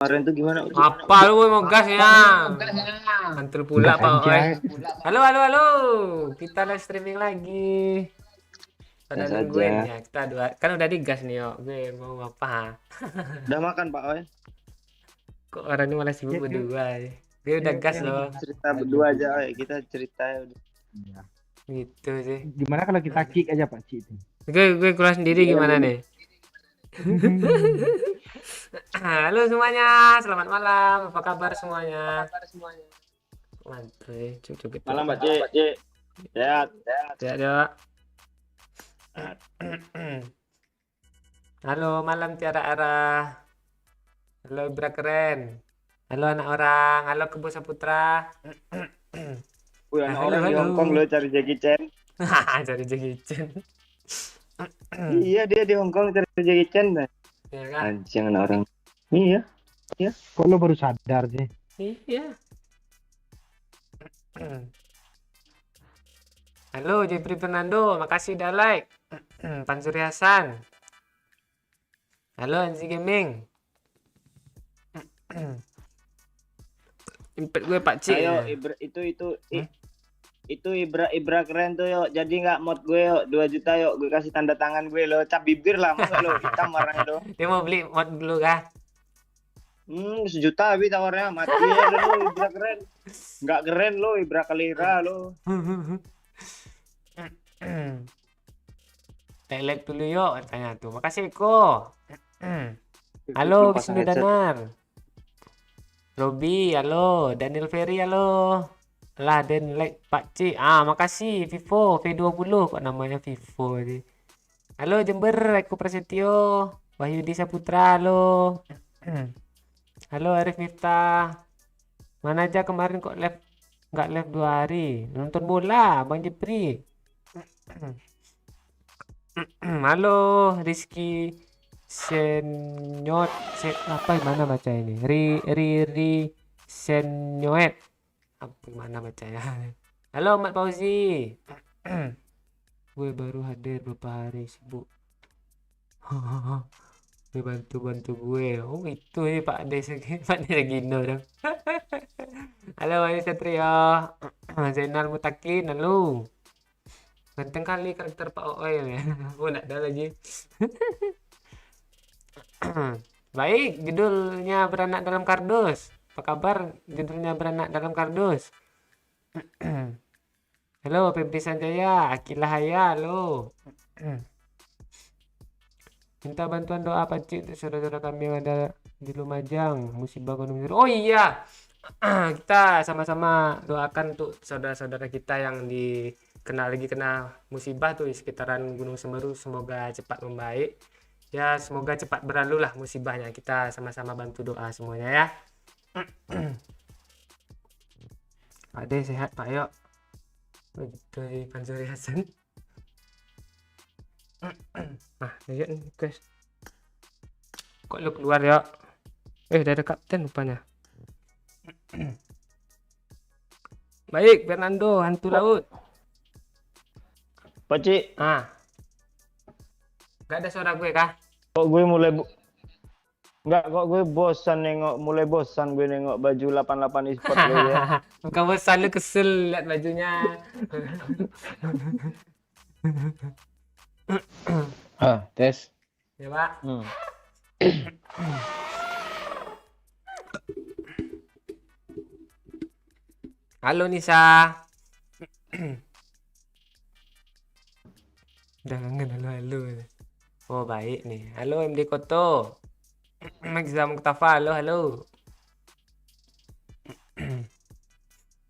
kemarin tuh gimana? Apa lu mau gas ya? Mantul pula Gas Pak Oi. aja. Halo, halo, halo. Kita live streaming lagi. Pada Ya nungguin saja. ya. Kita dua kan udah digas nih, yo. Gue mau apa? Udah makan Pak Oi? Kok orang ini malah sibuk Yuk, yuk, berdua ya. Gue udah yuk, gas yuk. loh. Cerita berdua aja, Oi. Kita cerita ya udah. Iya. Gitu sih. Gimana kalau kita kick aja Pak Ci itu? Gue keluar sendiri gimana nih? Halo semuanya, selamat malam. Apa kabar semuanya? Mantap. Cukup gitu. Malam Pak Cik. Sehat. Ya, ya. Halo malam tiara arah. Halo Ibra keren. Halo anak orang. Halo Kebo Saputra. Wih, anak Halo, orang di halo. Hongkong loh cari Jackie Chan. Jadi Jackie Chan. Iya, dia di Hongkong cari Jackie Chan. Nah. Ya kan? Anjing anak orang. Iya. Kok lo baru sadar sih? Iya. Halo Jeffrey Fernando, makasih udah like. Pansuri Hasan. Halo Anzi Gaming. Impet gue Pak Cik. Ayo, Ibra, itu Ibra keren tuh yuk. Jadi nggak mod gue yuk 2 juta yuk. Gue kasih tanda tangan gue lo. Cap bibir lah masa lo hitam warnanya lo. Dia mau beli mod dulu kah? 1 juta habis tawarnya. Mati ya lo Ibra keren. Nggak keren lo Ibra Kalira lo. Like dulu yuk katanya tuh. Makasih Eko. Halo Wisnu Danar. Robi, halo. Daniel Ferry, halo. Lah dan like Pak C. Makasih Vivo V20 kok namanya Vivo ini. Halo Jember, Eko Prasetyo. Wahyudi Saputra, halo. Halo Arif Miftah. Mana aja kemarin kok live nggak live 2 hari nonton bola Bang Jepri. Halo Rizky Senyot apa gimana baca ini Senyoet apa gimana bacanya. Halo Mat Fauzi. Gue baru hadir beberapa hari sibuk. Gue bantu gue. Oh itu ya Pak Des Pak Desagino dong. Halo Wahyu Satrio. Zainal Mutakin, halo. Ganteng kali karakter Pak Ooi ya. Oh enggak ada lagi. Baik, judulnya beranak dalam kardus. Apa kabar judulnya beranak dalam kardus? Halo Febri Sanjaya, Akila Haya, halo. Minta bantuan doa Pak Cik untuk saudara-saudara kami yang ada di Lumajang, musibah gunung Semeru. Oh iya. Kita sama-sama doakan untuk saudara-saudara kita yang kena musibah tuh di sekitaran Gunung Semeru, semoga cepat membaik. Ya, semoga cepat berlalu lah musibahnya. Kita sama-sama bantu doa semuanya ya. Pak De sehat Pak, yuk. Dari Pansuri Hasan. Lihat nih guys. Kok lu keluar ya? Udah ada kapten rupanya. Baik, Fernando, hantu laut. Pak Cik, Gak ada suara gue kah? kok gue mulai bosan gue nengok baju 88 e-sport lo ya. Bukan bosan, lu kesel lihat bajunya. Tes. Ya Pak. Halo Nisa. Udah kangen halo. Oh baik nih. Halo MD Koto. Magza Mustafa, halo.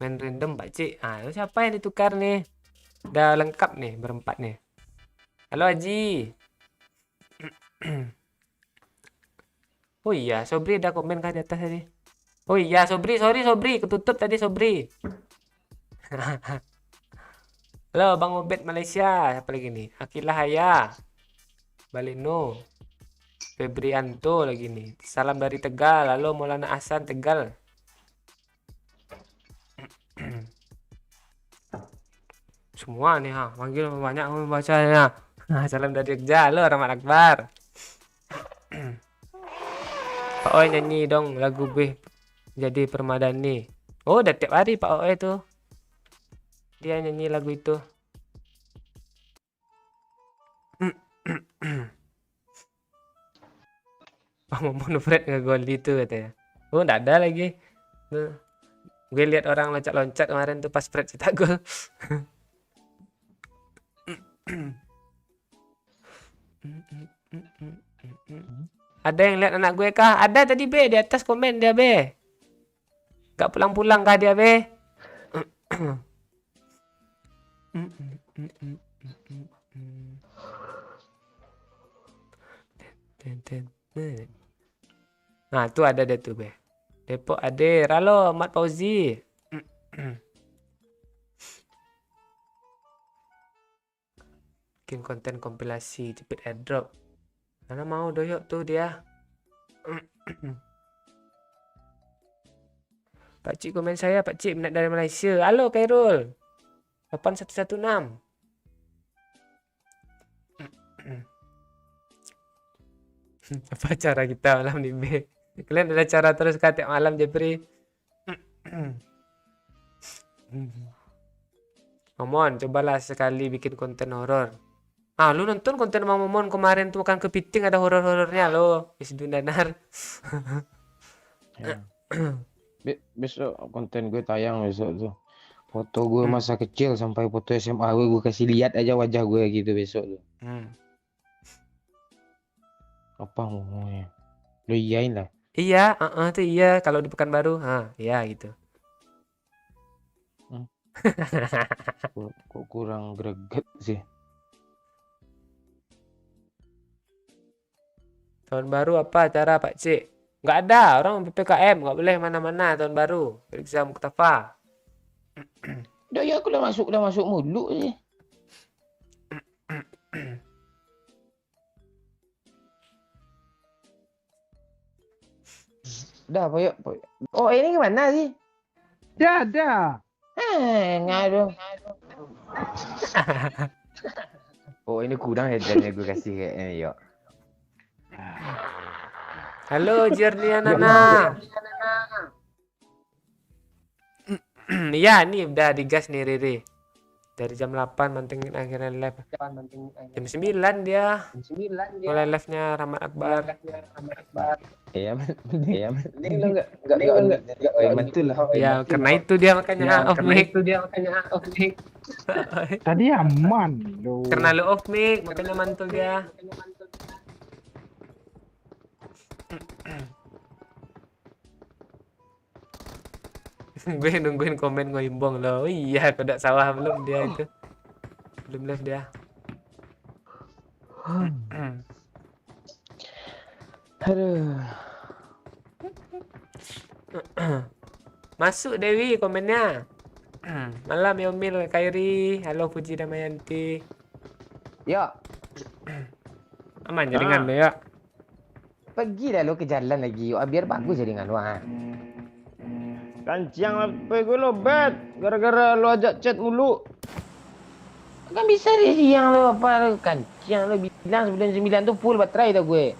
Main random Pak Cik. Siapa yang ditukar nih? Udah lengkap nih berempat nih. Halo Haji. Oh iya, Sobri ada komen kah di atas tadi? Oh iya, sorry ketutup tadi Sobri. Halo Bang Obed Malaysia, siapa lagi nih? Akila Haya, Balino, Febrianto lagi nih. Salam dari Tegal. Halo Maulana Hasan Tegal. Semua nih manggil banyak membacanya. Salam dari Jogja. Halo Rahmat Akbar. Pak Oi nyanyi dong lagu Beh Jadi Permadani. Oh, udah tiap hari Pak Oi tuh. Dia nyanyi lagu itu. Pak Momon Fred ngegol itu katanya. Oh, enggak ada lagi. Tuh. Gue lihat orang loncat-loncat kemarin tuh pas Fred cetak gol. Ada yang lihat anak gue kah? Ada tadi Be di atas komen dia Be. Gak pulang-pulang kah dia Be? Nah tuh ada deh tuh Be. Depok ada. Halo Mat Fauzi. Bikin konten kompilasi cepet airdrop. Mana mau doyok tuh dia. Pak Cik komen saya, Pak Cik minat dari Malaysia. Halo Khairul. 8116. Apa cara kita malam ni Be? Kalian ada cara terus tiap malam Jepri? Momon, cobalah sekali bikin konten horor. Ah, lu nonton konten Bang Momon kemarin tuh makan kepiting ada horor-horornya lo. Isdun Danar. Ya. Besok konten gue tayang besok tuh. Foto gue masa kecil sampai foto SMA gue kasih lihat aja wajah gue gitu besok tuh. Apa ngomongnya? Lu iyain lah. Iya, tuh iya kalau di Pekanbaru. Iya gitu. Kok kurang greget sih. Tahun baru apa acara Pak Cik? Nggak ada, orang PPKM nggak boleh mana-mana tahun baru. Periksa Muktafa. Dah ya aku dah masuk mulu sih. Dah Poyok. Oh ini gimana sih? Ya ada. Ngaduh. Oh ini kurang headline gue kasih kayaknya yuk. Halo Jernianana. Iya nih udah digas nih Riri. Dari jam 8 mantengin akhirnya live. Jam 9 dia. Mulai live-nya Rahmat Akbar. Iya, mending lo enggak mantul lah. Ya karena itu dia makanya off mic. Tadi aman loh. Karena lu off mic makanya mantul dia. Gue nungguin komen ngoimbong loh. Iya, kodak sawah belum dia itu. Belum live dia. Aduh. Masuk Dewi komennya. Malam Yomil Kairi. Halo Puji Damayanti. Ya, Aman jaringan lo ya. pergi dah lo ke jalan lagi yuk. Biar bagus jaringan lo. Kancing apa gue lo bet gara-gara lo ajak chat mulu. Kan bisa dia siang lo apa kancing lo bilang sebelum 9 tu full baterai dah gue.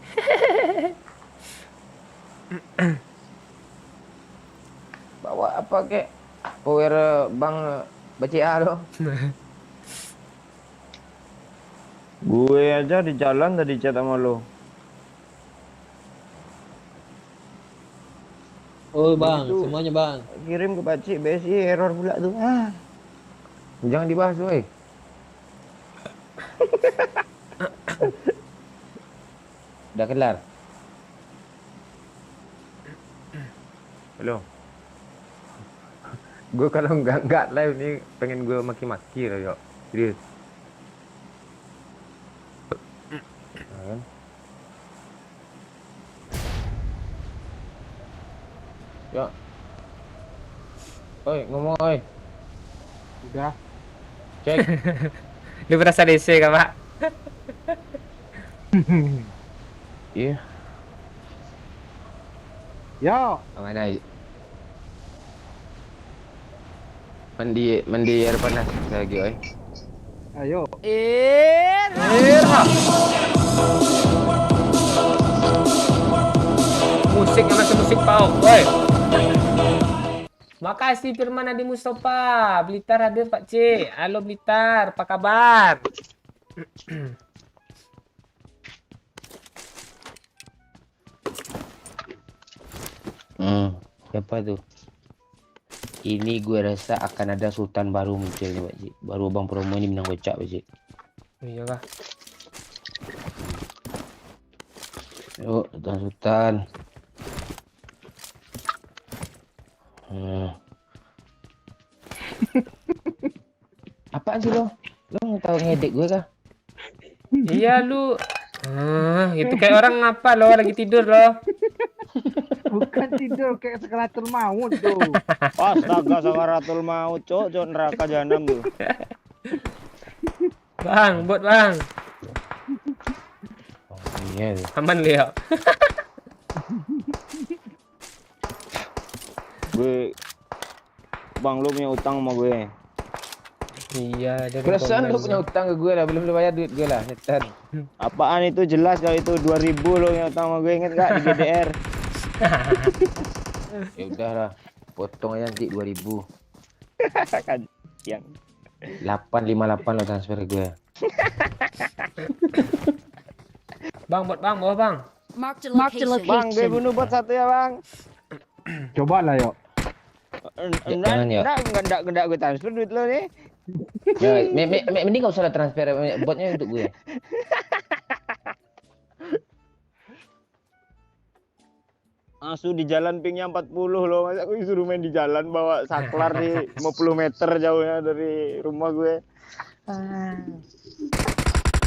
Bawa apa kek? Power bang BCA lo. Gue aja di jalan tadi chat sama lo. Oh bang, Itu. semuanya bang. Kirim ke Pakcik BSI error pula tuh. Jangan dibahas woi. Dah kelar. Halo. Gue kalau enggak live ni pengen gue maki-maki lah yuk. Serius. Kan? Ya. Oi, ngomong oi. Udah. Cek. Lu berasa DC kah Pak? Iya. Yo. Mana? Mandi air panas lagi oi. Ayo. musiknya masih musik pau. Woi. Makasih Firman Adi Mustafa. Blitar hadir Pak C. Halo Blitar, apa kabar? Siapa tuh? Ini gue rasa akan ada sultan baru muncul nih, Pak Cik. Baru abang promo ini menang gocap, Pak Cik. Iya kah? Yuk, sultan. Apaan sih lo? Lo nggak tahu ngedek gue kah? Iya lu. Itu kayak orang apa lo lagi tidur lo? Bukan tidur kayak sekalatul maut tuh. Astaga, sakaratul maut, cok neraka jahanam tuh. Bang, buat bang. Oh, iya. Aman Leo. Gue, bang lu punya utang sama gue. Iya, dari Perasaan lo punya utang ke gue lah, belum bayar duit gue lah, setan. Apaan itu, jelas kalau itu 2000 lo yang utang sama gue, inget gak di GDR? Ya udahlah, potong aja nanti 2000. Kan yang 858 lo transfer ke gue. Bang, buat bang, bawah bang. Marked a bang, gue location. bunuh bot satu ya bang. Coba lah yuk. Jangan, ya. Enggak gue transfer duit lo nih. Ya, mending gak usah lah transfer botnya untuk gue. Asu di jalan pingnya 40 loh, masa gue disuruh main di jalan bawa saklar di 50 meter jauhnya dari rumah gue.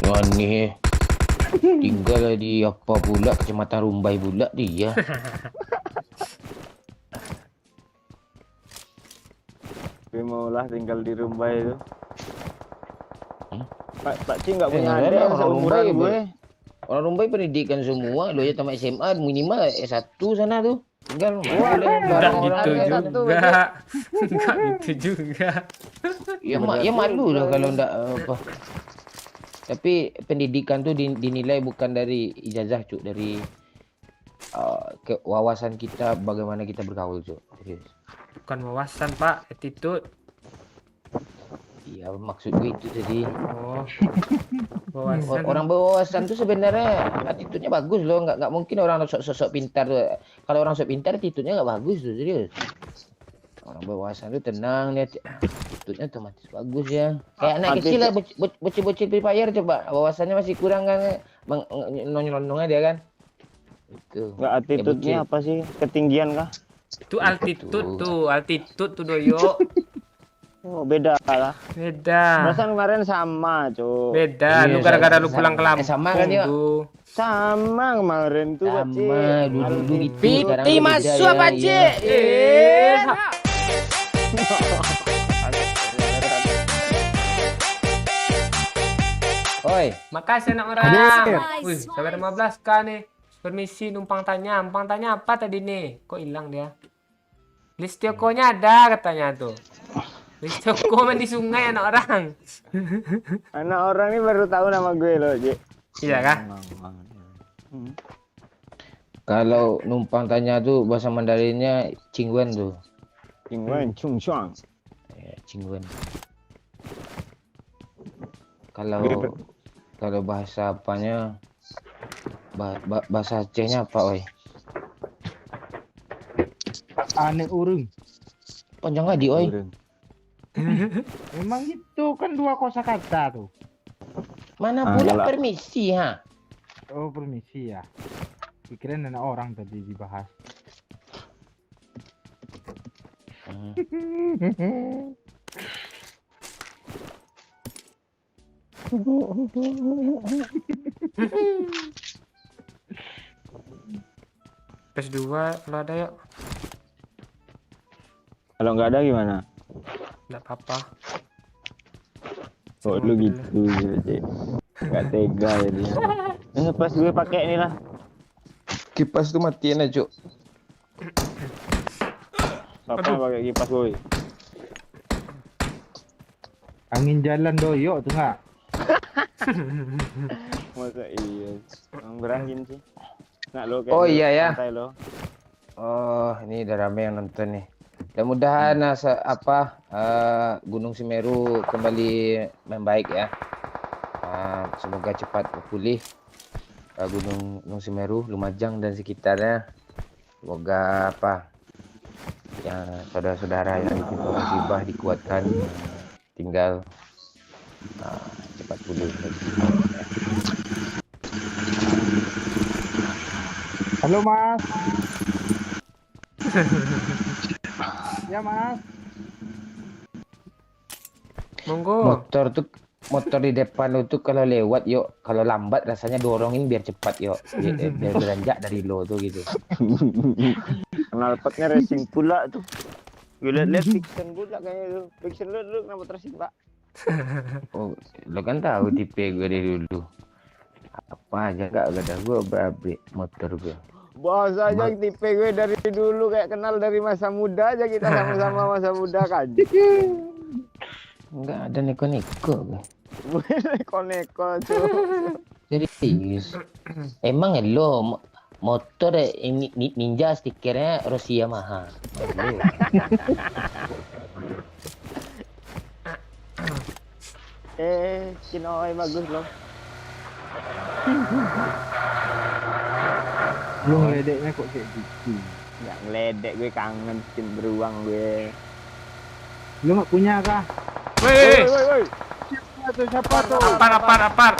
Wah nih, tinggal di apa pula, Kecamatan Rumbai pula dia. Gue maulah tinggal di rumah itu. Pak Ci nggak Eh, punya nggak adik ada, yang orang seumuran Rumbai, gue. Orang Rumbai pendidikan semua, lo aja tamat SMA minimal S1 sana tuh. Tinggal Enggak gitu satu, juga. Enggak gitu juga. Ya malu lah kalau ndak apa. Tapi pendidikan tuh dinilai bukan dari ijazah, Cuk, dari wawasan kita bagaimana kita bergaul, Cuk. Serius. Bukan wawasan, Pak, attitude. Iya, maksud gue itu tadi. Oh. Wawasan. Orang berwawasan tuh sebenarnya attitude-nya bagus loh, nggak mungkin orang sok pintar tuh. Kalau orang sok pintar attitude-nya nggak bagus tuh, serius. Orang berwawasan tuh tenang, lihat attitude-nya otomatis bagus ya. Kayak anak kecil lah, bocil-bocil Free Fire coba, wawasannya masih kurang kan, nonyol-nonyolnya dia kan. Itu. Nggak attitude-nya apa sih? Ketinggian kah? Itu altitude tuh Doyo. Oh, beda lah. Beda. Perasaan kemarin sama, Cuk. Beda. Lu Iya, gara-gara lu sama. pulang ke Lampung. Sama kan, Yo? tuh. Sama kemarin tuh, Pak Ci. Sama, dulu gitu. sekarang Piti beda masuk ya, apa, iya. Cik? Oi, Makasih anak orang. Hadir. Wih, sampai 15k nih. Permisi numpang tanya. Numpang tanya apa tadi nih? Kok hilang dia? Listiokonya ada katanya tuh. Listioko main di sungai anak orang. Anak orang ini baru tahu nama gue loh, Cik. Iya kah? kalau numpang tanya tuh bahasa Mandarinnya Cingwen tuh. Ingwen Chung Chuang. Ya, Cingwen. Kalau bahasa apanya bahasa Acehnya apa, oi? Aneh urung. Panjang aja, oi. Emang gitu kan dua kosakata tuh. Mana pula kalau- permisi, ha? Oh permisi ya. Pikirin anak orang tadi dibahas. PS2 kalau ada yuk. Kalau nggak ada gimana? Enggak apa-apa. Oh, lu gitu, Cik. Nggak tega ya dia. Pas gue pakai ini lah. Kipas tuh matiin aja, Cuk. Siapa yang pakai kipas, boy? Angin jalan doyok tuh nggak? Masa iya? Yang berangin sih. Nggak lo kayak Oh, iya, ya. santai lo. Oh, ini udah rame yang nonton nih. Mudah-mudahan Gunung Semeru kembali membaik ya. Semoga cepat pulih Gunung Semeru, Lumajang dan sekitarnya. Semoga yang saudara-saudara yang ditimpa musibah dikuatkan, tinggal cepat pulih. Halo Mas. Ya Mas. Monggo. Motor di depan lu tuh kalau lewat kalau lambat rasanya dorongin biar cepat biar beranjak dari lo tuh gitu. Knalpotnya racing pula tuh. Gue liat fiction pula kayaknya tuh. Fiction lu kenapa tersing, Pak? Oh, lo kan tahu tipe gue dari dulu. Apa aja gak ada gue berabrik motor gue. Bahasa aja tipe gue dari dulu kayak kenal dari masa muda aja kita sama-sama masa muda kan. Enggak ada neko-neko gue. Neko-neko tuh. Serius. Emang lo motor ini Ninja stikernya Rossi Yamaha. Kinoy bagus loh. Lu ngeledeknya kok kayak gitu. Nggak ngeledek, gue kangen skin beruang gue. Lu nggak punya kah? Woi. Siapa tuh? Apar.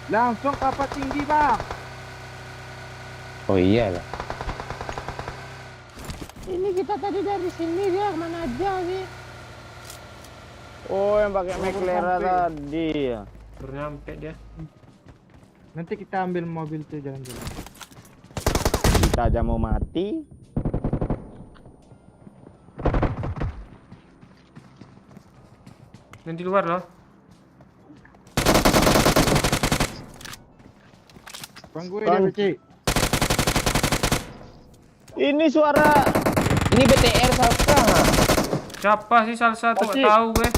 Langsung kapal tinggi bang. Oh iya lah. Ini kita tadi dari sini dia kemana aja sih? Oh, yang pakai McLaren tadi ya. Baru nyampe dia. Nanti kita ambil mobil tuh jalan-jalan. Kita aja mau mati. Yang di luar loh. Bang gue dia BC. Ini suara. Ini BTR Salsa. Siapa sih salsa tuh? Nggak tahu gue.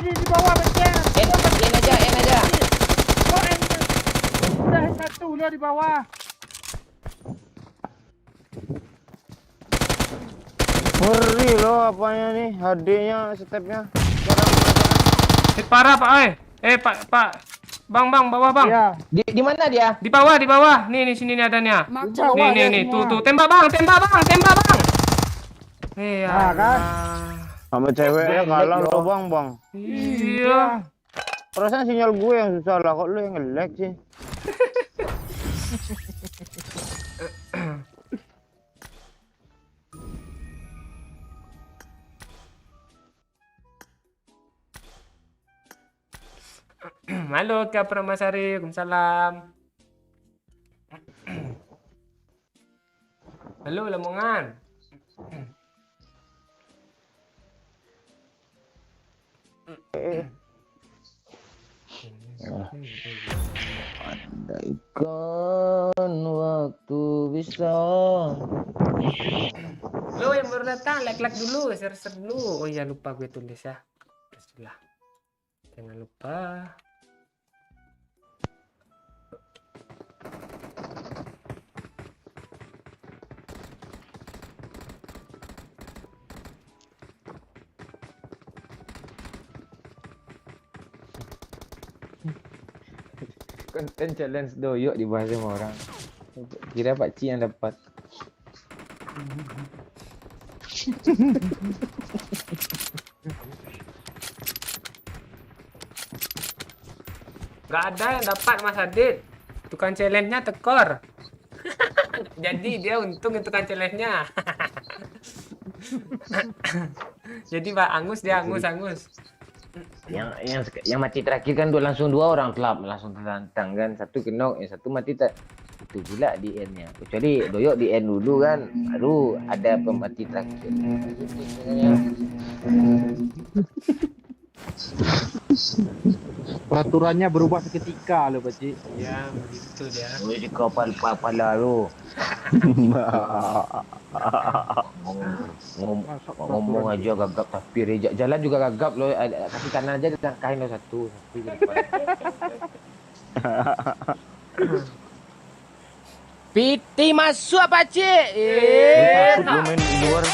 Di bawah BC. N aja. Udah satu lo di bawah. Ngeri loh apanya nih, HD-nya, stepnya. Parah Pak. Pak. Bang, bawah bang. Iya. Di mana dia? Di bawah. Nih sini nih adanya. Mark Nih, tuh. Tembak bang. Nah, kan? Sama ceweknya kalah lo bang. Iya. Perasaan sinyal gue yang susah lah, kok lu yang nge-lag sih? Halo Kak Pramasari, Waalaikumsalam. Halo Lamongan. Andaikan waktu bisa. Lo yang baru datang, like dulu, share dulu. Oh iya lupa gue tulis ya. Bismillah. Jangan lupa. Konten challenge doyok dibahas sama orang. Kira Pak Ci yang dapat. Gak ada yang dapat Mas Adit. Tukang challenge-nya tekor. Jadi dia untung tukang challenge-nya. Jadi Pak Angus dia Angus. Yang mati terakhir kan langsung dua orang telap langsung tertantang kan, satu kenok, yang satu mati tak itu pula di end-nya. Kecuali doyok di end dulu kan, baru ada pemati terakhir. Peraturannya berubah seketika lo Pak Ci. Ya begitu dia. Di kapal pala lo. Ngomong aja gagap tapi rejak jalan juga gagap lo, kaki kanan aja dilangkahin lo satu di depan. Piti masuk apa cik? Takut lu main di luar.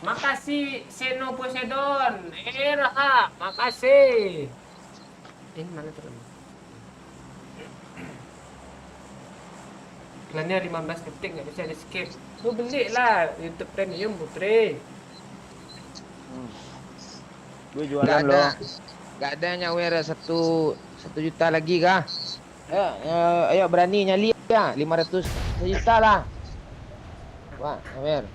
Makasih Seno Poseidon. Raha, makasih. Mana tuh? Iklannya 15 detik nggak bisa di skip. Lu beli lah YouTube Premium Putri. Gue Gak jualan ada. loh. Gak ada nyawer 1 juta lagi kah? Ayo berani nyali ya 500 juta lah. Wah, nyawer.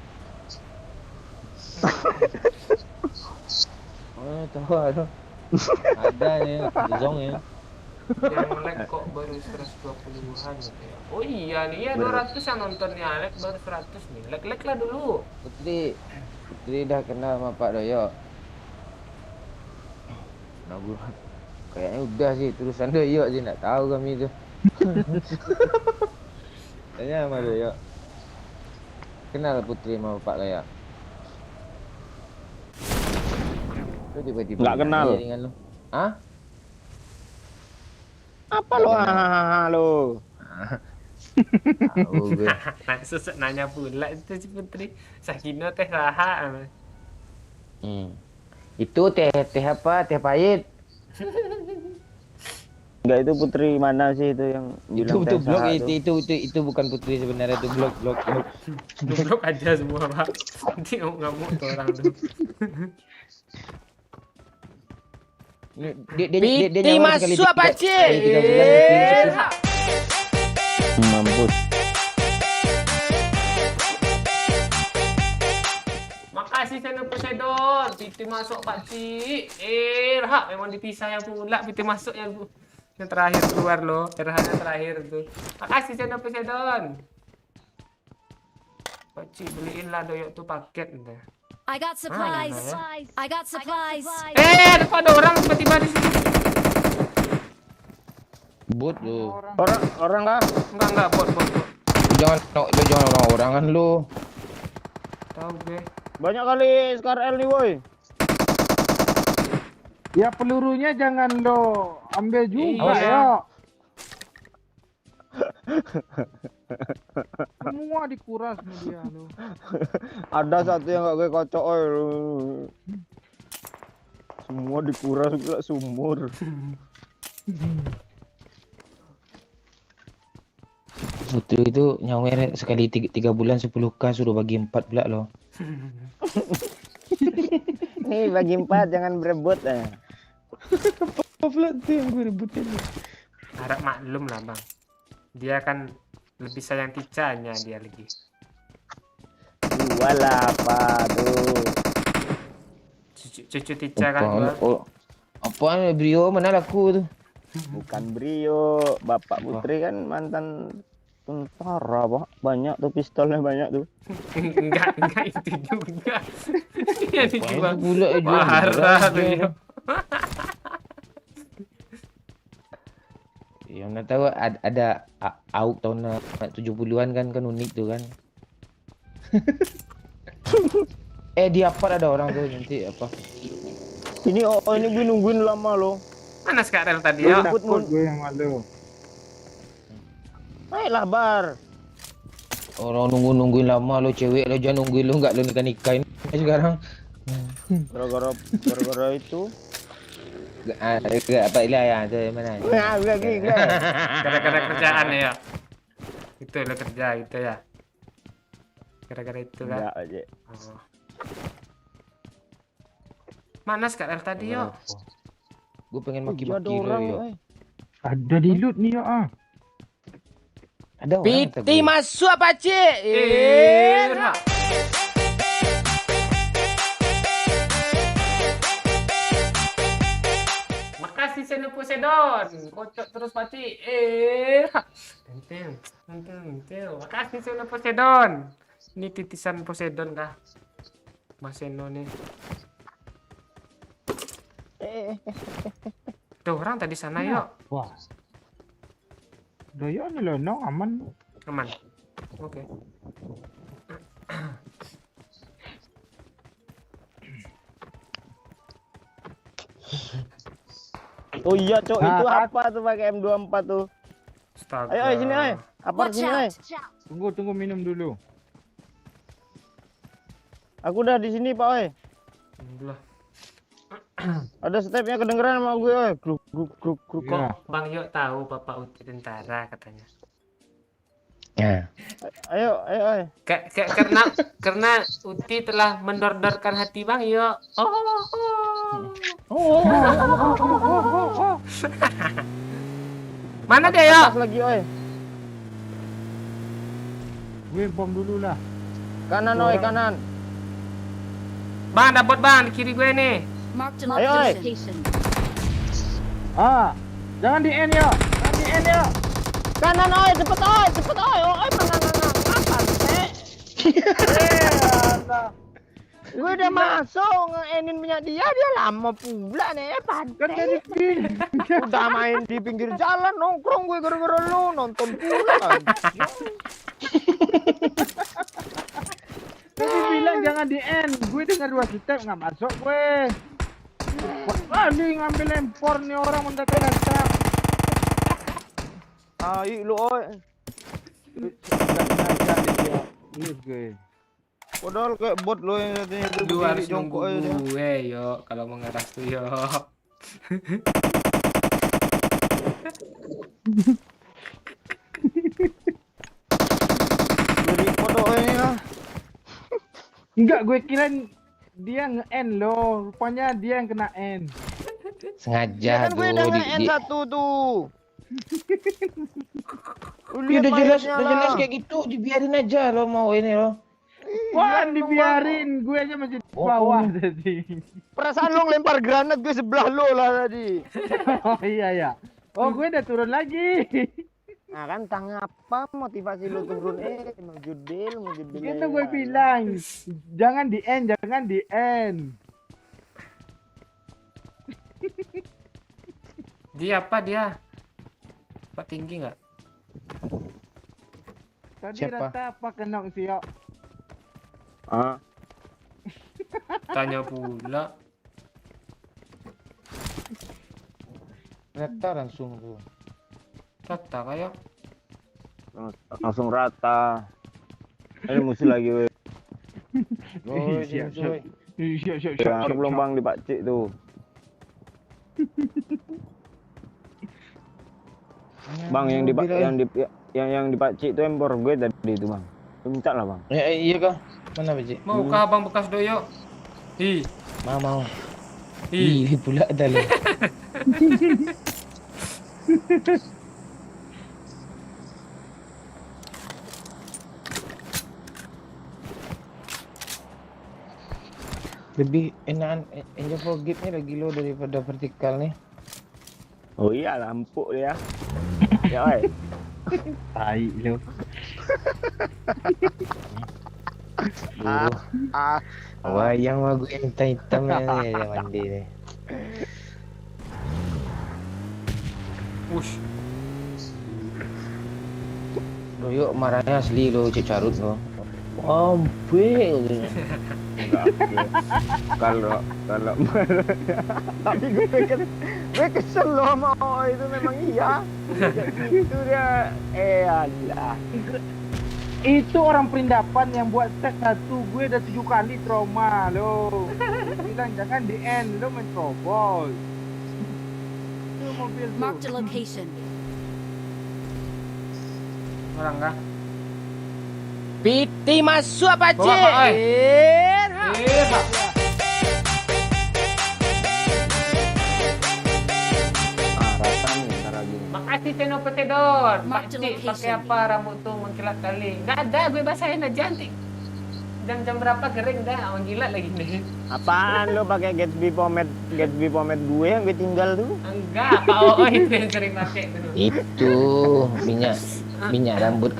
Oh, tahu aduh. Ada nih, zong ya. Yang like kok baru 120-an gitu ya. Oh iya nih ya 200 yang nontonnya, like baru 100 nih. Like lah dulu. Putri dah kenal sama Pak Doyo. Nagu kayaknya udah sih tulisan Doyo sih, nggak tahu kami itu. Tanya sama Doyo. Kenal Putri sama Pak Doyo? Lu tiba-tiba Nggak kenal. nanya dengan lu. Hah? Apa lo? Lo. Tahu gue. Susah nanya pula itu si Putri. Sakino teh raha. Itu teh apa? Teh pahit. Enggak, itu Putri mana sih itu yang bilang Itu blog Tessa tuh? itu bukan Putri sebenarnya, itu blog. Blok aja semua pak. Nanti ngamuk tuh orang tuh. Dia masuk apa cik? Mampus. Makasih Seno Poseidon. Piti masuk Pak Cik. Raha memang dipisah yang pula. Piti masuk yang terakhir keluar loh. Rahanya terakhir tuh. Makasih Seno Poseidon. Pak Cik beliin lah Doyok tuh paket. I got supplies. I got supplies. Ada orang tiba-tiba di sini. Bot lu. Orang kah? Enggak, bot. Lu jangan orang-orang kan lu. Tahu gue. Banyak kali Scar L nih, boy. Ya pelurunya jangan lo ambil juga Iya. ya. Semua dikuras sama dia lo. Ada satu yang gak gue kocok, oi. Semua dikuras gila sumur. Putri itu nyawer sekali 3 bulan 10k suruh bagi 4 pula loh. Nih bagi 4 jangan berebut ya. Apa pula tuh yang gue rebutin? Harap maklum lah bang. Dia kan lebih sayang Ticanya dia lagi. Jual apa tuh? Cucu Tica kan jual. Oh, Apaan Brio, mana laku tuh? bukan Brio. Bapak Putri kan mantan tentara, Pak. Banyak tuh pistolnya banyak tuh. enggak itu juga. Dia dijual. Pula Parah Brio. Ya mana tahu ada AUK tahun 70-an kan unik tuh kan. Di apa ada orang tuh nanti apa? Ini ini gue nungguin lama loh. Mana sekarang tadi ya? Takut gue yang malu. Ayolah bar. Orang nungguin lama lo, cewek lo jangan nungguin lo, nggak lo nikahin sekarang. Gara-gara itu. Apa ilah ya itu mana? Nah, gila. Gara-gara kerjaan ya. Itu lo kerja itu ya. Gara-gara itu kan. Enggak aja. Oh. Mana sekarang tadi yo? Gue pengen Ada maki-maki lo orang, yo. Ada di loot nih ya. Ada orang. Piti masuk apa cik? Makasih Seno Poseidon. Kocok terus Pati. Tentu. Makasih Seno Poseidon. Ini titisan Poseidon kah? Mas Seno nih. Tuh orang tadi sana yuk. Wah. Doyo nih lo, no aman. Aman. Oke. Oh iya, Cok, Nah, itu kan? apa tuh pakai M24 tuh? Astaga. Ayo, sini, ayo. Apa Watch sini, ayo. out! Tunggu minum dulu. Aku udah di sini, Pak, oi. Lah. Ada stepnya kedengeran sama gue, oi. Gruk gruk gruk gruk. Iya. Bang Yok tahu Bapak Uti tentara katanya. Ya. Ayo, ayo, oi. Karena Uti telah mendor-dorkan hati Bang Yok. Mana dia Yok? Atas lagi, oi. Gue bom dulu lah. Kanan, oi, kanan. Bang, dapat Bang di kiri gue nih. Marked a Ayo, oi. location. Ah, jangan di end ya. Jangan di end ya. Kanan, oi, cepet, oi, cepet, oi. Oi, apa sih? Gue udah masuk nge-enin punya dia lama pula nih, Kan pantai. dari pin. Udah main di pinggir jalan nongkrong gue gara-gara lu nonton pula. Tadi bilang jangan di end. Gue dengar 2 step nggak masuk gue. Kali ngambil lempor nih orang mendadak-dadak. Ayo lu, oi. Iya gue. Padahal kayak bot lo yang katanya itu Lu berdiri harus jongkok nunggu aja dia. gue Yok kalau mau ngeras tuh Yok. Gue di foto ini lah. Enggak, gue kirain dia nge-end loh. Rupanya dia yang kena end. Sengaja Kan tuh gue udah di, nge-end satu tuh. Lu Ya, lihat udah jelas mayatnya lah. kayak gitu, dibiarin aja lo mau ini lo. Wah, dibiarin. Gue aja masih di bawah tadi. Perasaan lu ngelempar granat gue sebelah lu lah tadi. Oh iya ya. Oh, gue udah turun lagi. Nah kan tang apa motivasi lu turun mau judil Gitu gue bilang. Jangan di end, jangan di end. Dia apa dia? Pak tinggi nggak? Tadi Siapa? rata apa kena siok? Ah, Tanya pula. Rata langsung tuh. Rata kayak. langsung rata. Ini musuh lagi weh. Oh, Siap, siap. siap. Yang sebelum bang di Pakcik tuh. Bang yang di Pakcik tuh empor gue tadi itu bang. Lu minta lah bang. Ya, iya kah? Mana Pak Cik? Mau kah Bang bekas doyok? Hi, Mau. hi. Ih, pula dah lo. Lebih enakan Angel Forgive nih lagi lo daripada vertikal nih. Oh iya lampu dia. Ya weh. Tai lu. Wayang mah gue yang hitam nih yang mandi nih. Wush. Lo yuk marahnya asli lo Cik Carut lo. Ambil. Enggak. Kalau tapi gue kesel loh sama oh, itu memang iya. Kayak gitu dia. Alah. Itu orang perindapan yang buat set 1. Gue udah 7 kali trauma lo. Bilang jangan di end, lo mencobol. Itu mobil tuh. Marked a location. Orang kah? Piti masuk apa Bawa, Pak, oi. Pak. Rata nih ntar lagi. Makasih Seno Petedor. Mark Pak the Cik, pakai location. apa rambut tuh mengkilat kali? Nggak ada, gue basahin aja nanti. Jam berapa kering dah, orang gila lagi nih. Apaan lo pakai Gatsby pomade gue yang gue tinggal tuh? Enggak, Pak Oo itu yang sering pakai tuh. Itu minyak rambut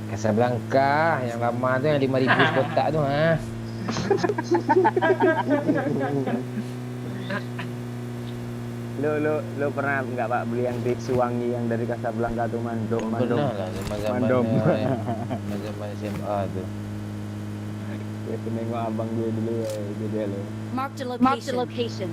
Casablanca yang lama tuh yang 5.000 kotak tuh ha. Lo pernah nggak Pak beli yang Ritsu wangi yang dari Casablanca tuh mandom. Benar lah zaman-zaman Mandom. zaman SMA tuh. Gue nengok abang gue dulu ya, itu dia lo. Marked a location.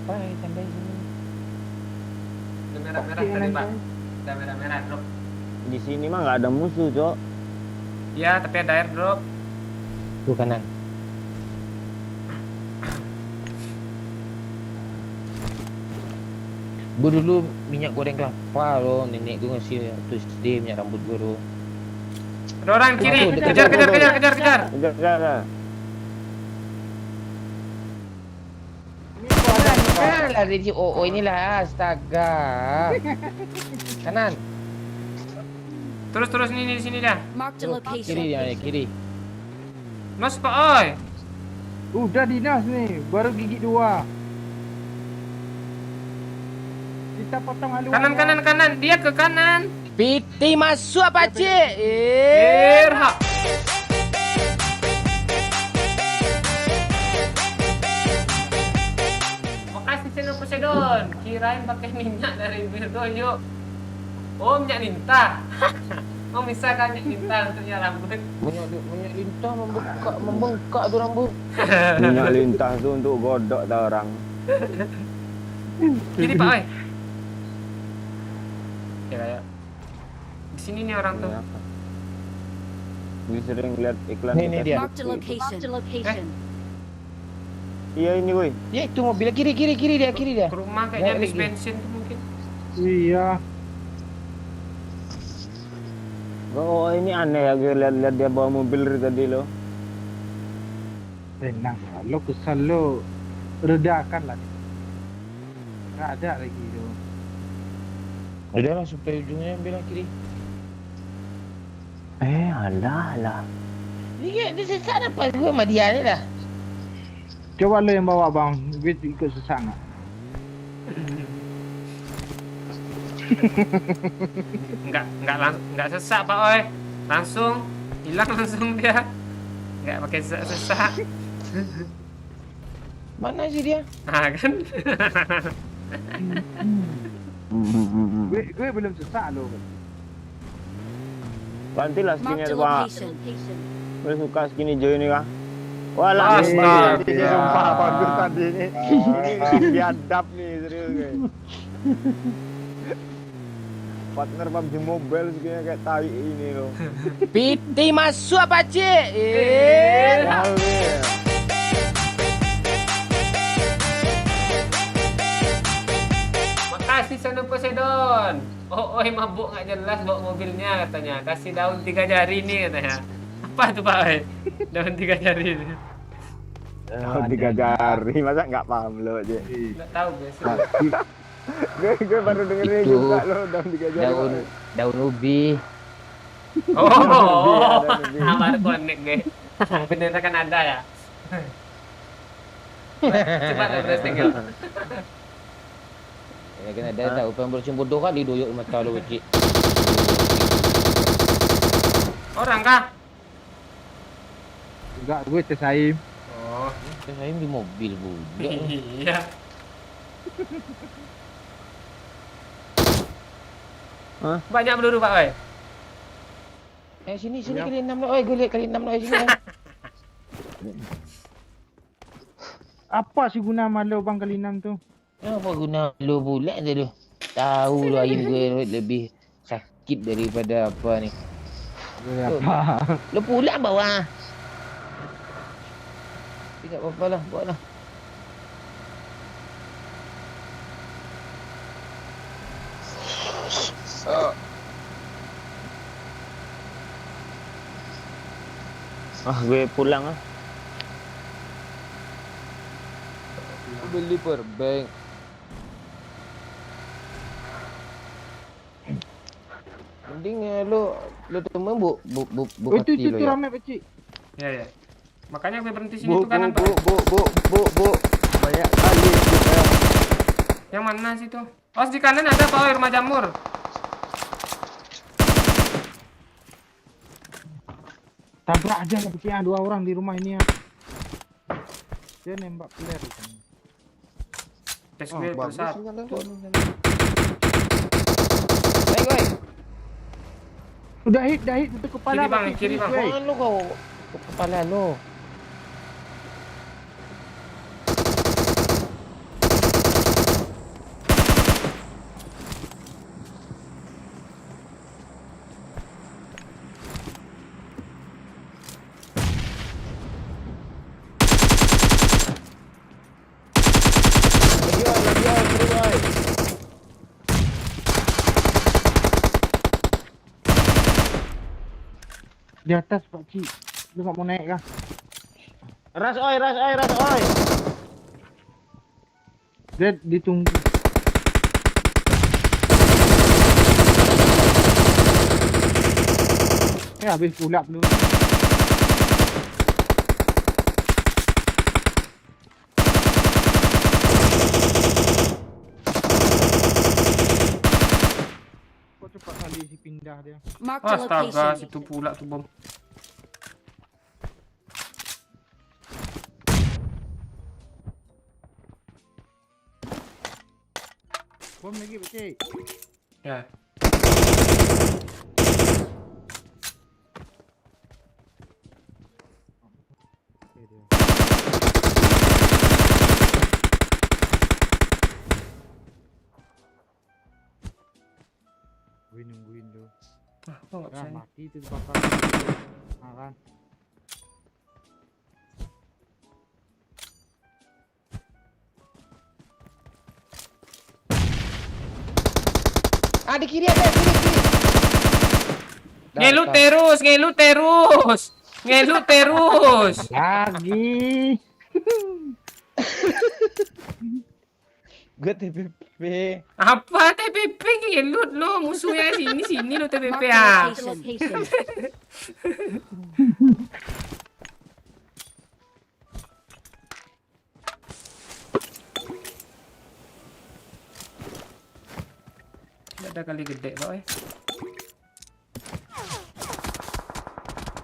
sampai sini. Udah merah-merah tadi, Pak. Udah merah-merah drop. Di sini mah nggak ada musuh, Cok. Iya, tapi ada airdrop. Tuh kanan. Bu dulu minyak goreng kelapa loh, nenek gue ngasih tuh SD minyak rambut gue loh. Ada orang kiri. Tuh, dekat. Kejar. Kejar. Kanan lah dari oh inilah astaga. Kanan. Terus ini di sini dah. Marked a location. Kiri dia, kiri. Mas Pak oi. Udah dinas nih, baru gigi 2. Kita potong haluan. Kanan. Dia ke kanan. Piti masuk apa cik? Irhak. Makasih channel Poseidon. Kirain pakai minyak dari Birdoyo. Oh, minyak lintah. Oh, bisa kan minyak lintah untuk minyak rambut? Minyak lintah membengkak tuh rambut. Minyak lintah tuh untuk godok tau orang. Kiri Pak oi. Ya. Di sini nih orang tuh. Gue sering lihat iklan. Nih, dia. Marked a location. Iya ini woi. Ya itu mobil kiri dia. Ke rumah kayaknya Balik habis dia. bensin tuh mungkin. Iya. Oh ini aneh ya, gue lihat dia bawa mobil dari tadi lo. Tenang lah, lo kesal lo redakan lah. Nggak ada lagi lo. Udah lah sampai ujungnya ambil kiri. Alah. Ini dia sesat apa gue sama dia ni dah. Coba lo yang bawa bang, gue ikut sesak nggak? Enggak sesak Pak oi. Langsung hilang langsung dia. Enggak pakai sesak. Mana sih dia? Nah kan. Gue belum sesak lo. Gantilah skinnya Marked a tuh Pak. location. Gue suka skin hijau ini kah? Wah lah, Astaga. tadi sumpah bagus tadi ini. Ini biadab nih serius guys. Partner PUBG Mobile skinnya kayak tai ini loh. Piti masuk apa cik? Makasih channel Poseidon. Oh, oi mabuk nggak jelas bawa mobilnya katanya. Kasih daun 3 jari nih katanya. Apa tuh Pak oi? Daun 3 jari. Oh, 3 jari, masa nggak paham lo aja. Nggak tahu guys. Gue baru dengerin Itu juga lo daun 3 jari. daun ubi. Oh, baru connect guys. Bener kan ada ya. Coba lo browsing ya. Ya kan ada tahu pembersih bodoh kali doyok mata lo cik. Orang kah? Enggak, gue tersaim. Oh, Saya di mobil budak. iya. Hah? Banyak peluru Pak oi. Sini kali 6 lo. Oi, gue lihat kali 6 lo sini. Apa sih guna malu bang kali 6 tuh? Apa guna lo bulat tu? Tahu lo ayam gue lebih sakit daripada apa ni. Apa? Lo pulang bawah. Tidak apa-apa lah, buatlah. Gue pulang ah. Beli perbank. Mending lo temen bu Oh, itu lo ya. ramai pecik. Ya. Makanya gue berhenti sini tuh kanan Pak. Bu. Banyak kali kita. Yang mana sih tuh? Oh, di kanan ada Pak oi, rumah jamur. Tabrak aja lah pecik 2 orang di rumah ini ya. Dia nembak player di sana. Tes gue besar. Baik. Udah hit itu kepala. Kiri, Bang, pecik, kiri, Bang. weh. Jangan lo kau kepala lo. Di atas Pak Cik. Lu nggak mau naik kah? Ras oi, ras oi, ras oi. Dia ditunggu. Habis pula peluru. Kok cepat kali si pindah dia. Marked a Astaga, location. situ pula tuh bom. Bom lagi Pak Cik. Ya. Gue nungguin tuh. Ah, kok nggak bisa Nah, nih? mati tuh bakal. Nah, kan. Ah, di kiri ada, kiri. Ngelut terus, ngelut terus. Ngelut terus. Lagi. Gue TPP. Apa TPP ngelut lo? Musuhnya sini lo TPP Marked ah. a location. Nggak ada kali gede kok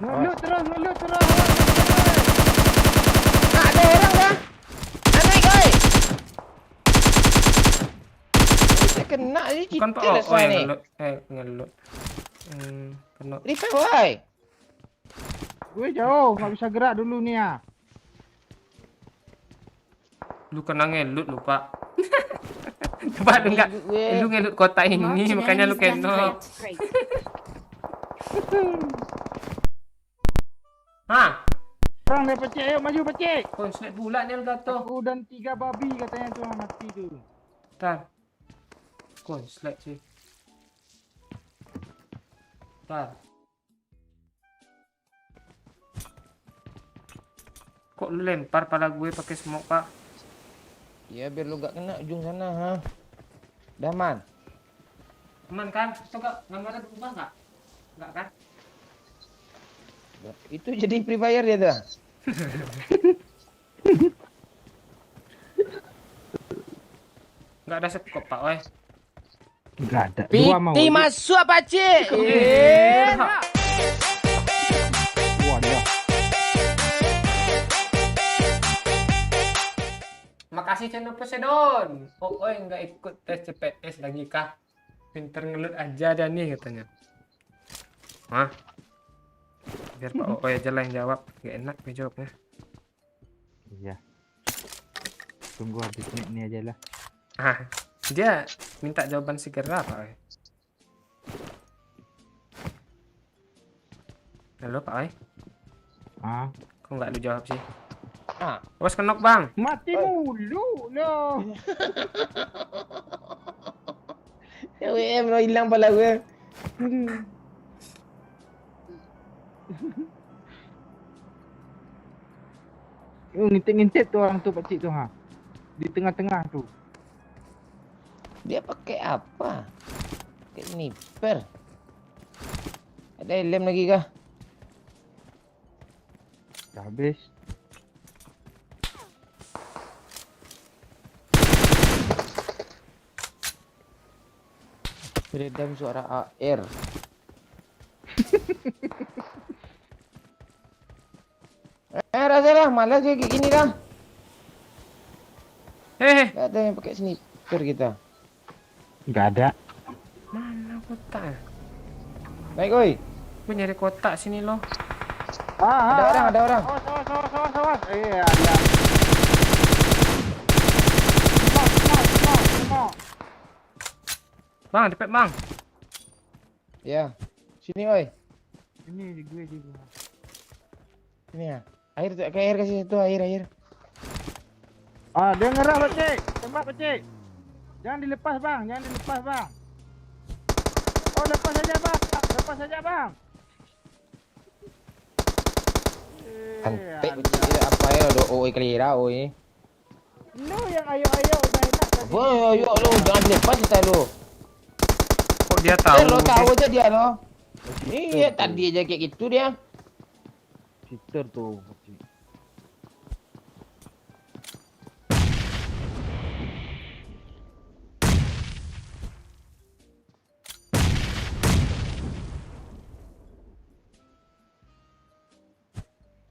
Ngelut terus. Ah, ada orang dah. Naik, oi. Saya kena ni Bukan kita Pak dah Oh yang ni. ngelut. Ngelut. Kena. Repair, oi. Gue jauh, nggak bisa gerak dulu nih ya. Lu kena ngelut lu Pak. Pak lu enggak. Gue. Lu ngelut kota ini Marked an makanya lu enemy's death kena. crate. Hah? Perang deh Pak Cik, ayo maju Pak Cik. Konslet pula ni Elgato. Aku dan 3 babi katanya tuh mati tuh. Tar. Konslet sih. Tar. Kok lu lempar pala gue pakai smoke, Pak? Ya biar lu gak kena ujung sana, ha. Dah, Man. Aman kan? Coba gambarnya berubah enggak? Enggak kan? Itu jadi Free Fire dia tuh. Enggak ada skop, Pak, weh. Enggak ada. Dua mau. masuk apa, Cik? Waduh. Makasih channel Poseidon. Oh, enggak ikut tes CPNS lagi kah? Pinter ngelut aja dah nih katanya. Hah? Biar Pak Oe aja lah yang jawab. Gak enak gue jawabnya. Iya. Tunggu habis ini aja lah. Ah, dia minta jawaban segera Pak Oe. Halo Pak Oe. Ah, Kok nggak lu jawab sih? Ah, Awas kenok bang. mati mulu loh. WM lo hilang pala gue. Ngintip-ngintip tuh orang tuh Pak Cik tuh ha. Di tengah-tengah tuh. Dia pakai apa? Pakai sniper. Ada helm lagi kah? Dah habis. Beredam suara AR. Rasa lah, malas kayak gini dah. Gak ada yang pakai sniper kita. Enggak ada. Mana kotak? Baik, oi. Gue nyari kotak sini loh. Ada orang. Awas. Iya, ada. Semua. Bang, depet bang. Ya. Sini, oi. Ini di gue. Sini ya. Air tuh, kayak air kasih satu air. Ah, dia ngerah Pak Cik. Tembak Pak Cik. Jangan dilepas bang. Oh, lepas saja bang. Antek apa ya do oi kelira oi. Lu yang ayo-ayo udah enak tadi. Wah, yuk lu jangan lepas kita lu. Kok dia tahu? Lo tahu sih? aja dia lo. Iya tadi aja kayak gitu dia. Cheater tuh.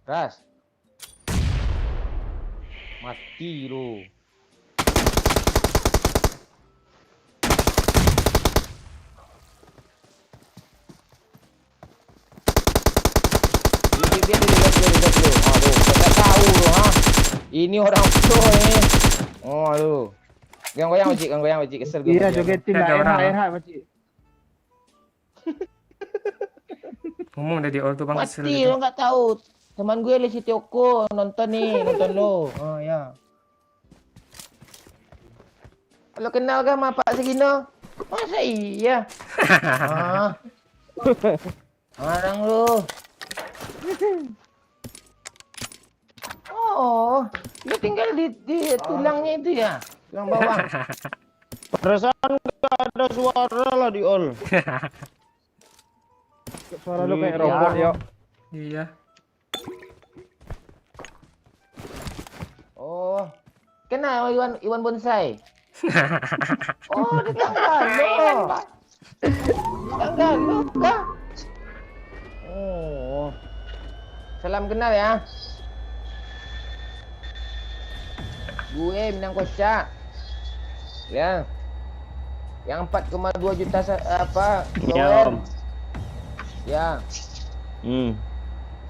Ras. Mati lu. Dia dulu. Aduh, saya tahu lu ha. Ini orang pro ini. Oh, aduh. Goyang-goyang Wajik, goyang Wajik kesel gue. Iya, jogetin Ada lah. orang. Enak, Pakcik. Ngomong dari all tuh bang kesel Mati gitu. lo nggak tahu. Teman gue Lesi Tioko nonton nih, nonton lo. Oh ya. Lo kenal kan sama Pak Segino? Masa iya? Ah. Orang lu. Oh, dia tinggal di tulangnya itu ya, tulang bawah. Perasaan nggak ada suara lah di all. Suara lu kayak robot, yuk. Iya. Oh, kenal Iwan Bonsai? Oh, tetangga lo. Tetangga lo kah? Oh, salam kenal ya. Gue Minang Kosya. Ya. Yang 4,2 juta apa? Ya, follower. Om. Ya.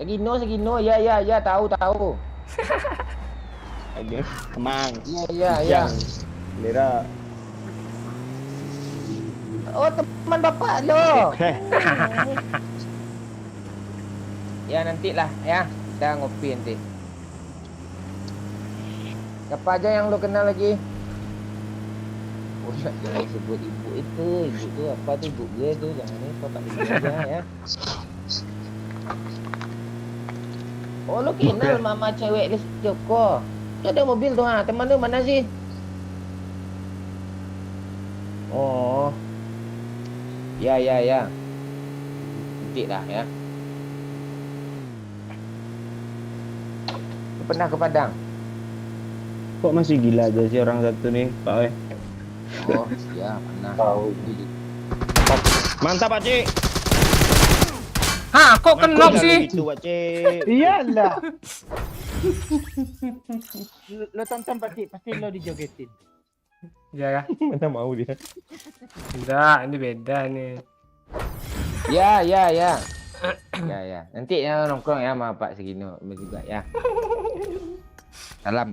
Segino, ya, tahu. Oke, Kemang. Iya. Lira. Oh, teman bapak lo. Ya nanti lah ya, kita ngopi nanti. Siapa aja yang lo kenal lagi? Oh, jangan sebut ibu itu apa tuh ibu gue tuh, jangan itu tak ibu aja ya. Oh, lo kenal mama cewek di Joko? Itu ada mobil tuh ha, teman lu mana sih? Oh. Ya. Nanti lah ya. Lu pernah ke Padang? Kok masih gila aja sih orang satu nih, Pak Oe? Oh, ya pernah. Tahu. Mantap, Pak Cik. Hah, kok kenok sih? Gitu, Pak Cik. Iyalah. Lo tonton pasti lo dijogetin. Iya ya. Mana mau dia? Enggak, ini beda nih. Ya. Ya. Nanti ya nongkrong ya sama Pak Segino juga ya. Salam.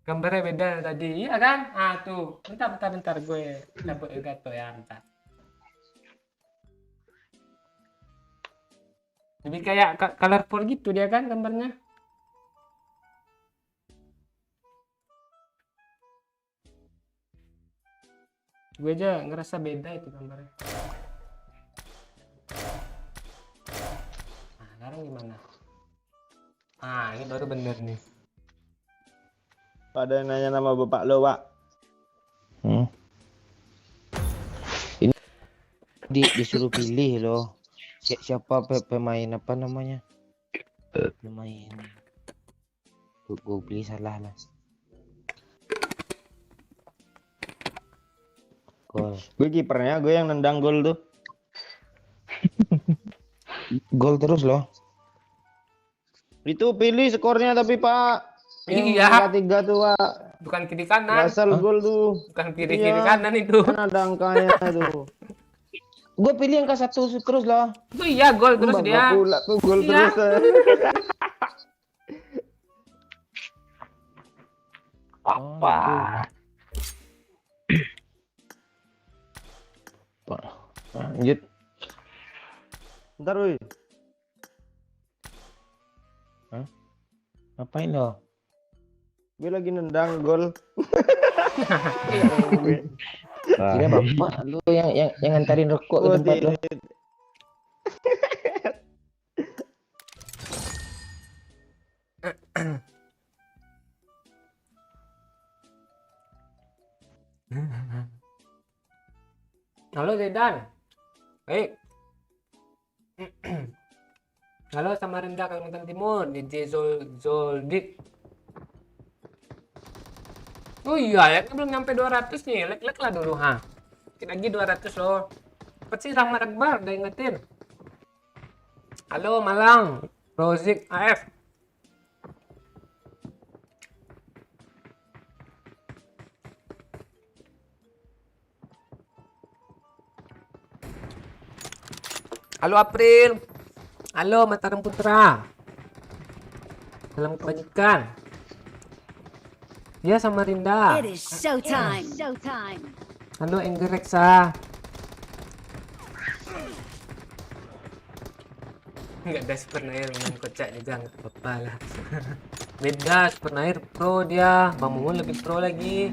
Gambarnya beda tadi, iya kan? Ah tuh, bentar gue dapet juga tuh ya, bentar. Lebih kayak colorful gitu dia kan gambarnya. Gue aja ngerasa beda itu gambarnya. Nah, sekarang gimana? Ah, ini baru bener nih. Pada nanya nama bapak lo, Pak. Disuruh pilih loh. Siapa pemain apa namanya? Pemain. Gue pilih salah lah. Gol. Gue kipernya, gue yang nendang gol tuh. Gol terus loh. Itu pilih skornya tapi, Pak. Iya. 3 tuh, Pak. Bukan kiri kanan, Asal gol tuh. bukan kiri Iya. kanan itu. Kan ada angkanya tuh. Gue pilih angka 1 terus loh. Itu iya gol terus Bangga dia. pula tuh gol Iya. terus. Apa? Lanjut. Bentar, woi. Ngapain lo? Gue lagi nendang gol. Kira bapak lu yang ngantarin rokok ke tempat lo. Halo Zedan. Halo Samarinda Kalimantan Timur, DJ Zoldik. Oh iya, ya belum nyampe 200 nih. Like lah dulu ha. Dikit lagi 200 loh. Cepet sih Rahmat Akbar, udah ingetin. Halo Malang, Rozik AF. Halo April. Halo Mataram Putra. Salam kebajikan. Ya Samarinda. It is showtime. Showtime. Halo Engger Reksa. Enggak ada Super Nair menang kocak juga, nggak apa-apa lah. Beda Super Nair pro dia, Bang Mumun lebih pro lagi.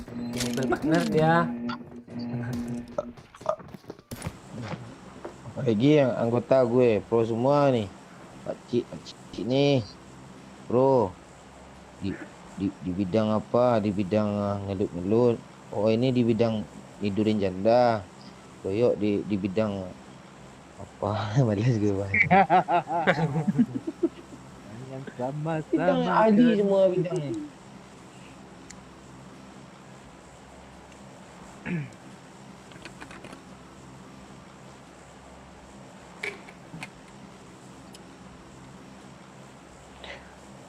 Ini partner dia. Lagi yang anggota gue pro semua nih. Pakcik nih pro di bidang apa? Di bidang ngelut-ngelut. Oh ini di bidang tidurin janda. Doyok di bidang apa? Malas gue bang. Yang sama-sama. Bidang ahli semua bidangnya.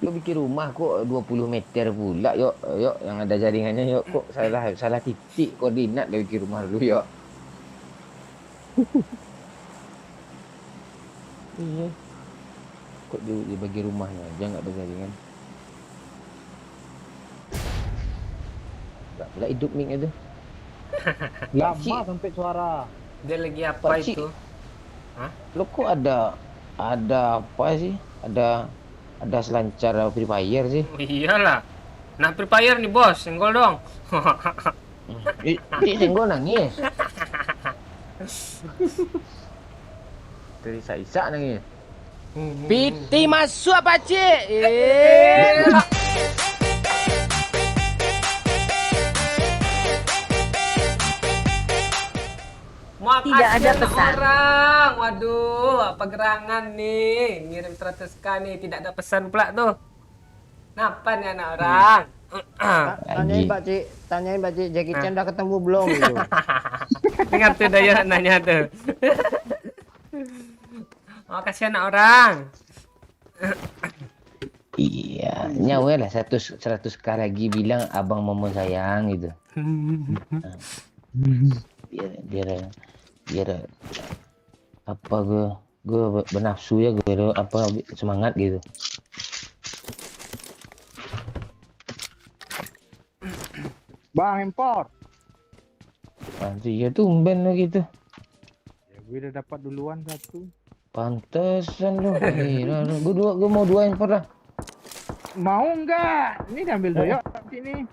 Yuk bikin rumah kok 20 meter pula yuk yang ada jaringannya yuk kok salah titik koordinat dia bikin rumah dulu yuk. Iya. Kok dia bagi rumahnya aja nggak ada jaringan. Enggak pula hidup mik itu. Lama sampai suara. Dia lagi apa Pakcik. itu? Lo kok ada apa sih? Ada selancar Free Fire sih. Oh, iyalah. Nah Free Fire nih bos, senggol dong. Ih, senggol nangis. Terisa-isa nangis. Piti masuk apa cik? Tidak ada pesan. Orang. Waduh, apa gerangan nih? Ngirim 100k nih, tidak ada pesan pula tuh. Kenapa nih anak orang? Tanyain Pak Cik, Jackie Chan udah ketemu belum gitu. Dengar tuh Daya nanya tuh. Oh, kasihan anak orang. Iya, nyawa lah 100 kali lagi bilang abang momo sayang gitu. Biar apa gue bernafsu ya gue apa semangat gitu. Bang impor. Iya tumben lo gitu. Ya gue udah dapat duluan satu. Pantesan lo. Gue mau 2 impor lah. Mau enggak? Ini diambil doyok sini.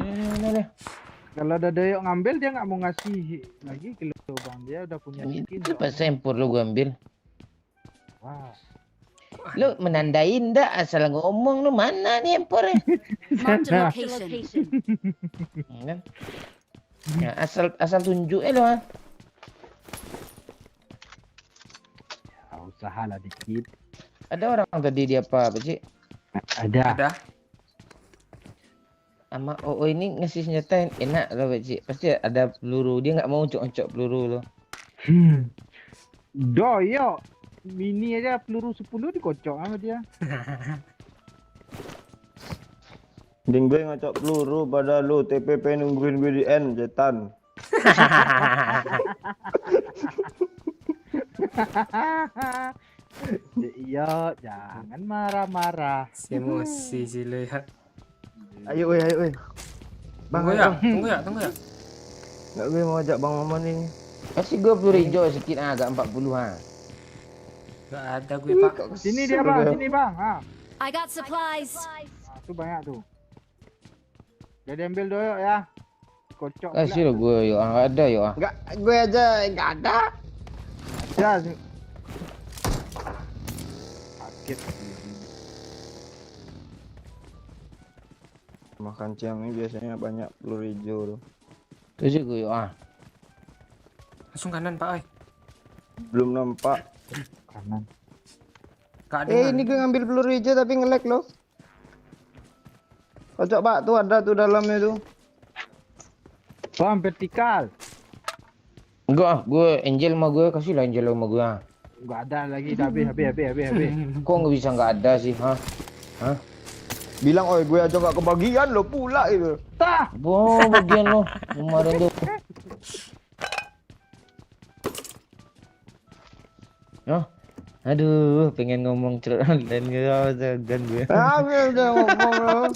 Nah. Kalau ada doyok ngambil dia nggak mau ngasih lagi ke lu bang. Dia udah punya skin. Itu pas impor lo gue ambil. Wah. Lo menandain dah asal ngomong lo mana nih impornya? Marked a location. Kan? Ya, asal tunjuk lo ah. Ya, usaha lah dikit. Ada orang tadi dia apa sih? Ada. Sama ini ngasih senjata yang enak loh Pak Cik. Pasti ada peluru. Dia nggak mau oncok-oncok peluru lo. Doyok mini aja peluru 10 dikocok sama dia. Mending gue ngocok peluru pada lu TPP nungguin gue di N, setan. Iya, jangan marah-marah. Emosi sih lo ya. Ayo weh. Bang, Tunggu ya. Nggak, gue mau ajak Bang Maman ini. Kasih gue peluru hijau sedikit agak 40 ha. Gak ada gue pak. Sini dia bang, sini bang. I got supplies. Tuh banyak tuh. Jadi ambil doyok ya. Kocok. Kasih lo gue yuk, nggak ada yuk ah. Nggak, gue aja nggak ada. Ya. dikit. Makan siang ini biasanya banyak peluru hijau tuh. Terus gue Langsung kanan Pak oi. Belum nampak. Kanan. Kak Ini gue ngambil peluru hijau tapi nge-lag loh. Kocok Pak, tuh ada tuh dalamnya tuh. Bang, vertikal. enggak, gue Angel sama gue kasih lah Angel sama gue. Enggak ada lagi, dah habis. Kok nggak bisa nggak ada sih, Hah? Bilang, oi gue aja gak kebagian lo pula itu. Tah. Bagian lo kemarin tuh. Oh, aduh, pengen ngomong cerita dan dan gue. Udah ngomong lo.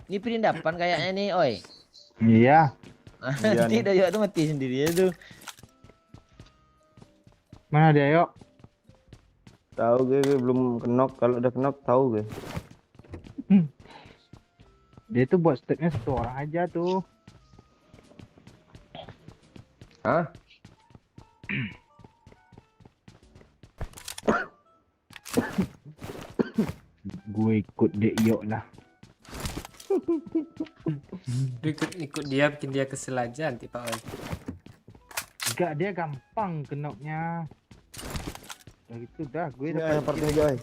Ini perindapan kayaknya nih, oi. Iya. Iya nih. Tidak, yuk tuh mati sendiri ya tuh. Mana dia, yuk? Tahu gue belum kenok, kalau udah kenok tahu gue. Dia tuh buat stepnya satu orang aja tuh. Hah? Gue ikut dek yuk lah. ikut dia bikin dia kesel aja nanti Pak oi. Enggak, dia gampang kenoknya. Udah gitu dah, gue Ya, dapat part 3 oi.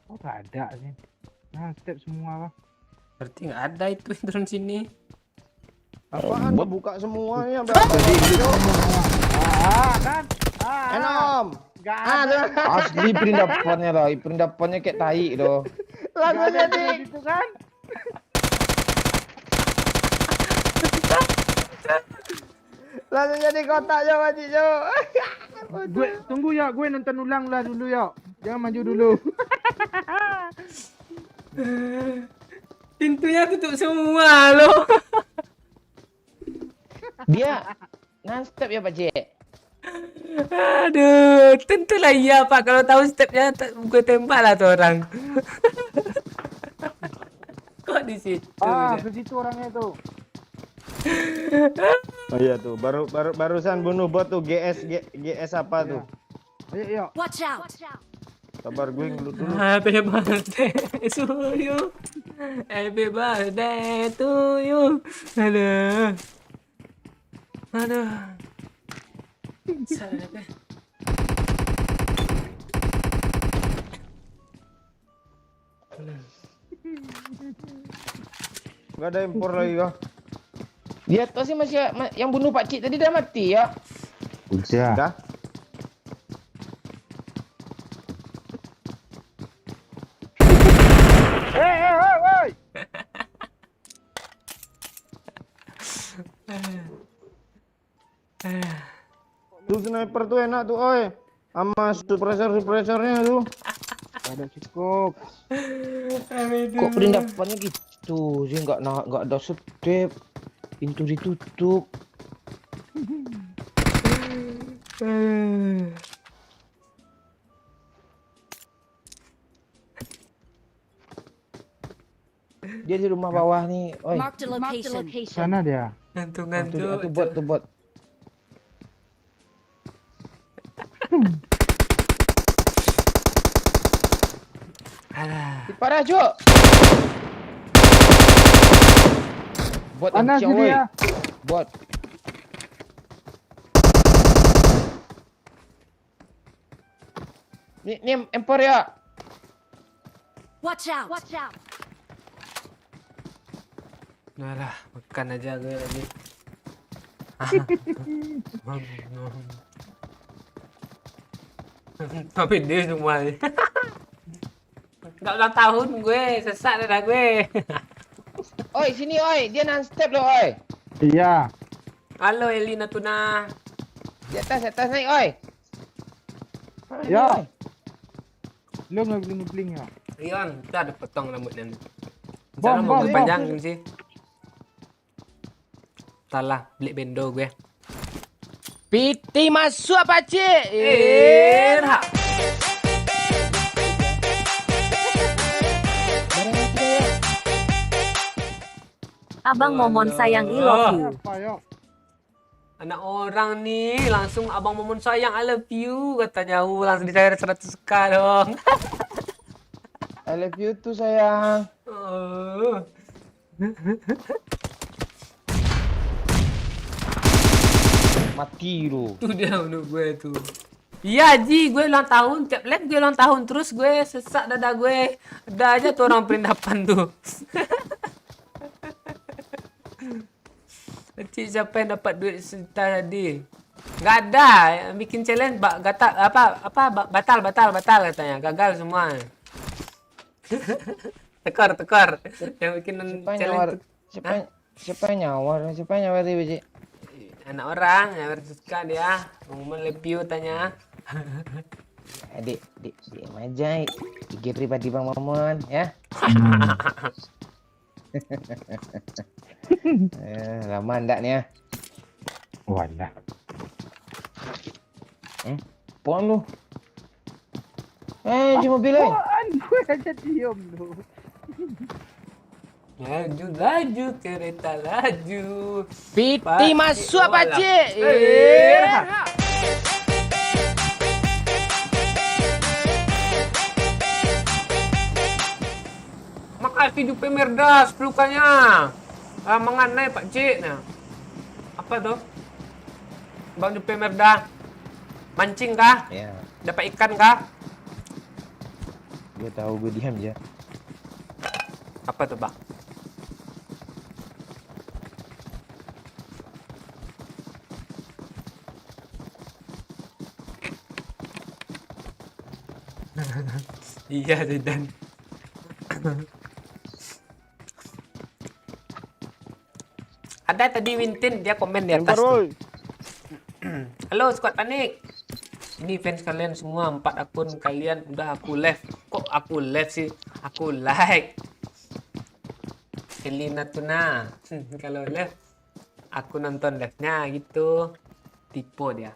Oh, nggak ada sih. Nah, step semua lah. Berarti nggak ada itu yang turun sini. Apaan buka semuanya, Kan? Enom. Nggak ada. Asli perindapannya lah, perindapannya kayak tai doh. Langsung Nggak ada jadi. gitu kan? Langsung jadi kotak ya Pak Cijo. Gue tunggu ya, gue nonton ulang lah dulu ya. Jangan maju dulu. Pintunya tutup semua loh. Dia non-stop ya Pak Cik. Aduh, tentulah iya Pak. Kalau tahu stepnya gue tembak lah tuh orang. Kok di situ? Ah, ke situ orangnya tuh. Oh iya tuh, barusan bunuh bot tuh GS apa tuh? Ayo, yuk. Watch out! Sabar gue ngelut dulu. Happy birthday to you. Happy birthday to you. Aduh. Aduh. Salah deh. Gak ada impor lagi kah? Di atas sih masih yang bunuh Pak Cik tadi dah mati ya. Udah. Dah. Hei. Tuh sniper tuh enak tuh, oi. Sama suppressornya tuh. Ada cukup. Kok perindapannya gitu sih, nggak ada step, pintu ditutup. Dia di rumah bawah nih, oi. Marked a location. Sana dia. Ngantuk-ngantuk. Itu bot, tuh bot. Alah. Parah, Cuk. Bot Panas kencang, dia. woi. Bot. Ini empor ya. Watch out! Watch out! Alah, makan aja gue lagi. Tapi dia semua nih. Gak ulang tahun gue, sesat dah gue. Oi, sini oi, dia non-step loh oi. Iya. Halo Elina Tuna. Di atas naik oi. Ya. Lu ngebling ya. Rion, kita ada potong rambutnya. Bom, Cara mau bom, gue panjang sih. Salah, beli bendo gue. Piti masuk Pak Cik. Hak. Abang Momon sayang I love you. Apa yuk? Anak orang nih langsung abang Momon sayang I love you katanya. Langsung dicair 100k dong. I love you tuh sayang. Oh. Mati lu. Tuh dia menurut gue tuh. Iya Ji, gue ulang tahun. Tiap live gue ulang tahun terus gue sesak dada gue. Ada aja tuh orang perindapan tuh. Cik, siapa yang dapat duit sejuta tadi? Nggak ada. Yang bikin challenge batal katanya. Gagal semua. tekor. Yang bikin Siapa yang challenge nyawar? tuh. Siapa yang nyawar? Siapa yang nyawar tadi, Cik? Anak orang yang bersuka dia. Momen review tanya. Adik aja. Pikir pribadi Bang Momon ya. Lama ndak nih ya? Walah. Pon lu. Di mobil lain. Apaan gue aja diem lu. Laju kereta laju. Piti masuk apa, Walah. Cik? Makasih Jupe Merda 10 kanya. Mengenai Pak Cik. Nah. Apa tuh? Bang Jupe Merda. Mancing kah? Ya, Dapat ikan kah? gue tahu gue diam aja. Apa tuh, Bang? Iya, Zidan. Ada tadi Wintin, dia komen di atas tuh. Halo Squad Panik. Ini fans kalian semua 4 akun kalian udah aku live. Kok aku live sih? Aku like. Elina Tuna. Kalau live aku nonton live-nya gitu. Tipe dia.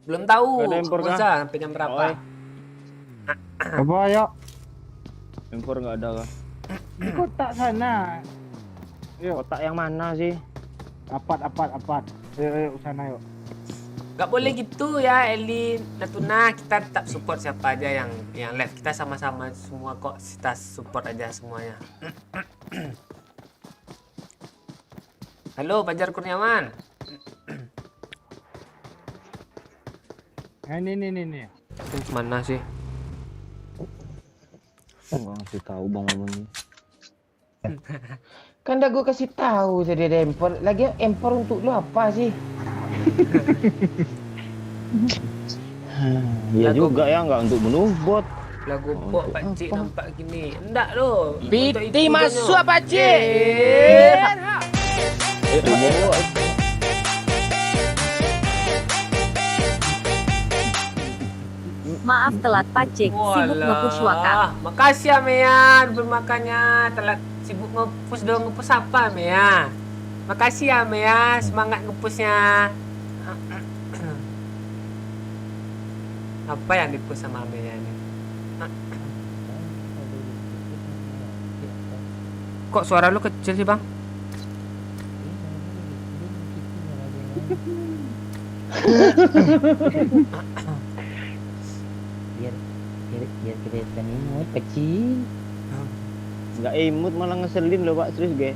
Belum tahu Ada impor kah? Moza sampai jam berapa. Oi. Apa yuk? Impor nggak ada kah? Di kotak sana. Yuk, Kotak yang mana sih? apat. Yuk, sana yuk. Gak boleh gitu ya Eli Natuna, kita tetap support siapa aja yang live. Kita sama-sama semua kok, kita support aja semuanya. Halo Fajar Kurniawan. Ini. Mana sih? Nggak ngasih tahu Bang Momon ini. Kan dah gue kasih tahu tadi ada empor. Lagi empor untuk lu apa sih? Iya Lagu- juga ya, nggak untuk bunuh bot. Lagu pok Pak Cik nampak gini. Enggak loh. Piti masuk apa, Cik? Maaf telat Pak Cik, sibuk nge-push wakak. Makasih ya Mean bermakannya. Telat sibuk nge-push dong. Nge-push apa Mea? Makasih ya Mea, semangat nge-pushnya. Apa yang di-push sama Mea ini? Kok suara lu kecil sih bang? Biar kelihatan imut kecil. Nggak imut malah ngeselin loh Pak, serius gue.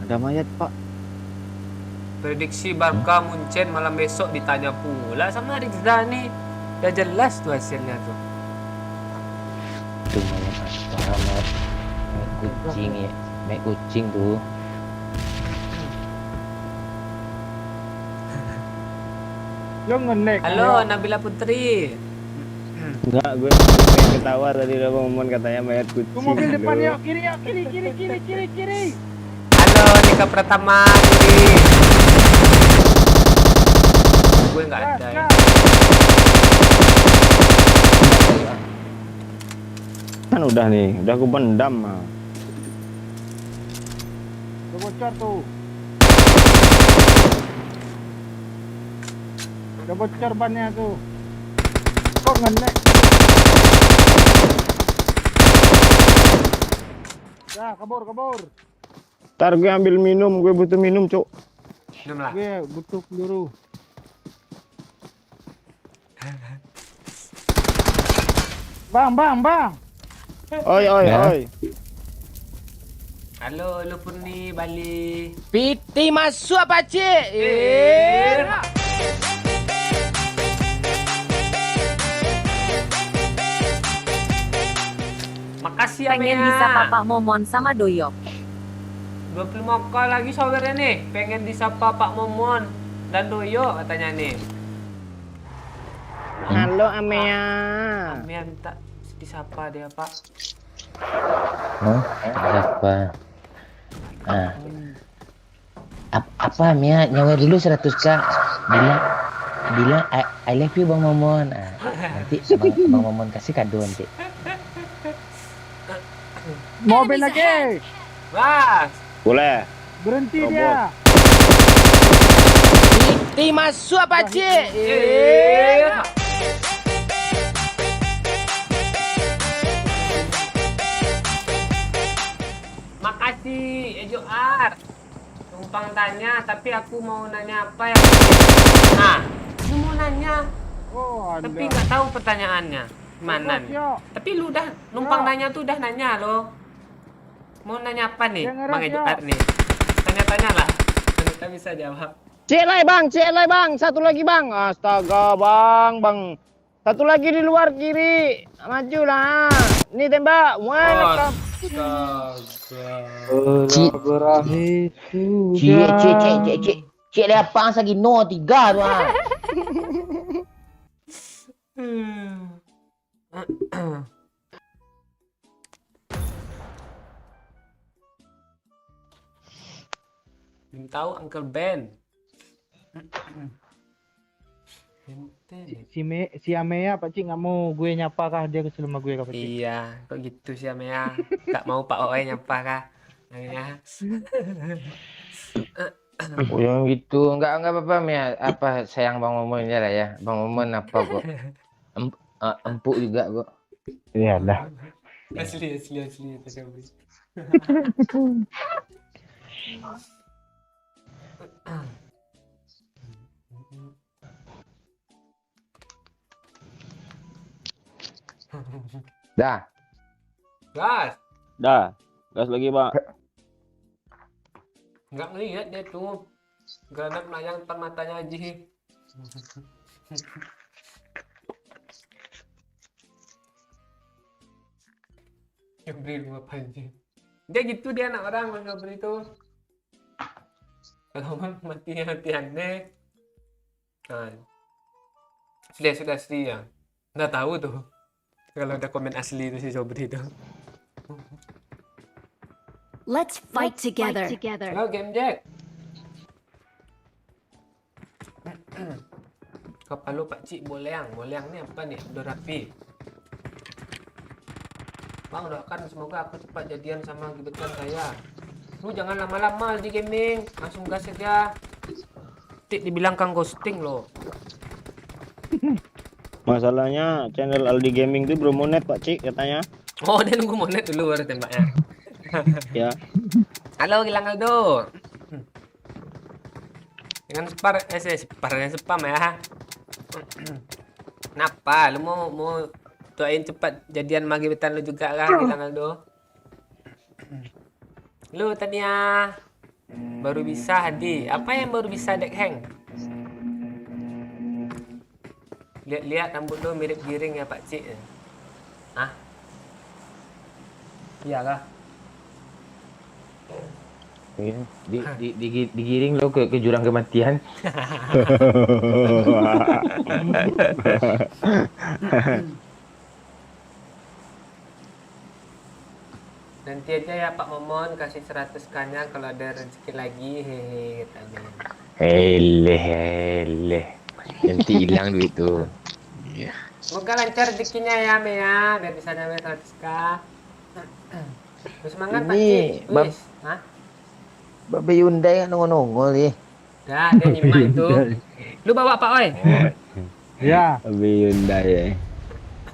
Ada mayat Pak. Prediksi Barca Munchen malam besok ditanya pula sama Rizda nih. Udah jelas tuh hasilnya tuh. Tuh mayat aspal, mayat kucing ya. Mayat kucing tuh. Lo nge-lag. Halo Nabila Putri. Enggak, gue pengen ketawa tadi udah Bang Momon katanya mayat kucing. Ke mobil depan Aduh. yuk, kiri yuk, kiri. Halo Nika Pratama Duri. Gue nggak ada ya. Kan udah nih, udah aku pendam mah. Udah bocor tuh. Udah bocor bannya tuh. Kok ngenek? Ya, kabur. Ntar gue ambil minum, gue butuh minum, Cuk. Minum lah. Gue butuh peluru. Bang. Oi. Halo, lu Purni balik. Piti masuk apa cik? Makasih ya, Pengen Mea. disapa Pak Momon sama Doyok. 25k lagi sawernya nih. Pengen disapa Pak Momon dan Doyo katanya nih. Halo, Amea. Mea minta disapa dia, Pak. Apa? Apa Mia nyawa dulu 100k bilang I love you Bang Momon. Nanti Bang Momon kasih kado nanti. Mobil lagi. Bas. Boleh. Berhenti Robot. dia. Piti masuk apa cik? Makasih, Ejo Art. Numpang tanya, tapi aku mau nanya apa ya? Nah, lu mau nanya, Oh, Anda. tapi nggak tahu pertanyaannya. Mana nih? Yo. Tapi lu udah numpang Yo. nanya tuh udah nanya lo. Mau nanya apa nih, Yang Bang ngeras, Ejo yo. Art nih? Tanya-tanya lah. Kita bisa jawab. Cek lagi, Bang. Satu lagi, Bang. Astaga, Bang. Satu lagi di luar kiri. Maju lah. Ini tembak. Wah, Cik, Berakhir cik lepang lagi no 3 tu ah. Belum tahu Uncle Ben. Ente. si Amea Pak Cik nggak mau gue nyapa kah dia kesel sama gue kah Pak Cik? Iya, kok gitu sih Amea? Gak mau Pak Oe nyapa kah? Amea. Oh, yang gitu enggak apa-apa Mia. Apa sayang Bang Momon aja lah ya. Bang Momon apa kok? Empuk juga kok. Iya lah. Asli itu Sabri. Dah. Gas, dah. Gas lagi, Bang. nggak ngelihat dia tuh. Granat melayang depan matanya aja. Sabri lu apa aja? Dia gitu dia anak orang Bang Sabri itu. Kalau mati aneh. Nah, sudah asli ya. Nggak tahu tuh. Kalau ada komen asli itu si Sobri itu. Let's fight together. Halo Game Jack. Kepala Pak Cik Boleang nih apa nih? Udah rapi. Bang doakan semoga aku cepat jadian sama gebetan saya. Lu jangan lama-lama di gaming, langsung gas aja. Tik dibilang kang ghosting loh. Masalahnya channel Aldi Gaming itu belum monet, Pak Cik, katanya. Oh dia nunggu monet dulu baru tembaknya. Ya. Halo Gilang Aldo. Dengan spam ya. Kenapa? Lu mau doain cepat jadian sama gebetan lu juga kan Gilang Aldo? Lu tadinya baru bisa Hadi. Apa yang baru bisa Dek Heng? Lihat rambut lu mirip giring ya Pak Cik. Hah? Iyalah. Digiring lo ke jurang kematian. Nanti aja ya Pak Momon kasih 100 kanya kalau ada rezeki lagi hehe katanya. Eleh. Nanti hilang duit tuh. Semoga lancar rezekinya ya Mea biar bisa nyampe 100k. Terus semangat Pak Ini, Cik. Wis, hah? Babe Hyundai kan nongol-nongol ya. Dah, dia nyimak itu. Lu bawa Pak Oi. Ya. Tapi Hyundai ya.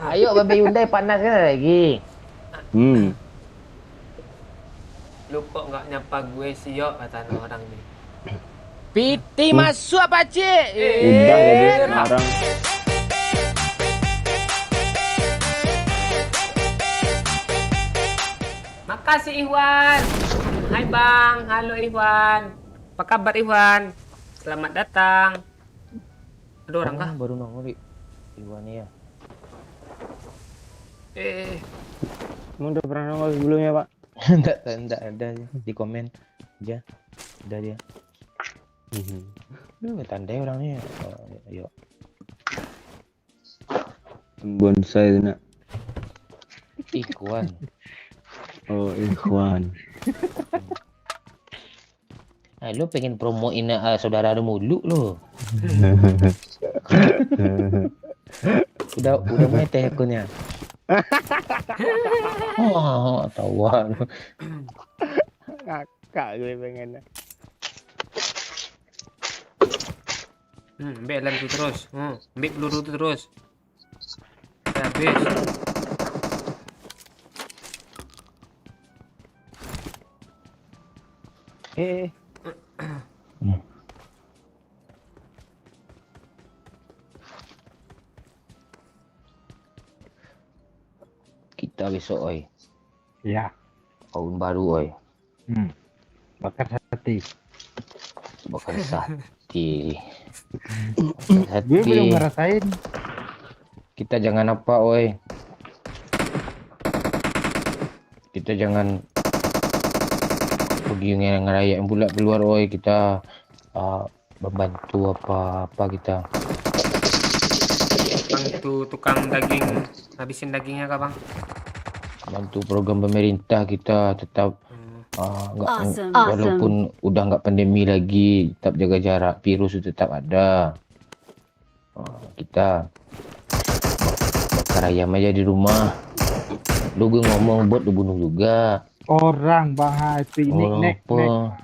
Ayo babe Hyundai panas kan lagi. Lupa nggak nyapa gue sih yo kata orang nih. Piti masuk apa cik? Udah jadi sekarang. Makasih Iwan. Hai Bang, halo Iwan. Apa kabar Iwan? Selamat datang. Ada orang kah? Baru nongol Iwan ya. Kamu udah pernah nongol sebelumnya, Pak? Enggak ada di komen aja. Udah dia. Lu tandai orangnya. Ayo. Bonsai nak. Ikhwan. Oh, Ikhwan. Lu pengen promoin saudara lu mulu lu. udah main teh akunnya. Oh, tawan. Kakak gue pengen. Ambil lem tu terus. Ambil peluru tu terus. Dah habis. Kita besok oi. Ya. Tahun baru oi. Bakar hati. Bakal sati. Gue belum ngerasain. Kita jangan apa oi. Kita jangan pergi ngerayain pula keluar oi. Kita membantu apa-apa kita. Bang itu tukang daging. Habisin dagingnya kah Bang? Bantu program pemerintah kita tetap Awesome. walaupun udah nggak pandemi lagi, tetap jaga jarak, virus itu tetap ada. Kita bakar ayam aja di rumah. Lu gue ngomong buat lu bunuh juga. Orang Bang piknik nek. Apa?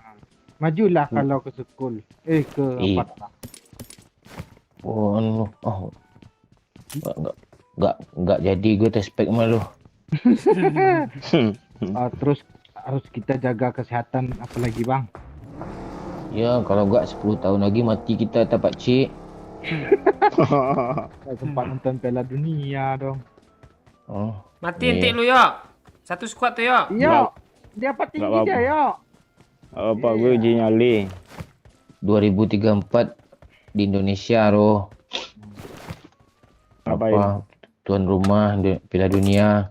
Majulah kalau ke sekolah. Ke Iya. apartemen. Nggak jadi gue tes pack sama lu. Terus harus kita jaga kesehatan apalagi Bang. Ya kalau nggak 10 tahun lagi mati kita tak pakcik. Sempat nonton Piala Dunia dong. Mati ente lu yo. Satu squad tu yo. Yo, dia apa tinggi apa-apa. dia yo. Apa gue uji nyali. 2034 di Indonesia roh. Ngapain? Tuan rumah Piala Dunia.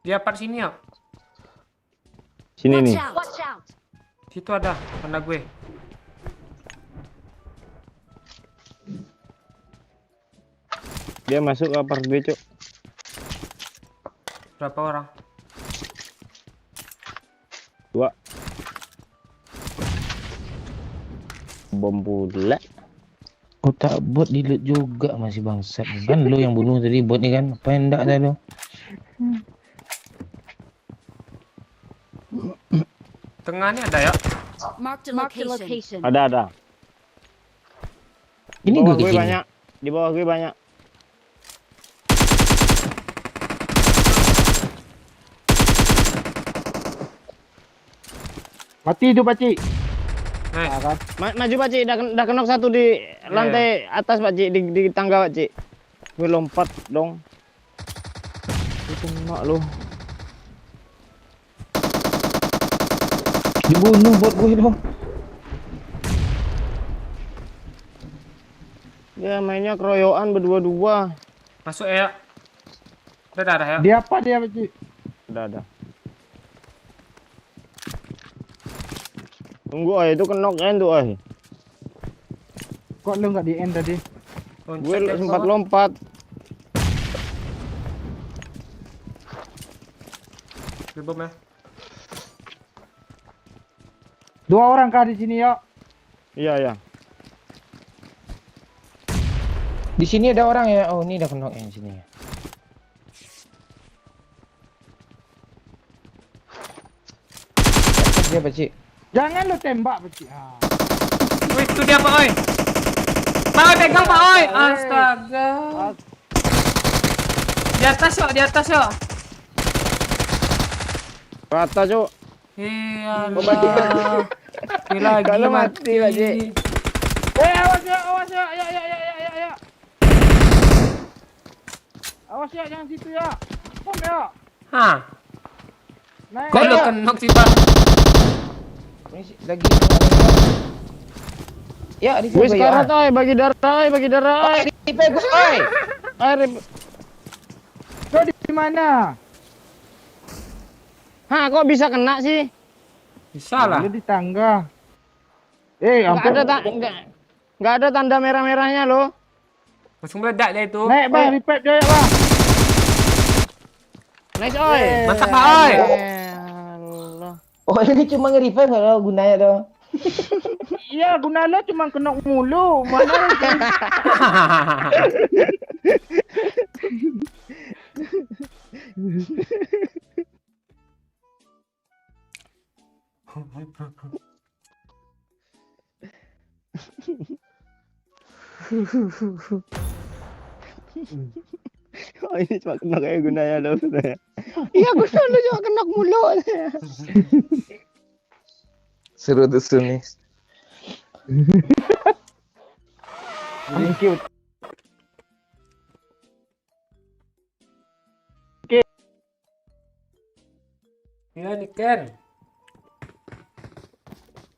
Dia part sini yo. Sini Watch nih. out. Watch out. Situ ada tanda gue. Dia masuk ke apart B, Cuk. Berapa orang? 2. Bom pula. Otak bot dilut juga masih bangsat. Kan lu yang bunuh tadi bot ni kan. Apa yang enggak dah lu? Tengah ni ada ya. Marked a location. Ada. Ini Di bawah gue gue kecil. banyak. Di bawah gue banyak. Mati itu Pakcik. Nice. Kan? Maju Pak Cik, dah kenok satu di lantai atas Pak Cik, di tangga Pak Cik. Gue lompat dong. Itu kena lu. Dibunuh bot gue dong. Dia mainnya keroyokan berdua-dua. Masuk ya. Udah ada ya. Dia apa dia Pakcik? Ada. Tunggu itu kenok kan tuh Kok lu nggak di end tadi? Gue sempat lompat. Bom ya. 2 orang kah di sini yo? Iya. Di sini ada orang ya. Oh, ini udah kenok yang sini ya. Dia Pakcik. Jangan lu tembak Pakcik. Wih, itu dia Pak Oi. Pak Oi pegang Pak Oi. Astaga. Di atas yuk. Rata, Cuk. Iya lah. Lagi Kalau mati, Pak Cik. Awas ya. Ya. Awas ya, jangan situ ya. Kom ya. Hah? Naik. Kok lo kenok sih Pak? Ini lagi. Ya, di Wis sana. karat oi, bagi darah oi. Di pegus oi. Kau di mana? Hah, kok bisa kena sih? Bisa lah. Lu di tangga. Ampun. Enggak ada tanda merah-merahnya loh. Langsung meledak dia itu. Naik bang, repair dia ya bang. Nice oi. Mantap Pak Oi. Allah. Oh, ini cuma nge-revive kalau gunanya dong. Iya, guna lo cuma kena mulu. Mana? Oh ini cuma kena kayak gunanya loh. Iya, guna lo cuma kena mulu. Seru tuh nih. Thank you. Iya nih Ken.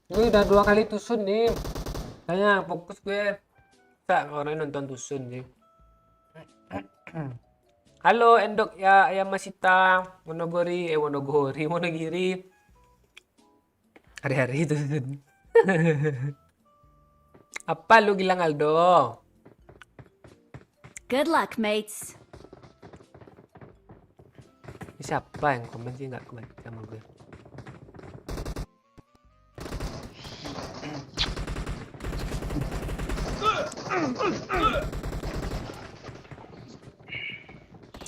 Ini udah 2 kali tusun nih. Kayaknya fokus gue. Tak orang nonton tusun sih. Halo Endok ya Ayam Masita Wonogiri. Hari-hari tusun. Apa lu bilang Aldo? Good luck, mates. Ini siapa yang komen sih nggak kebaca sama gue?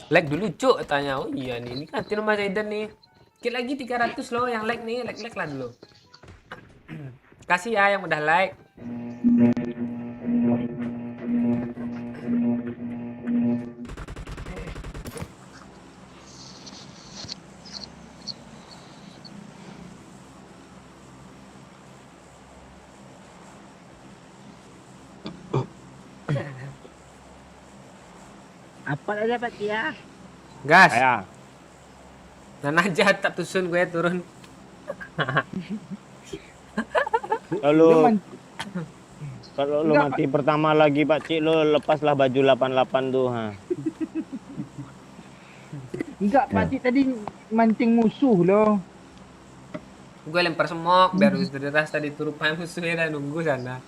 Like dulu cuk tanya. Oh iya nih, ini kan Tino Mas Aidan nih. Dikit lagi 300 loh yang like nih, like lah dulu. Kasih ya yang udah like. Apa aja Pak Tia? Gas. Ya. Dan aja tak tusun gue turun. Kalau lu mati pertama lagi Pak Cik, lu lepaslah baju 88 tuh. Ha. Enggak, Pak Cik tadi mancing musuh loh. Gue lempar semok biar deras tadi turun musuhnya dan nunggu sana.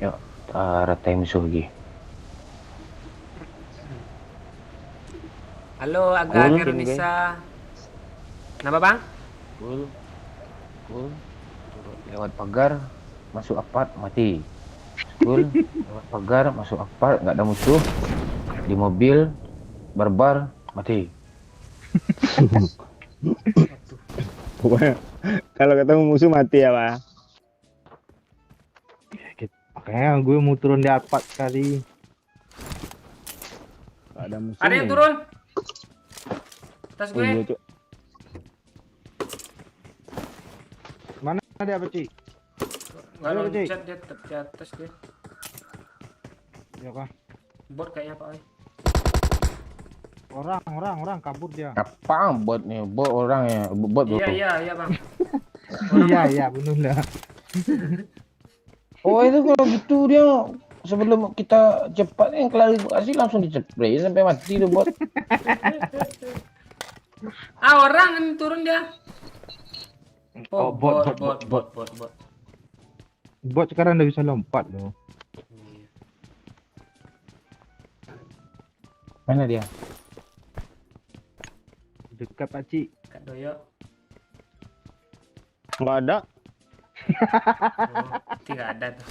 Yuk, ratain musuh lagi. Halo Aga Cool, Indonesia. Kenapa bang? Cool. Lewat pagar, masuk apart, mati. Cool. Lewat pagar, masuk apart, nggak ada musuh. Di mobil, barbar, mati. Kalau ketemu musuh mati ya Pak. Makanya gue mau turun di apart sekali. Gak ada musuh. Ada yang turun. Tas Oh, iya, gue. Cuk. Mana ada Pak Cik? Nggak Ada, Cik. loncat dia tetap di atas gue. Ya kah? Bot kayaknya Pak. Orang kabur dia. Apa bot nih? Bot orang ya, bot bro. Iya bang. Iya, bunuhlah. Oh itu kalau gitu dia sebelum kita cepat yang klarifikasi langsung dicepray sampai mati tuh bot. Orang yang turun dia. Oh, bot. Bot sekarang udah bisa lompat loh. Mana dia? Dekat Pak Cik. Kak Doyo. Nggak ada. Oh, tidak ada tuh.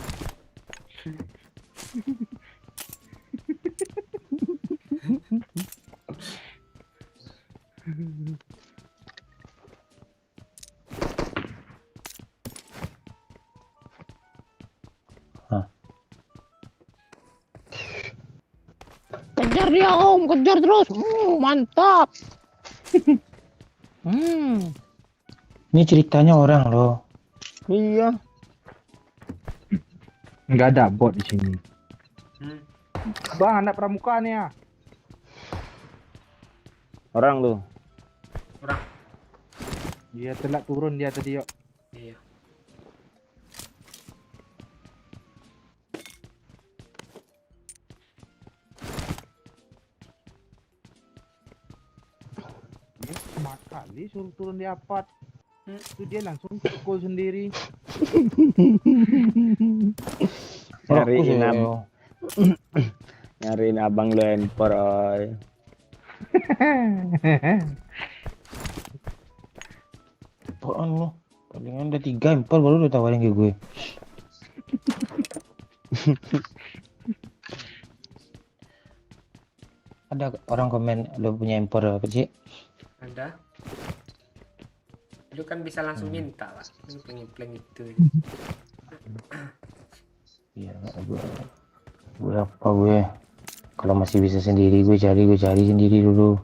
Kejar dia Om, kejar terus. Mantap. Ini ceritanya orang loh. Iya. Nggak ada bot di sini. Bang, anak pramuka nih ya. Orang tuh. Dia telat turun dia tadi yuk. Iya. Dia smart kali suruh turun di apart. Itu dia langsung pukul sendiri. Nyariin Fokus, ab yo. nyariin abang lo empor, oi. Apaan lu? Palingan ada 3 empor baru udah tawarin ke gue. Ada orang komen lu punya empor apa sih? Ada. Lu kan bisa langsung minta lah. Lu pengen itu. Iya, gue apa gue? Kalau masih bisa sendiri gue cari sendiri dulu.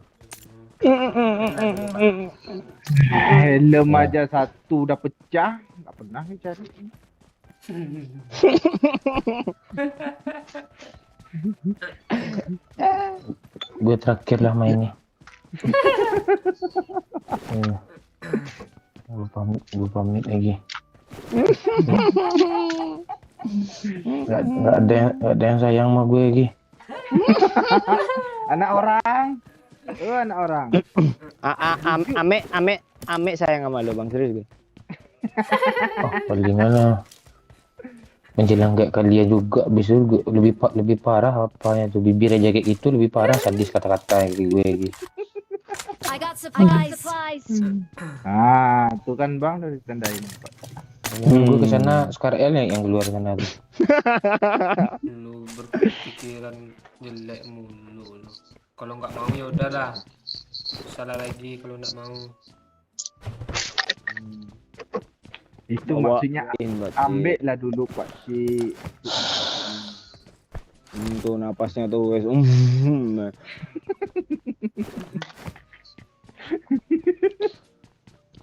Helm aja satu udah pecah, nggak pernah nih cari. Gue terakhir lah mainnya. Gue pamit lagi. Nggak ada yang sayang sama gue lagi. Anak orang. Anak orang. Ame sayang sama lo, Bang, serius gue. Oh, palingan lah. Menjelang kayak kalian juga, besok lebih parah apanya tuh, bibir aja kayak gitu lebih parah, sadis kata-kata kayak gue lagi. I got supplies. Ah, tuh kan Bang udah ditandain. Gue kesana Skarel yang keluar sana tuh. Lu berpikiran jelek mulu lu. Kalau nggak mau ya udahlah. Salah lagi kalau nggak mau. Itu maksudnya ambil lah dulu Pak Si. Tuh napasnya tuh wes.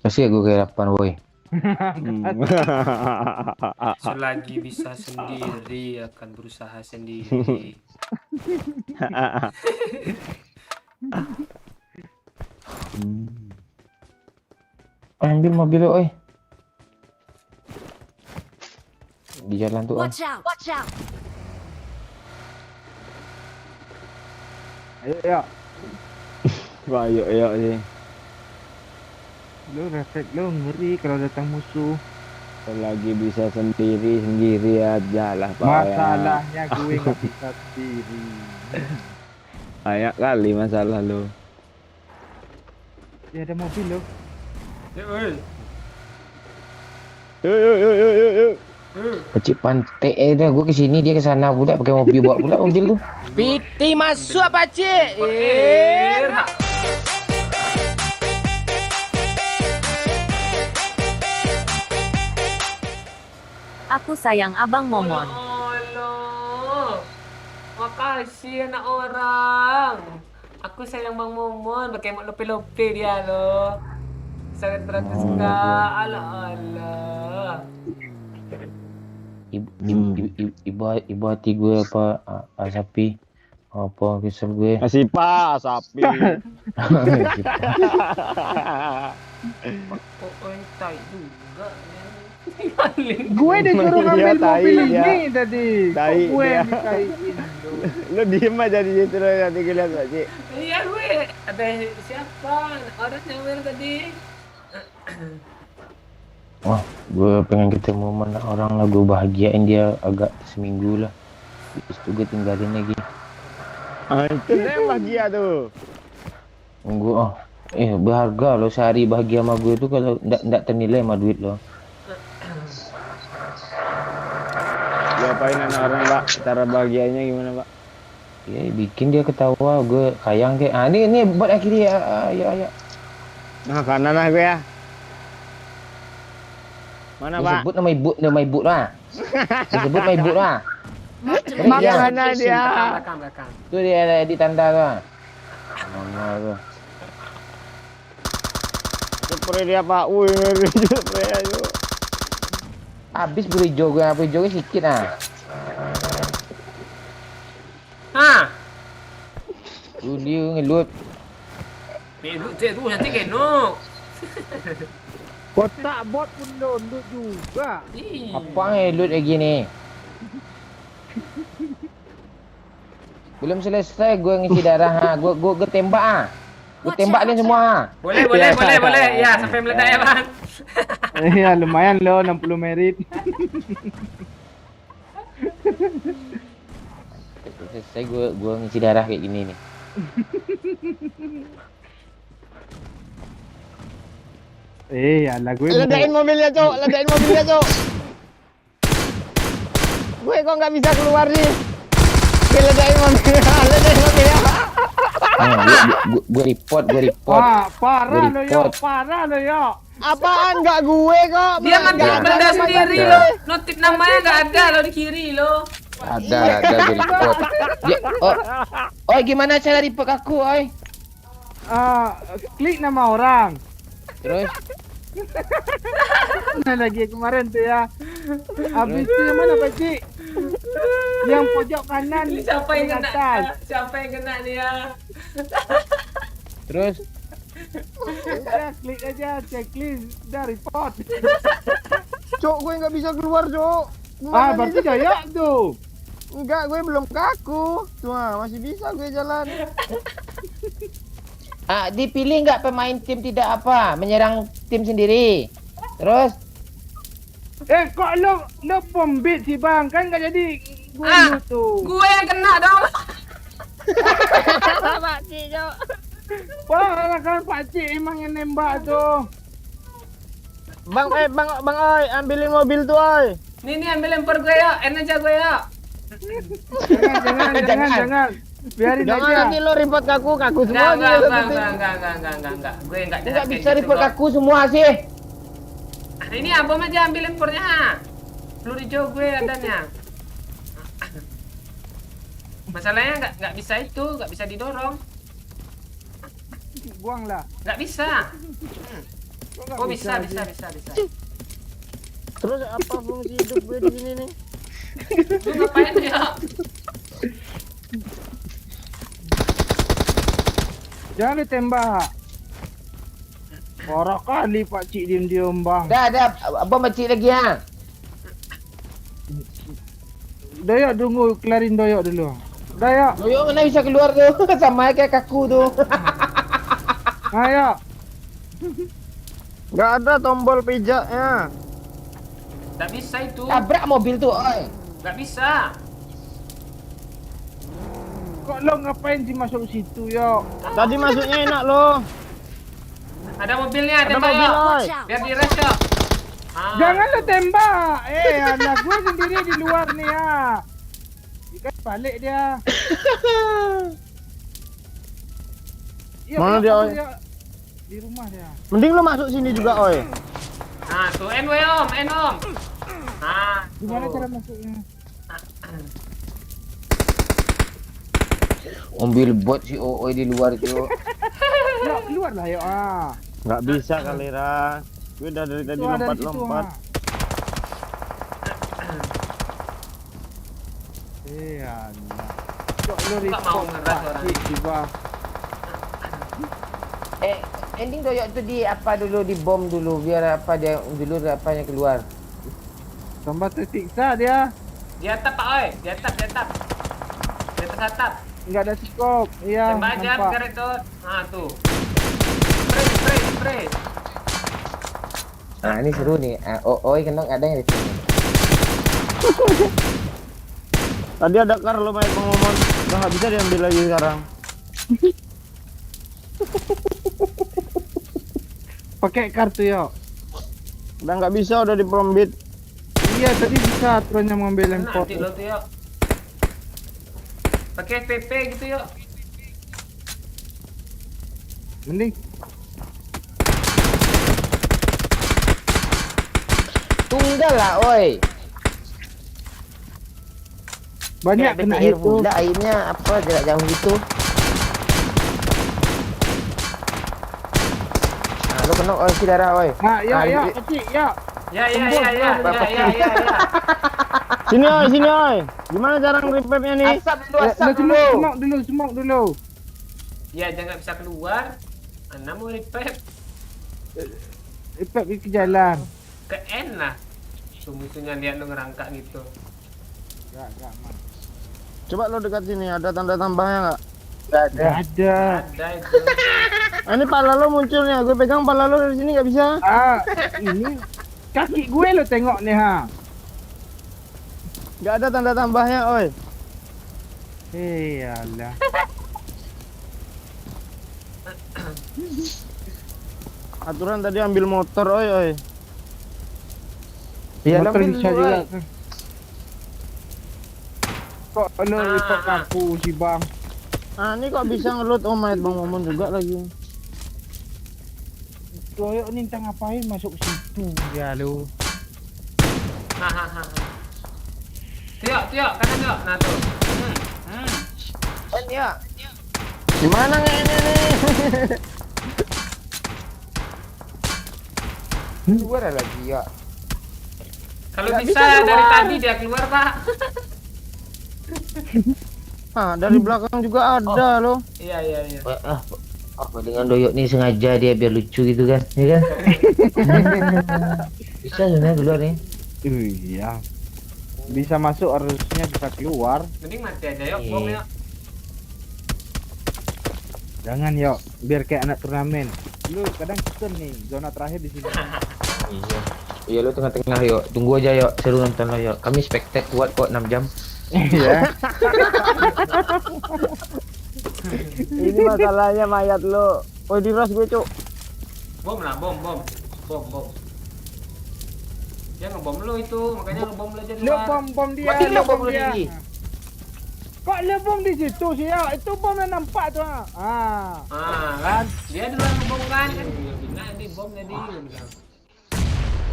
Pasti gue kayak apaan boy. Selagi bisa sendiri akan berusaha sendiri. Ambil mobil lo, oi. Di jalan tuh, oi. Watch out. Watch out. Ayo. Wah, ayo sih. Lu refleks lu ngeri kalau datang musuh. Selagi bisa sendiri aja lah, Pak. Masalahnya gue nggak bisa sendiri. Banyak kali masalah lo. Ya ada mobil lo. Yuk. Kecil pantai dah, gue kesini dia kesana pula pakai mobil, bawa pula mobil tuh. Piti masuk apa cik? Aku sayang Abang Momon. Allah. Makasih anak orang. Aku sayang Bang Momon pakai mak lope-lope dia lo. Sangat beratus kak. Allah. Ibu hati gue apa sapi apa kisah gue. Masih pas sapi. Oh, tai juga. Gue disuruh ngambil mobil ini tadi. Tai Kok gue dia. yang ditaikin lo. Lo diem aja di situ lo, nanti gue lihat Pak Cik. Iya gue. Ada siapa? Orang yang bilang tadi. Wah, gue pengen ketemu mana orang lah, gue bahagiain dia agak seminggu lah. Terus itu gue tinggalin lagi. Itu yang bahagia tuh. Gue berharga lo, sehari bahagia sama gue itu kalau ndak ternilai sama duit lo. Ya ngapain anak orang, Pak? Cara bahagianya gimana, Pak? Ya, bikin dia ketawa, gue kayang kayak. Ah, ini buat akhirnya ya, ya. Nah, kanan lah gue ya. Mana, Pak? Sebut nama ibu lah. Sebut nama ibu lah. Mana dia? Belakang. Tuh dia di tanda tuh. Nama tuh. Spray dia, Pak. Wih, ngeri spray aja. Habis berijo gue sikit ah. Ha. Tuh dia ngelut. Duduk tu nanti kenok. Kotak bot pun duduk juga. Apa ngelut lagi nih? Belum selesai gue ngisi darah ha. Gue tembak ah. Gue tembak dia semua ah. Boleh. Ya, sampai meledak ya, Bang. Iya, lumayan loh 60 merit. Selesai gue ngisi darah kayak gini nih. Alah gue Ledakin mobilnya, Cok. Gue kok nggak bisa keluar nih. Gue ledakin mobilnya. Gue report. Wah, parah Gue lo yo, report. parah lo yo. Apaan nggak gue kok? Dia mati Ada. benda sendiri Ada. lo. Notif namanya nggak ada lo di kiri lo. Ada gue report. Dia, oh gimana cara report aku, oi? Klik nama orang. Terus Mana lagi kemarin tuh ya. Habis itu yang mana, Pak Cik? Yang pojok kanan Siapa yang kena? atas. Siapa yang kena dia? terus Udah klik aja checklist, udah report. Cok, gue nggak bisa keluar, Cok. Berarti jaya tuh. Enggak, gue belum kaku. Cuma masih bisa gue jalan. dipilih nggak pemain tim tidak apa menyerang tim sendiri. Terus Kok lo pembit sih, Bang? Kan nggak jadi gue lu tuh. Gue yang kena dong. Pak Cik, Cok. Parah kan Pak Cik emang yang nembak tuh. Bang, oi, ambilin mobil tuh, oi. Nih ambil lempar gue ya. Aja gue ya. Jangan. Biarin Jangan aja. nanti lo report ke aku semua. Enggak. Gue enggak nggak bisa report aku semua sih. Ini abang aja ambil lemparnya ha. Peluru hijau gue adanya. Masalahnya nggak bisa itu, nggak bisa didorong. Buang lah. Nggak bisa. Kok nggak Oh bisa. Terus apa fungsi hidup gue di sini nih? Lu ngapain ya? Jangan ditembak. Parah kali Pak Cik diam-diam, Bang. Dah, abang macik lagi ha. Doyok tunggu, kelarin doyok dulu. Doyok, Doyok mana bisa keluar tuh? Sama kayak kaku tuh. ayo. Nggak ada tombol pijaknya. Nggak bisa itu. Tabrak mobil tuh, oi. Nggak bisa. Kok lo ngapain sih masuk situ, yo? Tadi masuknya enak lo. Ada mobilnya, ada Ada mobil, Mbak. oi. Watch out. Biar di rush yuk. Jangan lo tembak. Anak gue sendiri di luar nih ya. Ikan balik dia. Yuk, Mana yuk, dia, kabur, oi? yuk. Di rumah dia. Mending lo masuk sini juga, oi. Nah, tuh N om. Nah, Gimana tuh. cara masuknya? Mobil bot si oi di luar itu. Yuk, keluar lah yuk. Nggak bisa kali, Ra. Gue udah dari tadi Itu ada di situ. lompat-lompat. Anak. Yuk, lo Nggak mau report ngeras Pak orang. Cik juga. Ending doyok tuh di apa dulu, di bom dulu biar apa dia dulu apanya keluar. Tambah tersiksa dia. Di atap Pak oi, di atap. Di atas atap. Enggak ada skop. Iya, Tembak aja nampak. biar itu. Nah, tuh. Spray. Nah, ini seru nih. Oi kenang ada yang di sini. Tadi ada kar lo main pengumuman. Udah nggak bisa diambil lagi sekarang. Pakai kartu yuk. Udah nggak bisa, udah di prombit. Iya tadi bisa aturannya mengambil Kena import. nanti lo tuh yuk. Pakai PP gitu yuk. Mending Tunggal lah, oi. banyak Kayak kena BTR itu. pula airnya apa jarak jauh gitu. Nah, lo kena oi si darah oi. Nah, ya Ah, ya ini- kecil ya. Ya. Sini oi. Gimana cara nge-revive-nya nih? Asap dulu, Ya, asap lu dulu. smoke dulu. Ya jangan bisa keluar. Anda mau revive Ipak ke jalan. ke N lah. Musuhnya lihat lo ngerangkak gitu. Enggak, Mas. Coba lo dekat sini, ada tanda tambahnya nggak? Enggak ada. Ada itu. Ah, ini pala lo munculnya, gue pegang pala lo dari sini nggak bisa. Ah, ini kaki gue lo tengok nih ha. Nggak ada tanda tambahnya, oi. Alah. Aturan tadi ambil motor, oi. Ya Motor ambil bisa dulu, juga. oi. Kan. Kok lo ikut aku sih bang? Ah, ini kok bisa ngeload mayat Bang Momon juga lagi. Koyok nih entah ngapain masuk situ ya lo. Hahaha. Tiok, kanan tiok. Nah tuh. Kan ya. Gimana ngene nih? Keluar lagi ya. Kalau Nggak bisa, bisa dari keluar. tadi dia keluar, Pak. Ah, dari belakang juga ada lo. Iya. Apa dengan doyok nih sengaja dia biar lucu gitu kan, ya kan? Bisa sebenarnya keluar nih. Iya. Bisa masuk harusnya bisa keluar. Mending mati aja yuk, Iya. bom yuk. Jangan yuk, biar kayak anak turnamen. Lu kadang kesel nih, zona terakhir di sini. Iya. Iya lo tengah-tengah yuk. Tunggu aja yuk, seru nonton lo yuk. Kami spektak kuat kok 6 jam. Iya. Ini masalahnya mayat lo. Oh, di ras gue, Cuk. Bom lah, bom. Dia ngebom lo itu, makanya ngebom lo aja Lu duluan. bom dia. Mati lu lo bom lo dia. tinggi. Kok lu bom di situ sih ya? Itu bom yang nampak tuh. Ah. Kan? Dia duluan ngebom kan? Dia bilang di bom tadi. Dia bilang.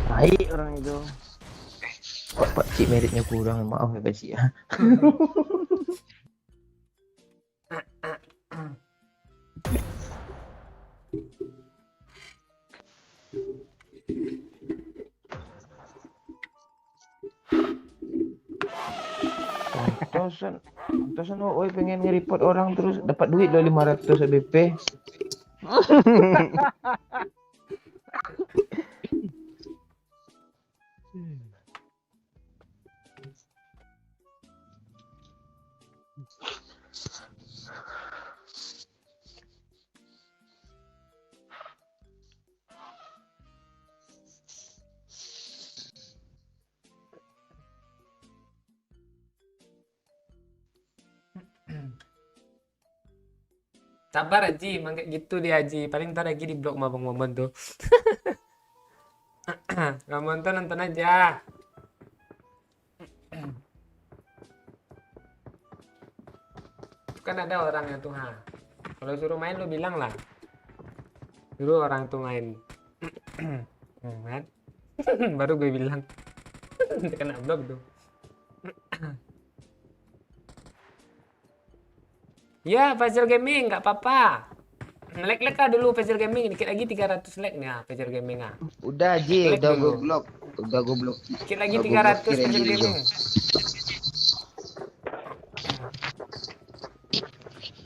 Baik orang itu. Pak Cik meritnya kurang, maaf ya Pak Cik ya. Pantesan oi pengen nge-report orang terus dapat duit lo 500 ABP. Sabar Haji, emang kayak gitu dia Haji. Paling ntar lagi di blok sama Bang Momon tuh. Kamu nonton aja. Kan ada orangnya tuh ha. Kalau suruh main lo bilang lah. Suruh orang tuh main. Kan? Baru gue bilang. Kena blok tuh. Ya, Faisal Gaming, nggak apa-apa. Like lah dulu Faisal Gaming, dikit lagi 300 like nih, Faisal Gaming ah. Udah Ji, Klik udah dulu. gue blok. Udah gue blok. Dikit lagi Udah, gua 300 blokir Faisal aja dulu. Gaming.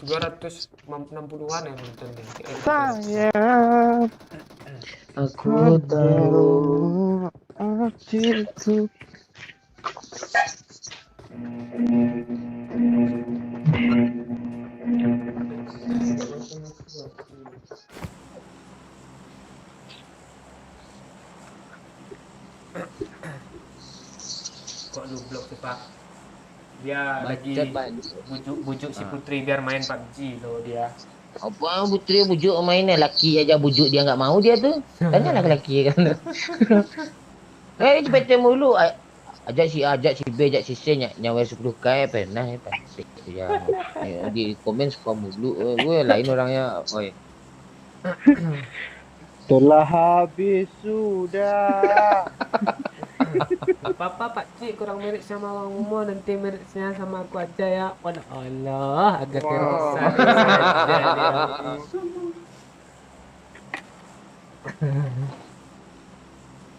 260-an ya nonton nih. Sayang, Aku tahu. artiku. Kok lu blok sih Pak? Dia lagi Bacot banget. bujuk si Putri biar main PUBG loh dia. Apa Putri bujuk mainnya laki aja bujuk dia nggak mau dia tuh. Tanya laki-laki kan. Cepet mulu. Ajak si A, ajak si B, ajak si C nyawa 10k pernah ya pensik ya. Di komen suka mulu. Gue lain orangnya. Oi. Telah habis sudah. Gak apa-apa Pak Cik, kurang mirip sama Bang Momo, nanti miripnya sama aku aja ya. Waduh Allah, agak irisan saja dia.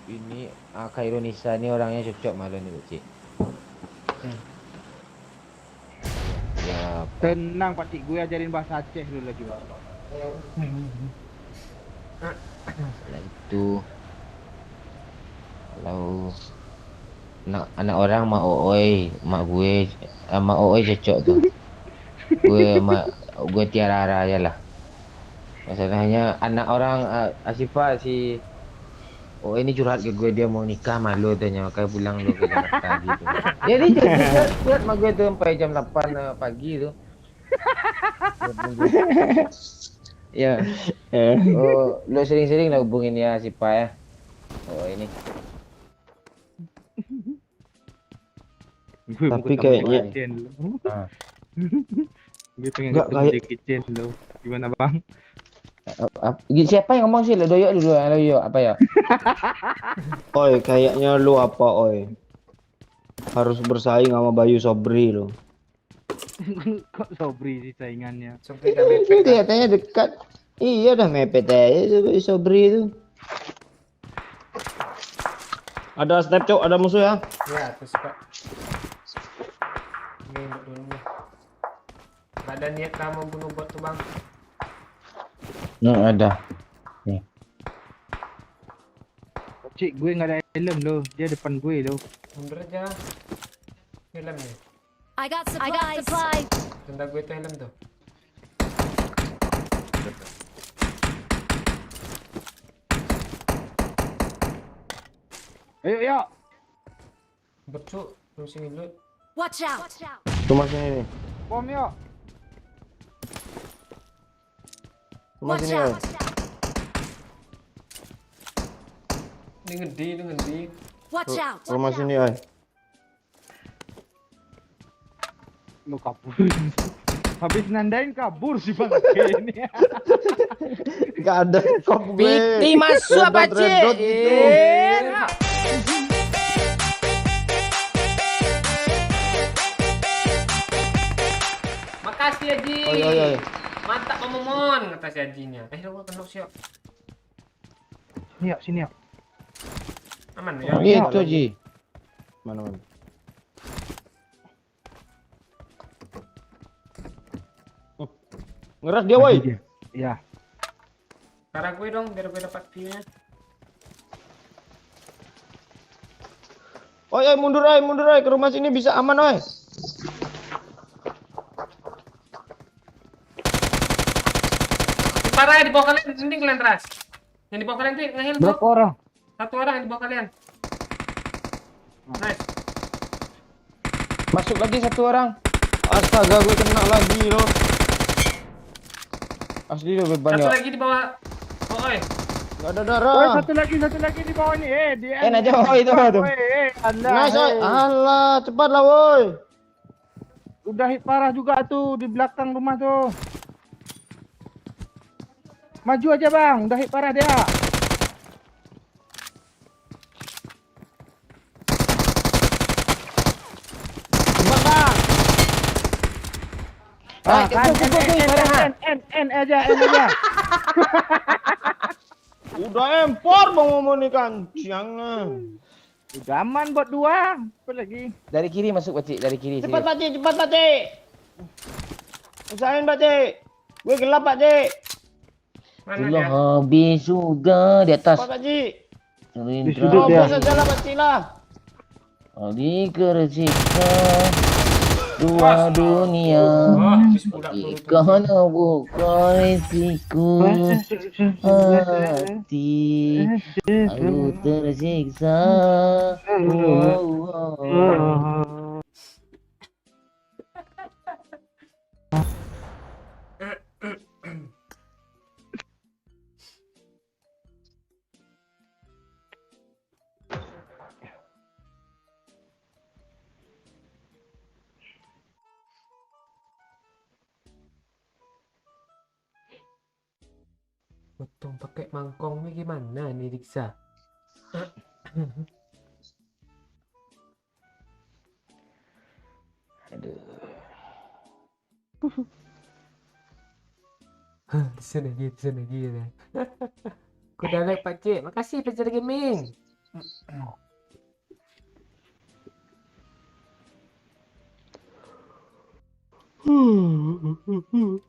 Ini Khairul Nisa ini orangnya cocok malu nih, Cik. Ya, Tenang Pak Cik, gue ajarin bahasa Aceh dulu lagi. lah itu kalau anak orang mak oi, mak gue sama oi cocok tuh. Gue Tiara aja lah. Masalahnya anak orang Asifah si ini curhat ke gue, dia mau nikah malu tanya kayak pulang lu ke Jakarta gitu. Jadi curhat sama gue tuh sampai jam 8 pagi tuh. Ya. Oh, lu sering-sering lah hubungin ya Asifah ya. Oh ini. Tapi kayaknya Gue pengen Nggak, ketemu kayak- di kitchen lo. Gimana bang? Siapa yang ngomong sih lo doyok dulu doyok apa ya? oi kayaknya lu apa oi? Harus bersaing sama Bayu Sobri lo. Kok Sobri sih saingannya? Sampai gak mepet. Kelihatannya dekat. Iya dah mepet aja tuh Bayu Sobri itu. Ada step cok, ada musuh ya. Ya, terus Pak. Ini dulu nih. Gak ada niat kamu bunuh bot tuh Bang. Ada. Cik, gue nggak ada helm lo. Dia depan gue lo. Mundur aja. Helmnya. I got supplies. Tanda gue tuh helm tuh. Ayo, yuk. Bercuk, terus ini dulu. Watch out. Rumah sini nih. Bom yuk. Rumah Watch sini oi. out. Ini ngendi. Watch out. Rumah sini oi. Lo kabur. Habis nandain kabur si bang ini. Gak ada kop gue. Piti masuk apa Red dot Cik? gitu. Makasih Haji. Oi. Mantap Bang Momon kata si Hajinya. Lu kena siap. Sini yuk. Aman ya. Gitu Ji. Mana. Ngeras dia woi. Iya. Karena gue dong biar gue dapat view-nya. Oi mundur oi ke rumah sini bisa aman oi. Parah ya di bawah kalian, mending kalian teras. Yang di bawah kalian tuh nge-heal tuh. Berapa orang? Satu orang yang di bawah kalian. Nice. Masuk lagi satu orang. Astaga gue kena lagi loh. Asli lo beban Satu ya. lagi di bawah. Oh, oi. Gak ada Oh, darah. satu lagi di bawah nih. Dia. Aja itu tuh. Anda. Nice oi. Alah cepat lah woi. Udah hit parah juga tuh di belakang rumah tuh. Maju aja bang, udah hit parah dia. Cepat bang. N aja. Udah empor bang ngomong nih kancingnya. Udah aman buat dua. Apa lagi? Dari kiri masuk Pak dari kiri. Cepat Pak Cik. Usahain Pak Cik. Gue gelap Pak Cik. Mana Sudah dia? habis juga di atas. Pak Cik. Di sudut Oh, ya. bisa jalan Pak Cik lah. Di kerjika dua dunia. Habis budak turun. Karena bukan risiko hati aku tersiksa. Potong pakai mangkong nih gimana nih Diksa? Aduh. Di sana gitu. Aku udah like Pak Cik. Makasih Fajar Gaming.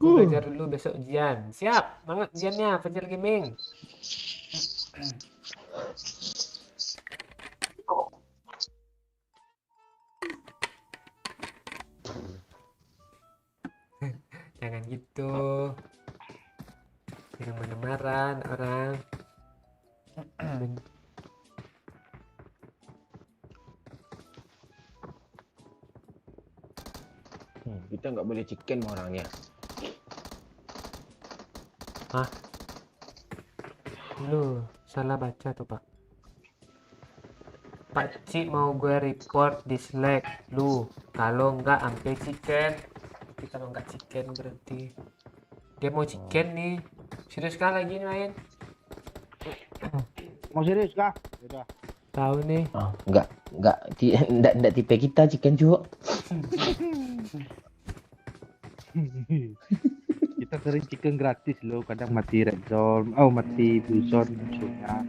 Aku belajar dulu besok ujian. Siap, banget ujiannya Fajar Gaming. Jangan gitu. Jangan marah-marah orang. Kita nggak boleh chicken sama orangnya. Lu salah baca tuh Pak. Pak Cik mau gue report dislike lu. Kalau nggak sampai chicken. Tapi kalau nggak chicken berarti dia mau chicken nih. Serius kah lagi main? Mau serius kah? Udah. Tahu nih. Oh, enggak tipe kita chicken cuk. Kita sering chicken gratis loh, kadang mati red zone, mati blue zone musuhnya.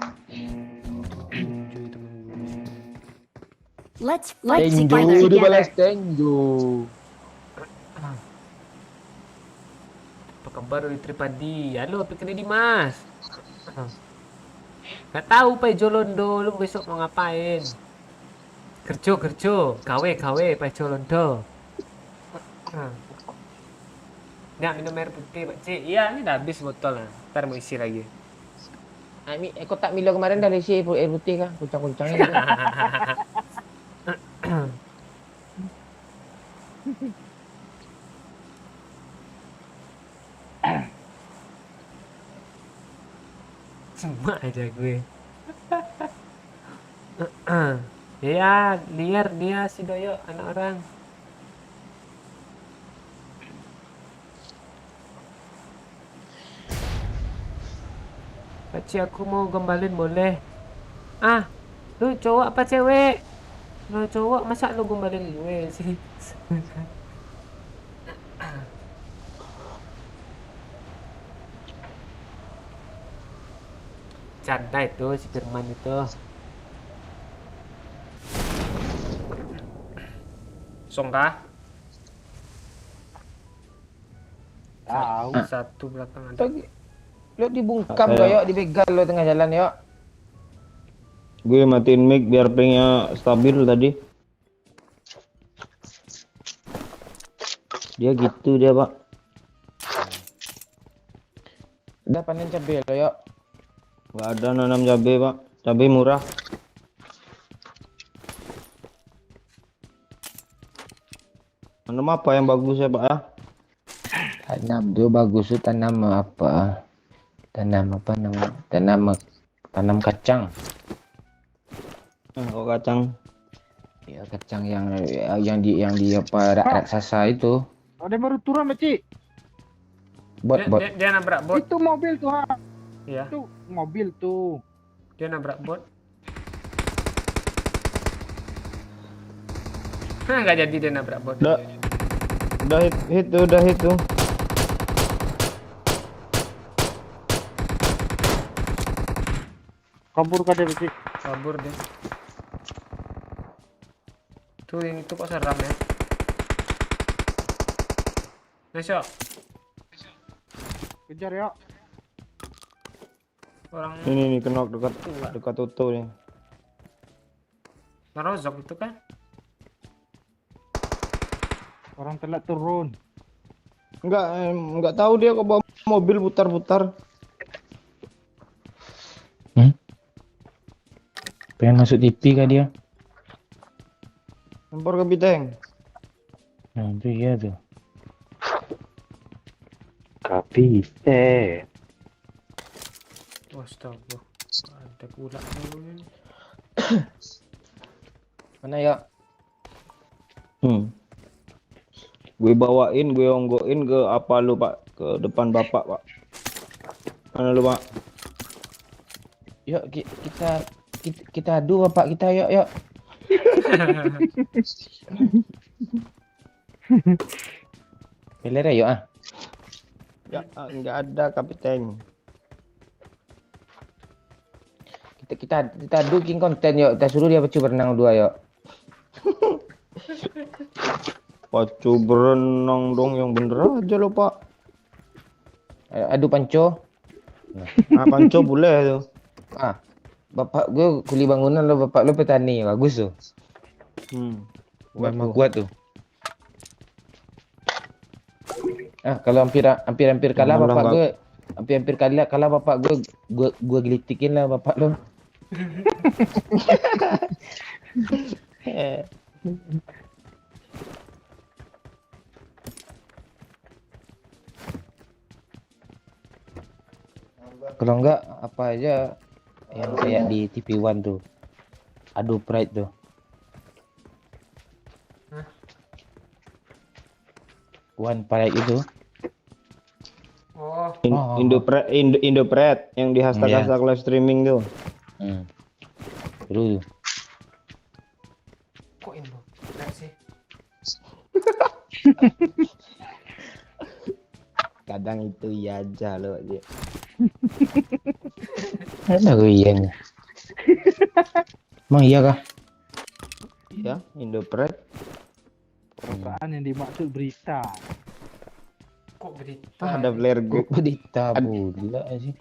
Let's fight Tenjo together. dibalas Tenjo. Apa kabar dari Tripadi? Halo, pikir Dimas. Gak tahu Pak Jolondo, lu besok mau ngapain? Kerja, KW, Pak Jolondo. Nggak minum air putih Pak Cik. Iya, ini udah habis botol lah. Ntar mau isi lagi. Kotak Milo kemarin dari si air putih kan, kuncang-kuncangnya. Sama aja gue. Ya, liar dia si Doyo, anak orang. Pakcik aku mau gembalin boleh? Ah, lu cowok apa cewek? Lu cowok masa lu gembalin gue sih? Canda itu si Firman itu. Songkah? Tahu. Satu belakang ada. Lo dibungkam lo yuk, dibegal lo tengah jalan yuk. Gue matiin mic biar pingnya stabil tadi. Dia gitu dia, Pak. Udah panen cabai lo yuk. Nggak ada nanam cabai, Pak. Cabai murah. Nanam apa yang bagus ya, Pak ya? Tanam tuh bagus tuh tanam apa? Tanam apa namanya? Tanam kacang. Kok kacang? Ya kacang yang di apa raksasa itu. Ada baru turun Cik. Bot. Dia nabrak bot. Itu mobil tuh, ha. Iya, Itu mobil tuh. dia nabrak bot. Nggak jadi dia nabrak bot. Udah hit tuh. Kabur kah dia Cik? Kabur deh. Tuh yang itu kok seram ya. Nice yuk. Kejar yuk. Orang Ini kenok dekat tutu nih. Narozok itu kan. Orang telat turun. Enggak tahu dia kok bawa mobil putar-putar. Pengen masuk TV kah dia? Lempar ke Biteng. Nah, itu iya tuh. Kapite. Astaga. Ada pula tuh. Mana ya? Gue bawain, gue onggoin ke apa lu Pak? Ke depan Bapak, Pak. Mana lu, Pak? Yuk kita adu bapak kita yuk. Beler yuk ah. Ya, enggak ada kapten. Kita adu king konten yuk. Kita suruh dia pacu berenang dua yuk. Pacu berenang dong yang bener aja lo, Pak. Adu panco. Ah, panco boleh tuh. Ah, bapak gue kuli bangunan lo, bapak lo petani, bagus tuh. Memang kuat tuh. Ah, kalau hampir kalah Malah bapak nggak- gue, hampir kalah bapak gue gelitikin lah bapak lo. Kalau enggak apa aja yang kayak di TV One tuh. Adu Pride tuh. One Pride itu. Oh, Indopret yang di hashtag live streaming tuh. Seru tuh. kok Indo? Enggak sih. Kadang itu iya aja lo dia. Ada gue iya nih. Emang iya kah? Iya, Indopret. Perasaan yang dimaksud berita. Kok berita? Ada flare gue. Kok berita pula sih?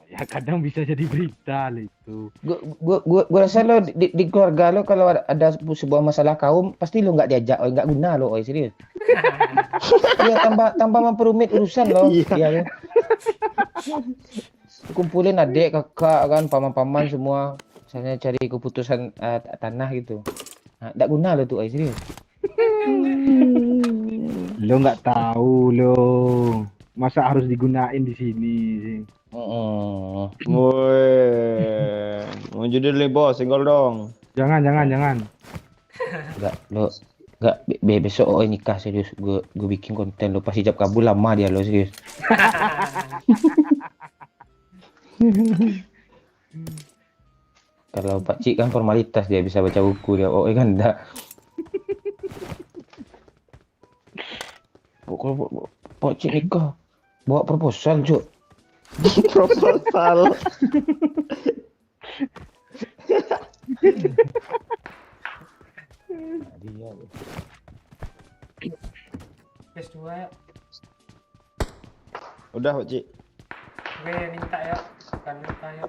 Ya kadang bisa jadi berita lah itu. Gua rasa lo di keluarga lo kalau ada sebuah masalah kaum pasti lo nggak diajak, nggak guna lo, serius. Iya tambah memperumit urusan lo. Iya lo. Kumpulin adik, kakak kan, paman-paman semua, misalnya cari keputusan tanah gitu. Nah, nggak guna lo tuh, serius. Lo nggak tahu lo. Masa harus digunain di sini sih. Woi, mau judul nih bos, single dong. Jangan. Nggak, besok nikah serius. Gue bikin konten lo pas hijab kabul lama dia lo serius. Kalau Pak Cik kan formalitas, dia bisa baca buku dia. Kan enggak. Kalau Pak Cik nikah bawa proposal, Cuk. Proposal. PS2 ya. Udah, Pak Cik. Gue minta ya. Bukan minta ya.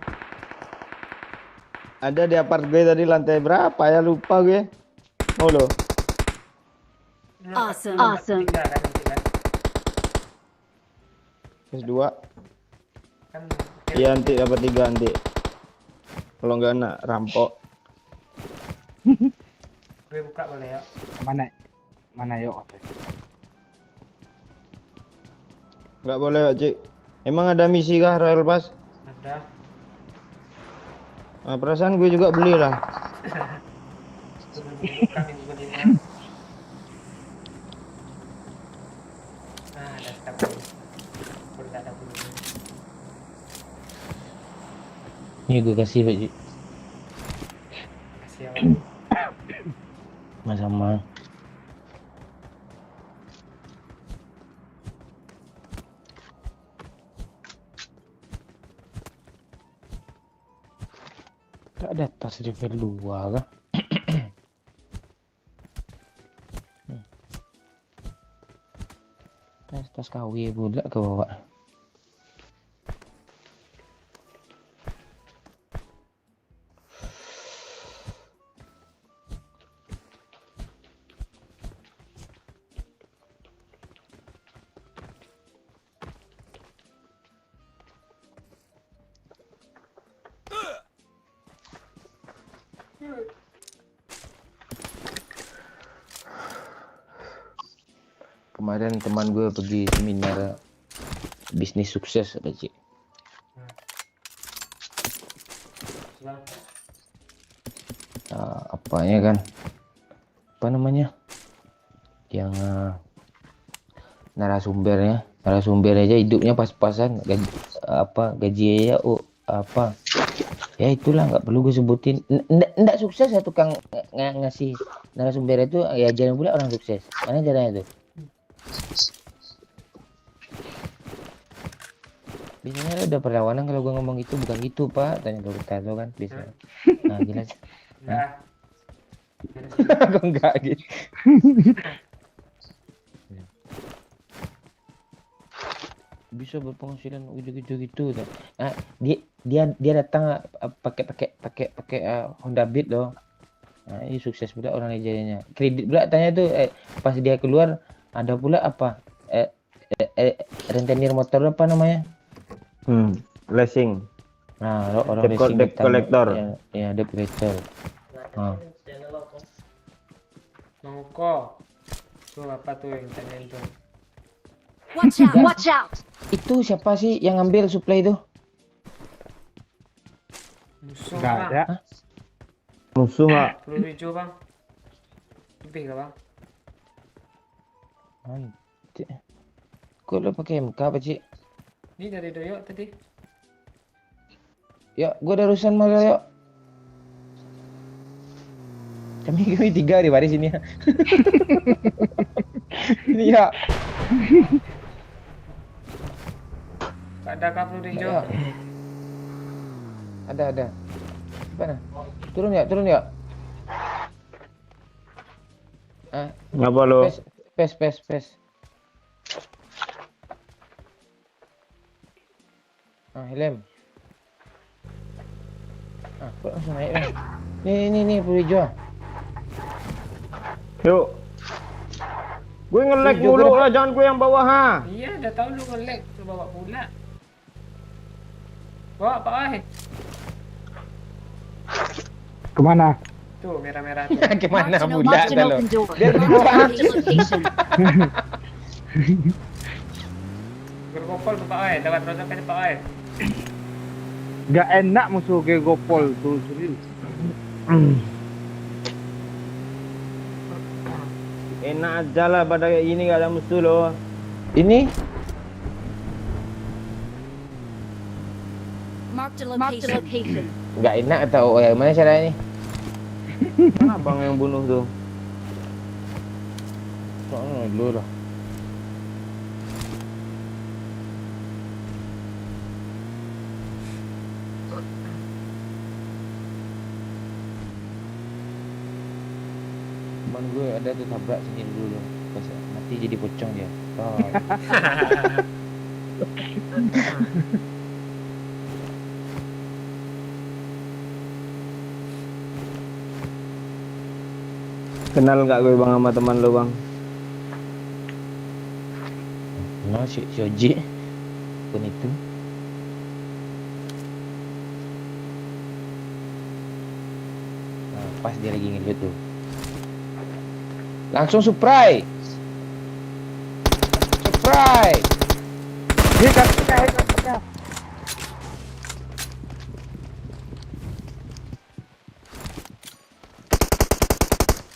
Ada di apart gue tadi lantai berapa ya, lupa gue. Oh lo. Awesome. Tiga kan nanti kan. PS2. Kan Iya nanti dapat 3 nanti. Kalau enggak nak rampok. gue buka boleh ya. Mana yuk? Enggak boleh, Pak Cik. Emang ada misi kah Royal Pass? Ada. Nah, perasaan gue juga beli lah. Buka minggu 5. Ada step. Udah ada belum. Ini gue kasih Pak Cik. Kasih ya. Sama-sama. Tak ada tas level 2 kah? Tas KW pula ke bawah. Kemarin teman gue pergi seminar bisnis sukses, Pak Cik. Apanya kan? Apa namanya? Yang narasumbernya. Narasumber aja hidupnya pas-pasan, gaji aja ya itulah, nggak perlu gue sebutin. Nggak sukses ya tukang ngasih narasumber itu, ya jangan pula orang sukses. Mana caranya tuh? Biasanya lo udah perlawanan kalau gue ngomong itu bukan gitu pak, tanya dokter Tato kan bisa. Nah jelas. Nah. Kok enggak gitu? Bisa berpenghasilan gitu. Nah, dia datang pakai Honda Beat loh. Nah, ini sukses pula orang Nigerianya. Kredit pula tanya tuh pas dia keluar ada pula rentenir motor apa namanya? Leasing. Nah, orang Debt racing debt datang. collector. Ya, debt collector. Mongko. Tuh apa tuh yang tanyain tuh? Watch out! Watch out! Itu siapa sih yang ngambil supply itu? Musuh Nggak bang. ada. Musuh nggak? Peluru hijau bang. Lebih gak bang? Anjir. Kok lo pakai MK apa sih? Ini dari Doyok tadi. Yuk, gua ada urusan malah yuk. Kami 3 di baris ini ya. Ini ya. Gak ada kah peluru hijau? Ya. Ada. Mana? Turun ya. Ngapa lo? Pes. Helm. Kok langsung naik kan? Nih, peluru hijau. Yuk. Gue nge-lag Hijau mulu gerak. lah, jangan gue yang bawah ha. Iya, dah tahu lu nge-lag. Lu bawa pula. Bawa Pak Ai. Kemana? Tuh, merah-merah tuh. Gimana Marked an budak dah lo? open door. Biar di Marked bawah. a location. Berkopol tuh Pak Ai. Dapat rosakan Pak Ai. Gak enak musuh ke Gopol tuh serius. Enak aja lah pada kayak gini gak ada musuh loh. Ini Marked a location. nggak enak atau mana caranya nih? Kan abang yang bunuh tuh. Dulu lah. Teman gue ada tuh tabrak sini dulu. Pas mati jadi pocong dia. Oh. Kenal nggak gue bang sama teman lo bang? Nah, si Oji pun itu. Nah, pas dia lagi ngelut tuh. Langsung surprise. Dia kakaknya.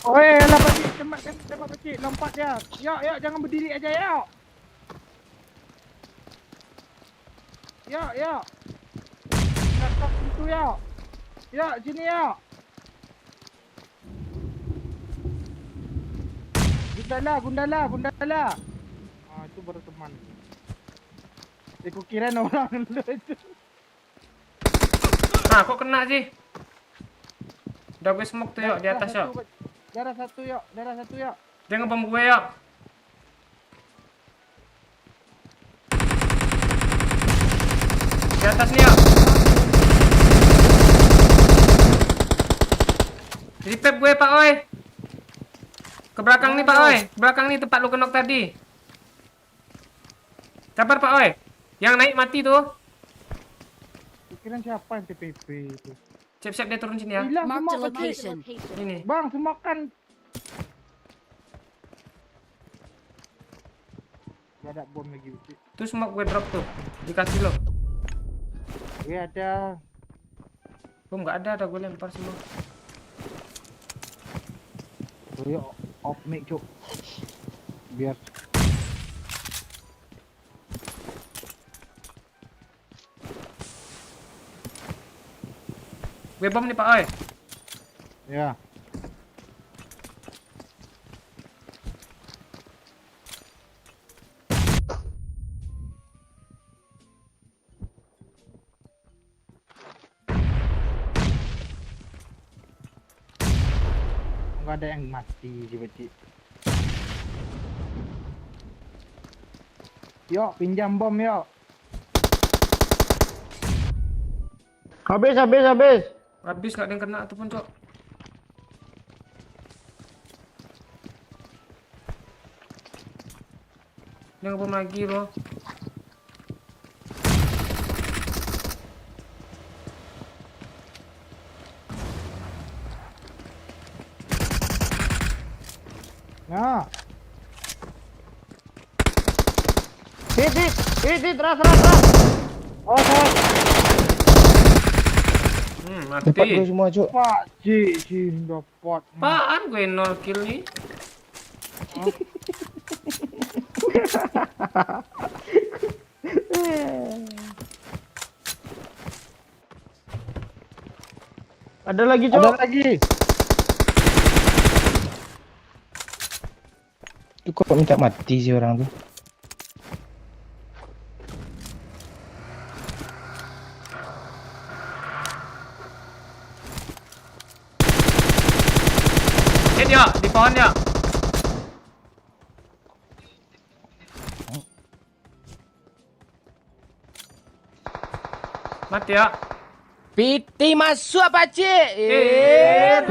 Oi, lah pakcik, tembak pakcik, lompat dia. Yuk, jangan berdiri aja yuk. Yuk. Kakak pintu yuk. Yuk, sini yuk. Gundala. Itu baru teman. Aku kira orang lu itu. Nah, kok kena sih? Udah gue smoke tuh yuk di atas yuk. Darah satu yuk. Dia ngebom gue yuk. Di atas nih yuk. Repep gue Pak Oi. Ke belakang nih Pak Oi. Belakang nih tempat lu kenok tadi. Sabar Pak Oi. Yang naik mati tuh. Kira siapa yang TPP itu? Siap-siap dia turun sini ya. Hilang Marked a semua pakcik. location. Ini. Bang, semakan. Gak ada bom lagi pakcik. Tuh smoke gue drop tuh. Dikasih lo. Gue ada. Bom nggak ada gue lempar semua. Gue off mic cuk. Biar Gue bom nih Pak Oi. Ya. Nggak ada yang mati sih, Beci. Yuk, pinjam bom yuk. Habis. Habis gak ada yang kena tuh pun, Cok. Dia ngebom lagi, bro. Nah, Hit, ras. oh saya Mati. Dapat gue semua, Cuk. Pak Ci dapat. Apaan gue 0 kill nih? Ada lagi, Ada Cok. lagi. Itu kok minta mati sih orang tuh. Hit ya, di pohon ya. Mati ya. Piti masuk apa, Cik?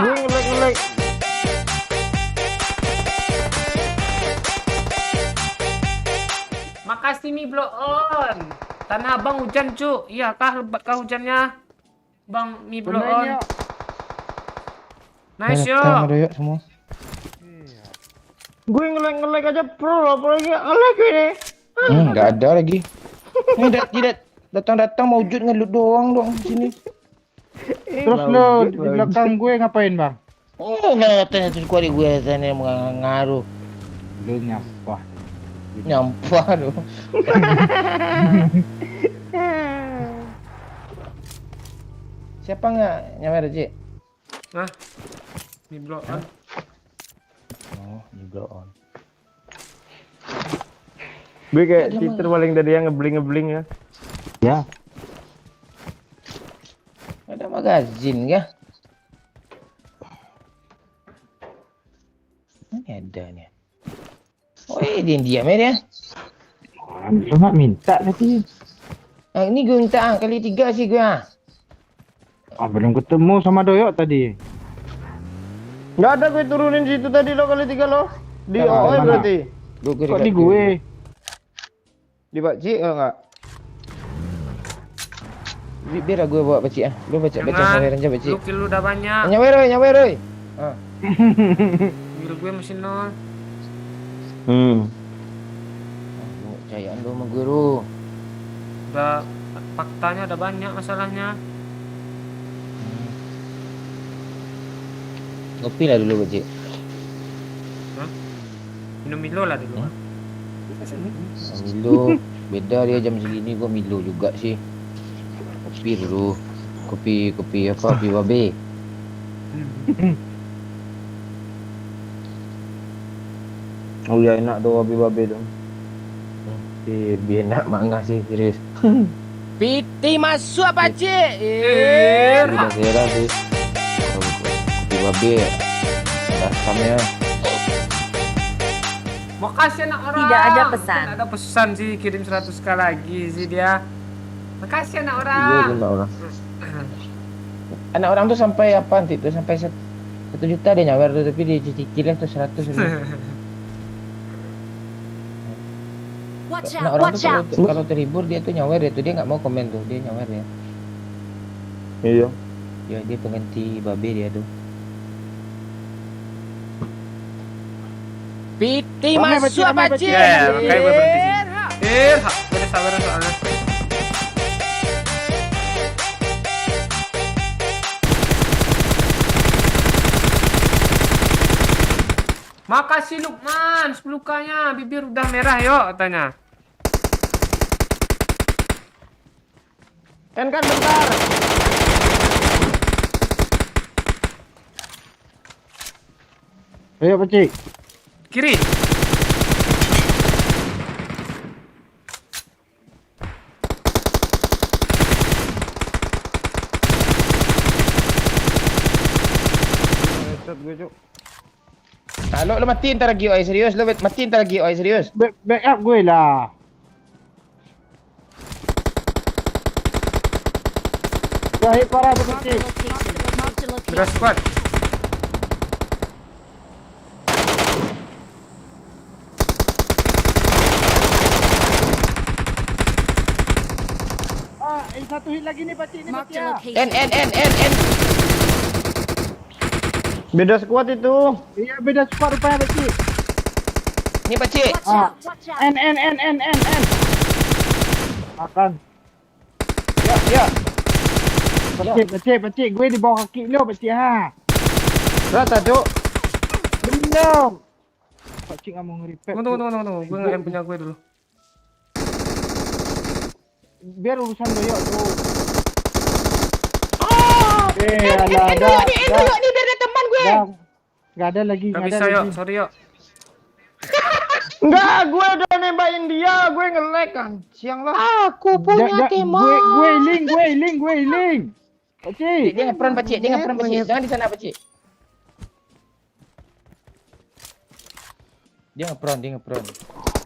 Ngelek. Makasih mi blow on. Tanah Abang hujan, Cuk. Iya kah, lebat kah hujannya? Bang mi blow on. Benernya. Nice yo. Datang ada yuk semua. Gue ngelek aja pro, apalagi ngelek ini. Nggak ada lagi. Ini tidak datang mau wujud ngelut doang dong di sini. Terus lo di belakang gue ngapain, Bang? Oh, nggak katanya tuh kuari gue sana yang ngaruh. Lu nyampah. Nyampah loh. Siapa nggak nyawer, Cik? Nah, mi blow on. Oh, di blow on. Gue kayak cheater paling dari yang ngebling ya. Ya. Ada magazin kah? Ini ada nih. Oh, dia diam ya. Lu nggak minta tadi. Ah, ini gue minta kali 3 sih gue. Belum ketemu sama Doyok tadi. Nggak ada gue turunin situ tadi lo kali 3 lo. Di Mana? OE berarti. Kok di gue? Di Pak Cik kalau nggak? Biar gue bawa baca ah. Lu baca Jangan. nyawer aja baca. Lu kill lu udah banyak. Nyawer oi. Ah. Kill gue masih 0. Percayaan lu sama guru. Udah faktanya udah banyak masalahnya. Ngopi lah dulu baca. Minum Milo lah dulu. Milo beda dia jam segini gua Milo juga sih. Kopi dulu. Kopi apa? Kopi babe. Oh ya enak doa babe dong. Biar enak mangga sih serius. Piti masuk apa Cik? Udah serah sih. Kopi babe. Rasamnya. Makasih anak orang. Tidak ada pesan. Tidak ada pesan sih, kirim 100k lagi sih dia. Makasih anak orang. Iya anak orang. Anak orang tuh sampai apa nanti tuh sampai 1 juta dia nyawer tuh tapi dia cicilnya tuh 100 gitu. Watch Anak out! orang Watch tuh out! kalau terhibur dia tuh nyawer ya tuh dia nggak mau komen tuh dia nyawer ya. Iya. Ya dia pengganti babe dia tuh. Piti Rame, masuk rame, apa Cik. Cik? Ya, makanya gue berhenti sih. Udah sabar soalnya. Makasih Lukman, 10k-nya. Bibir udah merah yuk katanya. Kan bentar. Ayo Pakcik. Kiri. Headshot gue cuk. Ah, lo mati ntar lagi, oi serius. Lo mati ntar lagi, oi serius. Backup gue lah. Wahai parah tu Pakcik. Marked a location. Udah squad. Satu hit lagi nih Pakcik, ni Marked Pakcik a ya. location. N. Beda squad itu. Iya beda squad rupanya Pakcik. Ni Pakcik. Watch out. Watch out. N. Makan. Ya. Pakcik, gue di bawah kaki lo Pakcik ha. Rata, Cuk. Belum. Pakcik nggak mau nge-repack. Tunggu. Gue nge-M punya gue dulu. Biar urusan lo yuk tuh. Alah, dah. Ni biar ada teman gue. Gak ada lagi, Gak gak bisa ada yuk, lagi. sorry yuk. Enggak, gue udah nembakin dia. Gue nge-lag kan. Siang lah. Aku punya teman. Gue healing. Pakcik. Dia ngepron Pakcik, Jangan di sana Pakcik. Dia ngepron.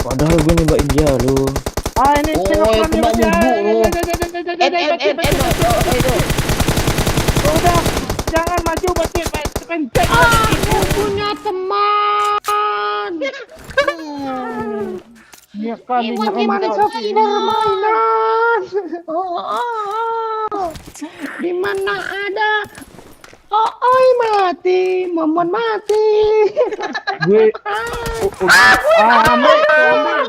Padahal gue nembakin dia lu. Ini Oh, tengok itu pelan mau dia, bubuk lu. Pakcik. Itu. Udah, jangan maju Pakcik. Pencet. Aku punya teman. Ini kan Ini ini gimana mainan? Di mana ada? Oi mati, Momon mati. gue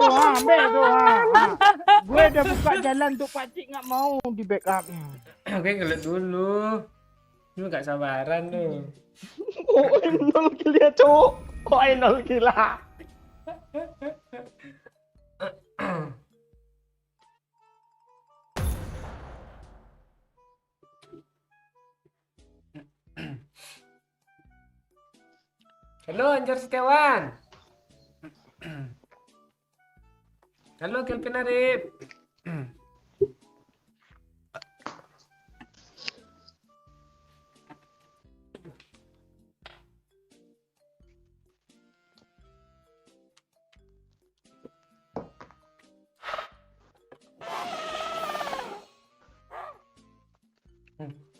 ambil tuh. Gue udah buka jalan tuh Pakcik nggak mau di backupnya. Gue ngelet dulu. Lu gak sabaran lu. Oh, 0 kill dia, Cuk. Kok 0 kill lah. Halo Anjar Setiawan. Halo Kelvin Arif.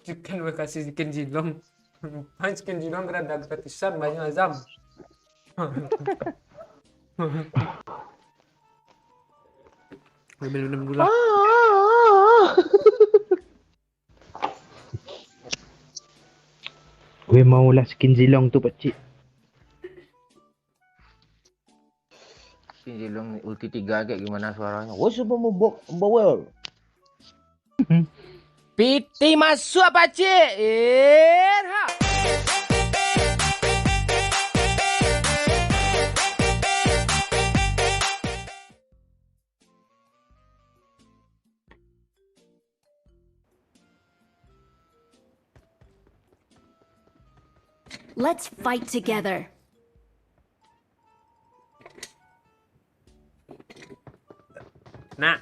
Chicken gue kasih chicken jilong. Chicken jilong gerada gratisan banyak azam. Minum dulu lah. Gue mau lah skin zilong tuh Pakcik. Jilong ulti 3 kayak gimana suaranya? What's up bawa? PT masuk Pakcik. Let's fight together. Nah.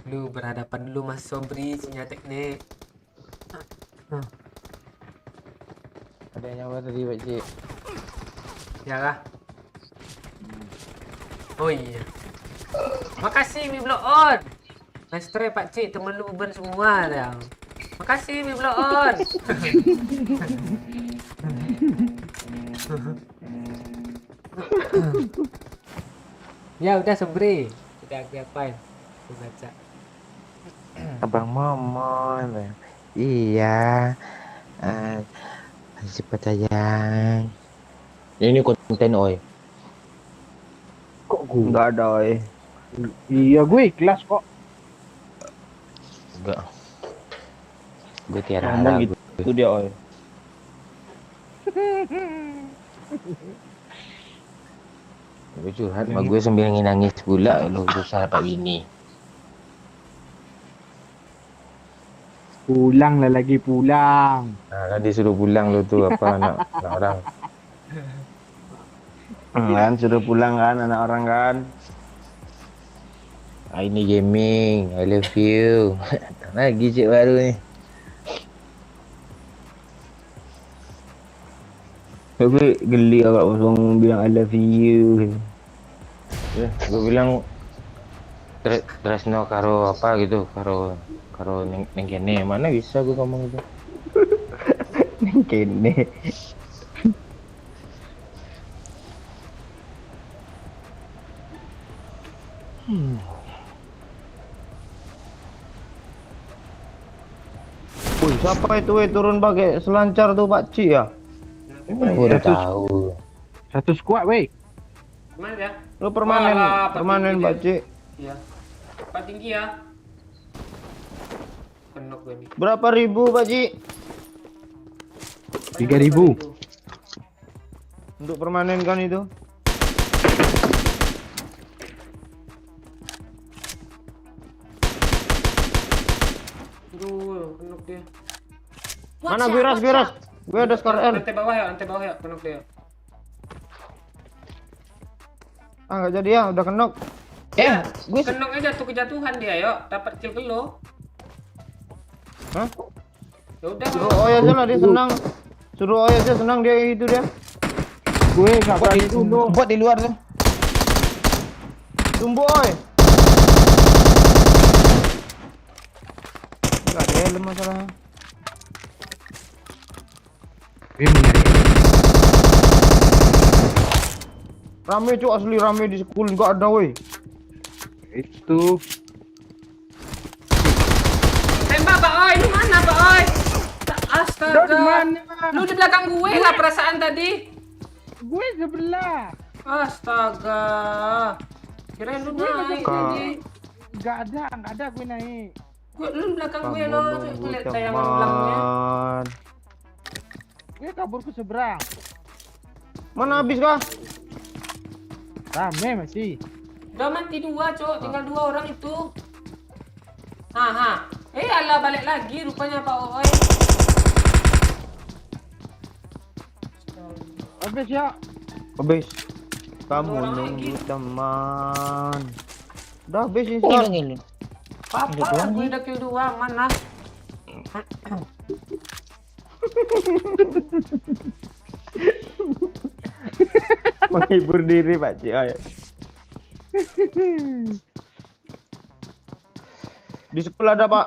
Lu berhadapan dulu Mas Sobri, sinyal teknik. Ada yang nyawa tadi Pakcik. Ya lah. Oh iya. Makasih Mi Block On. Nice try Pakcik, temen lu beban semua dah. Makasih Mi Block On. Ya udah Sobri. Kita apain? Aku baca. Abang Momon. Iya. Cepat sayang. Ini konten oi. Kok gue? Enggak ada, oi. Iya gue ikhlas kok. Enggak. Gue tiara Ngomong harap. gitu dia, oi. Gue curhat sama gue sambil nangis pula lu susah dapat bini. Pulang lah lagi pulang. Nah, kan dia suruh pulang lu tuh apa anak orang. Kan sudah pulang kan anak orang kan. Ini gaming, I love you. Lagi cik baru ni. Tapi geli agak kosong bilang I love you. Gue bilang Tresno karo apa gitu, karo neng kene. Mana bisa gue ngomong gitu. Kene. Wih, siapa itu turun pakai selancar tuh Pak Ci ya? Gue udah tahu. Satu squad weh. Mana dia? Lu permanen, Wah, permanen tinggi Pak Ci. Iya. Pak tinggi ya. Penok gue nih. Berapa ribu Pak Ci? 3.000. Untuk permanen kan itu? Aduh, penok dia. Mana Biras? Gue ada Scar R. Lantai bawah ya, penok dia. Ah nggak jadi ya, udah kenok. Gue Kenoknya jatuh kejatuhan dia, yuk. Dapat kill ke lo. Hah? Ya udah. Suruh Oy aja lah dia senang. Suruh Oy aja senang dia itu dia. Gue nggak berani dulu. buat di luar tuh. Tumbuh Oy. Gak ada helm masalahnya. Gue mencari. Rame cuk, asli rame di school nggak ada woi. Itu. Tembak Pak Oi, lu mana Pak Oi? Astaga. Di mana? Lu di belakang gue lah perasaan tadi. Gue sebelah. Astaga. Kirain lu naik tadi. Nggak ada gue naik. Lu di belakang gue Kamu lo, nunggu lihat tayangan belakangnya. teman. Gue kabur ke seberang. Mana habis kah? Rame masih. Udah mati dua, Cok. Tinggal 2 orang itu. Alah balik lagi rupanya Pak Oi. Habis ya. Habis. Kamu Orang nunggu lagi. teman. Udah habis ini. Ngilu. Papa, gue udah kill 2, mana? Menghibur diri Pak Ci. Ayo. Di sekolah ada Pak.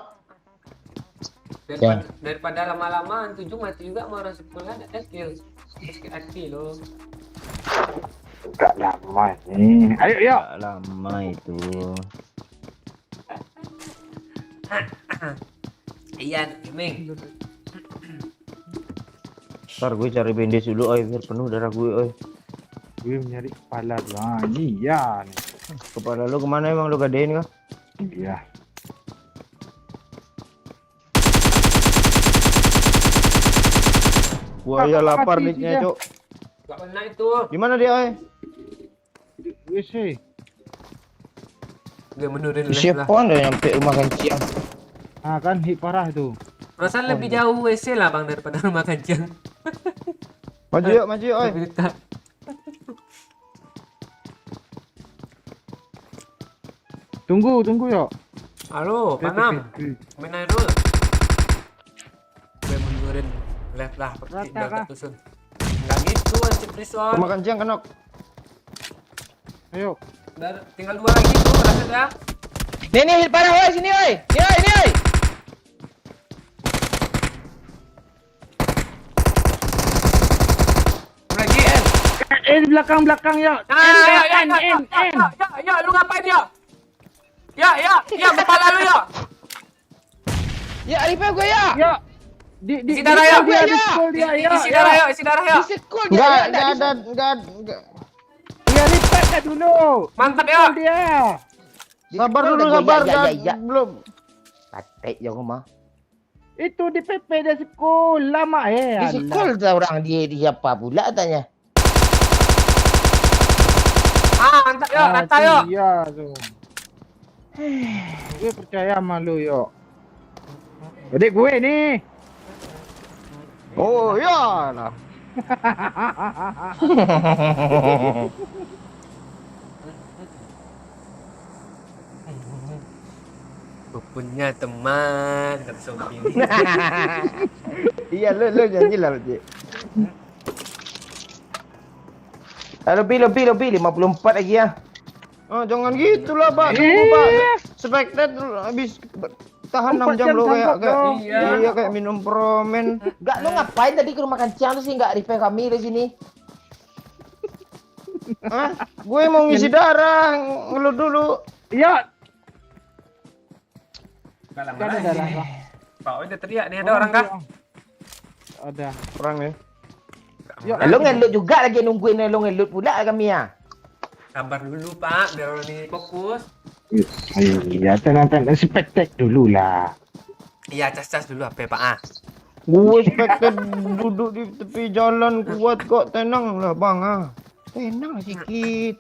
Daripada lama-lama 7 mati juga mau orang sekolah ada kill. Sakit hati lo. Gak lama nih. Ayo yuk. Nggak lama itu. Iya, Ming. Ntar gue cari bandage dulu oi biar penuh darah gue oi. Gue mencari kepala lagi ya. Kepala lu kemana emang lu gadein kah? Iya. Wah ya lapar mati nicknya dia. cok. Gak pernah itu. Gimana dia oi? WC. Gue menurin level lah. Siapa udah nyampe rumah kancian? Ah kan hit parah tuh. Perasaan lebih jauh WC lah bang daripada rumah kajian. Maju yuk oi. Lebih dekat. Tunggu yuk. Halo, Panam. Main air dulu. Gue menurin level lah. Rata Udah kah? ketusun. Nggak gitu anjir prison. Makan siang kenok. Ayo. Tinggal 2 lagi tuh rasa ya. Nih, parah woi, sini woi. Ini woi. Lagi Di belakang yuk. Ya, lu ngapain ya? Ya, kepala lu ya. Ya, Arifah gue ya. Yuk. Di Isi darah ya. dia di school dia ya. Isi darah ya. Di sekolah Enggak. Dia lipat dah dulu. Mantap ya. Dia. Sabar dulu sabar ya. belum. Patek jangan mah. Itu di PP dia sekol. Lama Di alah. sekolah orang dia apa pula tanya. Mantap yuk, rata yuk. Iya tuh. Gue percaya sama lu yuk. Adik gue nih. Oh ya lah. Gue punya teman kata Sobi ini. Iya lu janji lah Cik. Lebih 54 lagi ya. Oh, jangan gitulah, Pak. Tunggu, Pak. Spectate habis tahan 6 jam lo kayak iya kayak minum promen. Enggak, lu ngapain tadi ke rumah kancing lu sih enggak repair kami di sini? Hah? Gue mau ngisi darah, ngeluh dulu. Iya. Gak lama Gak ada lagi. darah. Pak Oi udah teriak nih, ada orang kah? Ada. Orang nih. Yuk. Lu ngelut juga lagi nungguin lu ngelut pula kami ya. Sabar dulu Pak, biar orang ini fokus. Ayo, ya tenang spektek dulu lah. Iya, cas-cas dulu HP Pak ah. Gue spectate duduk di tepi jalan kuat kok, tenang lah Bang ah. Tenang sedikit.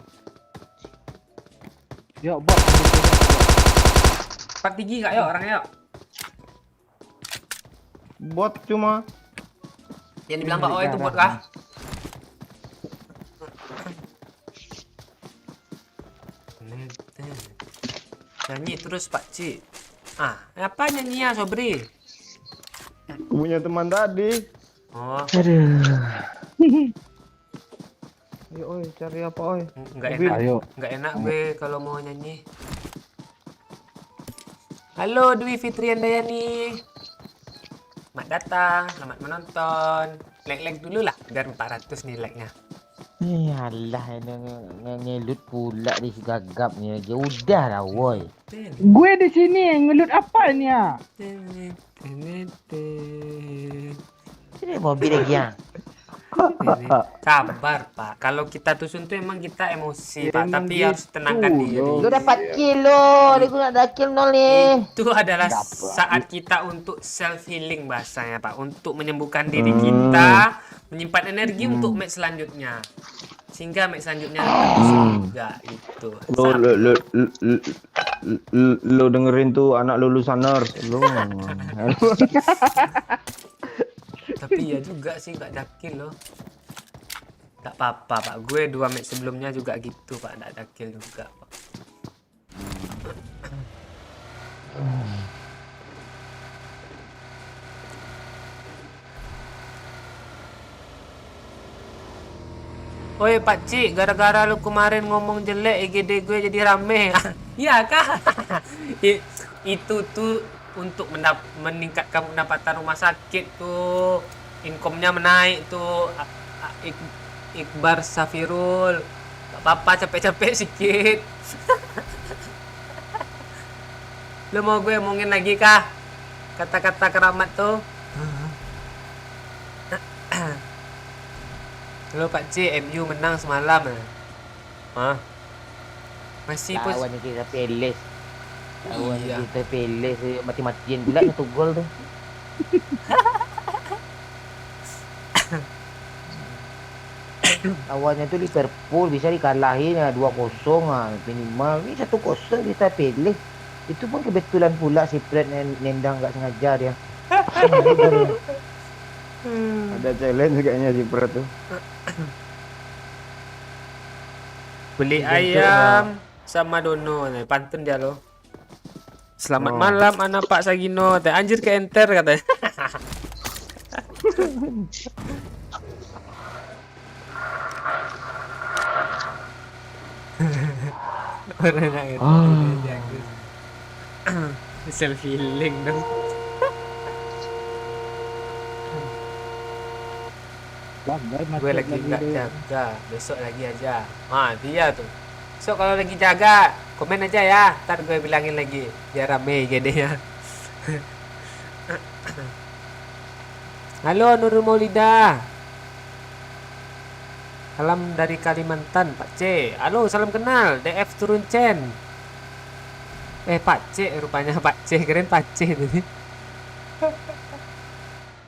Yuk, buat. 4 gigi kak yuk orangnya yuk. Bot cuma. Yang dibilang Pak Oi itu bot kah? Nyanyi terus Pak Ci. Ah, apa nyanyinya Sobri? Punya teman tadi. Oh, Ayo oi, cari apa oi? nggak Mobil. enak. Ayo. Nggak enak gue kalau mau nyanyi. Halo Dwi Fitriandayani. Selamat datang, selamat menonton. Like dulu lah, biar 400 nih like-nya. Yalah, ngelut pula di gagap ni aja. Udah lah, woi. Gue di sini ngelut apa ni ya? Ini mobil lagi ya. Sabar Pak, kalau kita tusun tuh emang kita emosi Pak, Emang tapi harus gitu, tenangkan diri. loh. Lu dapat kill lo. Dia guna ada kill nol nih. Itu adalah saat kita untuk self healing bahasanya Pak, untuk menyembuhkan diri kita, menyimpan energi untuk match selanjutnya, sehingga match selanjutnya juga gitu. Lo dengerin tuh anak lulusan nurse. Lo. Tapi ya juga sih gak dakil loh. Gak apa-apa Pak, gue 2 match sebelumnya juga gitu Pak, gak dakil juga Pak. Oi Pak Cik, gara-gara lu kemarin ngomong jelek EGD gue jadi rame. Iya kah? Itu tuh untuk meningkatkan pendapatan rumah sakit tuh. Income-nya menaik tuh. Iqbar Safirul. Gak apa-apa, capek-capek sedikit. Lu mau gue omongin lagi kah? Kata-kata keramat tuh. Halo Pak C, MU menang semalam. Hah? Masih pos. Lawan kita Peles. Lawan Iya. kita Peles mati-matian pula 1 gol tuh. Awalnya tuh Liverpool bisa dikalahin ya 2-0 minimal. Ini 1-0 kita Peles. Itu pun kebetulan pula si Fred nendang nggak sengaja dia. Ada challenge kayaknya si Pret tuh. Beli ayam sama dono, pantun dia loh. Selamat malam anak Pak Sagino, teh anjir ke enter katanya. Orang nangis. Self healing dong. Gue lagi nggak jaga, besok lagi aja. Dia tuh. Besok kalau lagi jaga, komen aja ya. Ntar gue bilangin lagi, biar rame gedenya. Halo Nurul Maulida. Salam dari Kalimantan, Pak C. Halo, salam kenal. DF turun Chen. Pak C rupanya Pak C, keren Pak C tadi.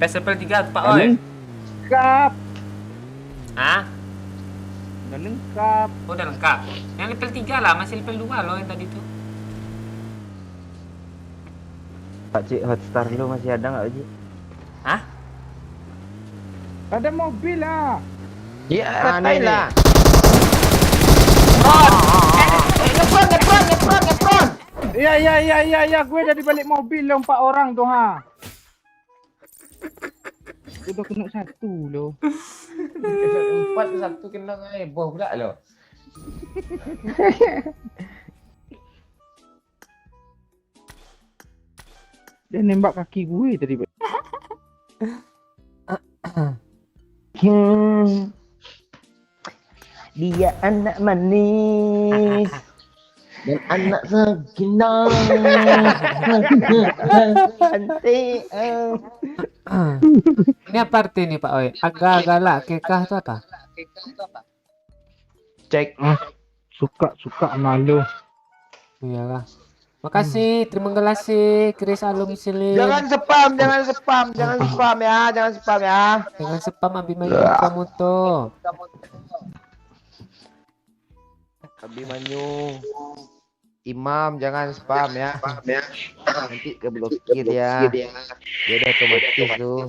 PS level 3 Pak Oi. Lengkap. Hah? Udah lengkap. Oh, udah lengkap. Yang level 3 lah, masih level 2 loh yang tadi tuh. Pak Cik, Hotstar lu masih ada nggak Pak Cik? Hah? Ada mobil lah. Ya, Ah, ratain nih, lah. Ngepron. Iya, gue udah di balik mobil lo 4 orang tuh ha. Udah kena satu lo. 4 satu kena heboh pula lo. Dia nembak kaki gue tadi. Dia anak manis dan anak segina. Cantik. Ini apa arti nih Pak Oi? Agak-agak kekah itu apa? Cek. Suka malu. Iyalah. Makasih, terima kasih Chris Alum Silim. Jangan spam ya. Jangan spam ya. Dengan spam Abimanyu Pramuto. Abimanyu. Imam jangan spam ya. Nanti keblokir ya. Dia udah otomatis tuh.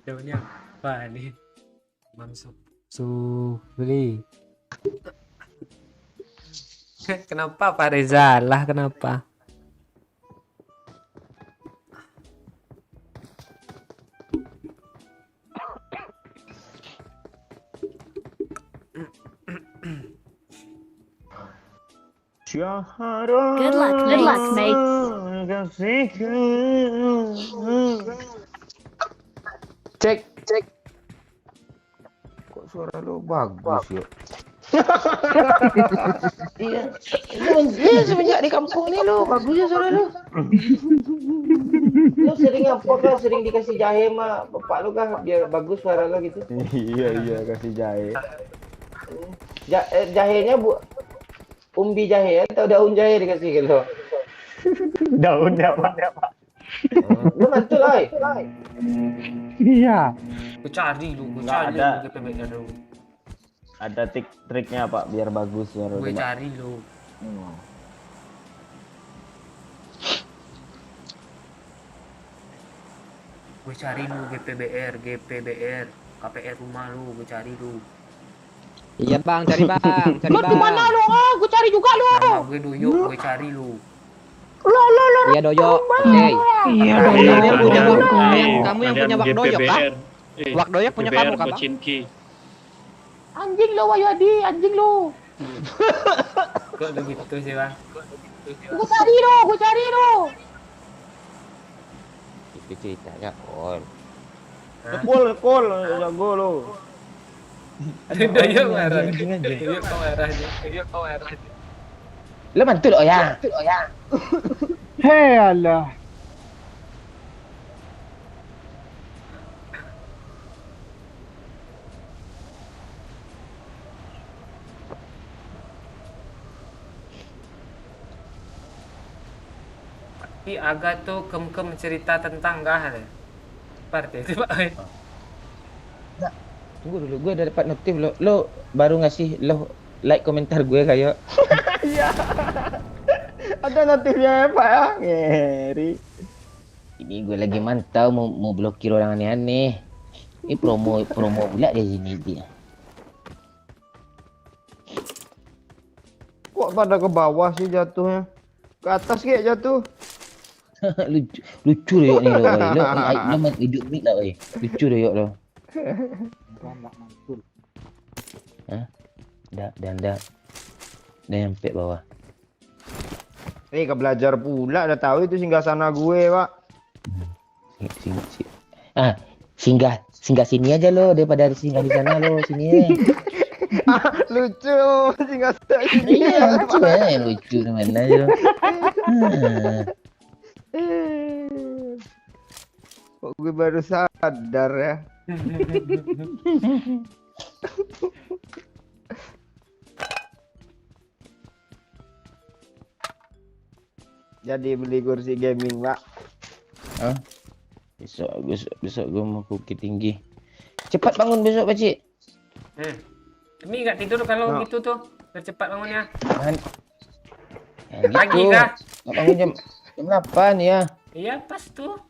Jauhnya apa nih? Subli. Kenapa Pak Reza? Lah kenapa? Good luck, mate. Cek. Kok suara lu bagus ya? Iya. Semenjak di kampung ini lu bagus ya suara lu. Lu sering apa kan? Sering dikasih jahe mah bapak lu kan biar bagus suara lu gitu. Iya kasih jahe. Jahenya umbi jahe atau daun jahe dikasih gitu. Daunnya Pak. Lu mantul ay. Iya. Gue cari lu Ada. GPB-nya dulu. Ada triknya Pak biar bagus suara Gue lu, Pak. cari lu. Gue cari lu GPBR, KPR rumah lu, gue cari lu. Iya bang, cari bang. Lu kemana lu? Ah, gue cari juga lu. Nama gue Duyuk, gue cari lu. Iya doyo. Hey. Iya Kamu yang punya Hey, kamu yang punya wak doyok kah? Wak doyok punya kamu kah bang? Pocinki. Anjing lu Wahyudi, anjing lu. Kok begitu sih bang? Gue cari lu. Itu ceritanya Kol. Kol jago lu. Duyuk marah. Duyuk kau marah. Lu mantul oh ya. Hei Allah. Tapi agak tuh kem cerita tentang gah deh. Seperti itu Pak. Tunggu dulu, gue udah dapat notif lo baru ngasih lo like komentar gue kayak. Iya. Ada notifnya ya Pak ya. Ngeri. Ini gue lagi mantau mau blokir orang aneh-aneh. Ini promo pula di sini dia. Kok pada ke bawah sih jatuhnya? Ke atas kayak jatuh. lucu loh nih lo. Lo hidup mik lah oi. Lucu loh lo. Enggak mantul. Hah? Dah nyampe bawah. Nih ke belajar pula udah tahu itu singgasana gue, Pak. Singgah sini aja lo daripada singgah di sana lo sini. Lucu singgasana sini. Iya lucu ya, lucu mana aja lo. Kok gue baru sadar ya. Jadi beli kursi gaming, Pak. Hah? Besok gue mau Bukit Tinggi. Cepat bangun besok, Pakcik. Demi nggak tidur kalau Nah. gitu tuh. Biar cepat bangunnya. Ya, Pagi gitu. kah? Nggak bangun jam 8 ya. Iya pas tuh.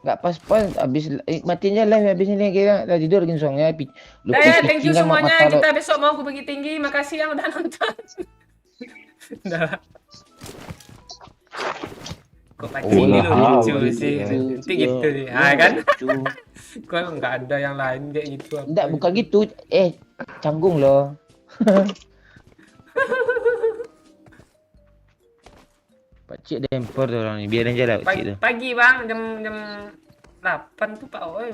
Nggak pas-pas. Habis matiin aja live. Habis ini kita dah tidur lagi songnya. Thank you semuanya. Kita besok mau ke Bukit Tinggi. Makasih yang udah nonton. Udah. Kok pagi ini lucu sih. Nanti gitu nih. Kan? Kok nggak ada yang lain kayak gitu. Enggak, bukan gitu. Canggung loh. Pakcik demper tuh orang ni. Biar aja lah pakcik tuh. Pagi bang, jam 8 tuh Pak Oi.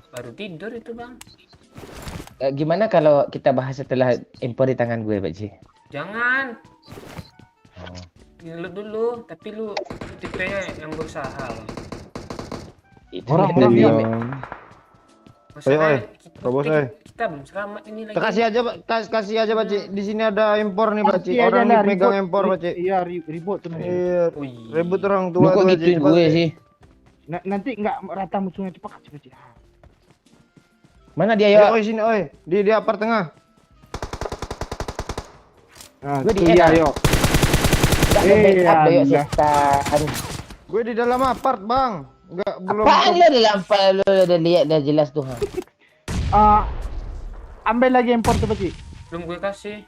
Baru tidur itu bang. Gimana kalau kita bahas setelah empor di tangan gue, Pakcik? Jangan. Lu dulu, tapi lu tipenya yang berusaha bang. Itu Orang-orang dia. Masalahnya Robos, kita belum selamat ini lagi. Kasih aja, Pak. Kasih aja, Pakcik. Di sini ada impor nih, Pakcik. Kasih aja Orang lah, ini megang ribut. impor, Pakcik. Iya, ribut tuh. Iya. Wih. Ribut orang Lu tua kok tuh, gituin Pakcik. gue sih? Nanti nggak rata musuhnya cepat Pakcik. Mana dia Ayo, ya? oi sini, oi. Di apart tengah. Nah, Gue di itu N, ya, yuk. Enggak ada backup Iya, yuk iya. setan. Gue di dalam apart, Bang. Enggak belum. Apaan lu dalam file lu udah lihat dah jelas tuh. Ambil lagi impor tuh Pakcik. Belum gue kasih.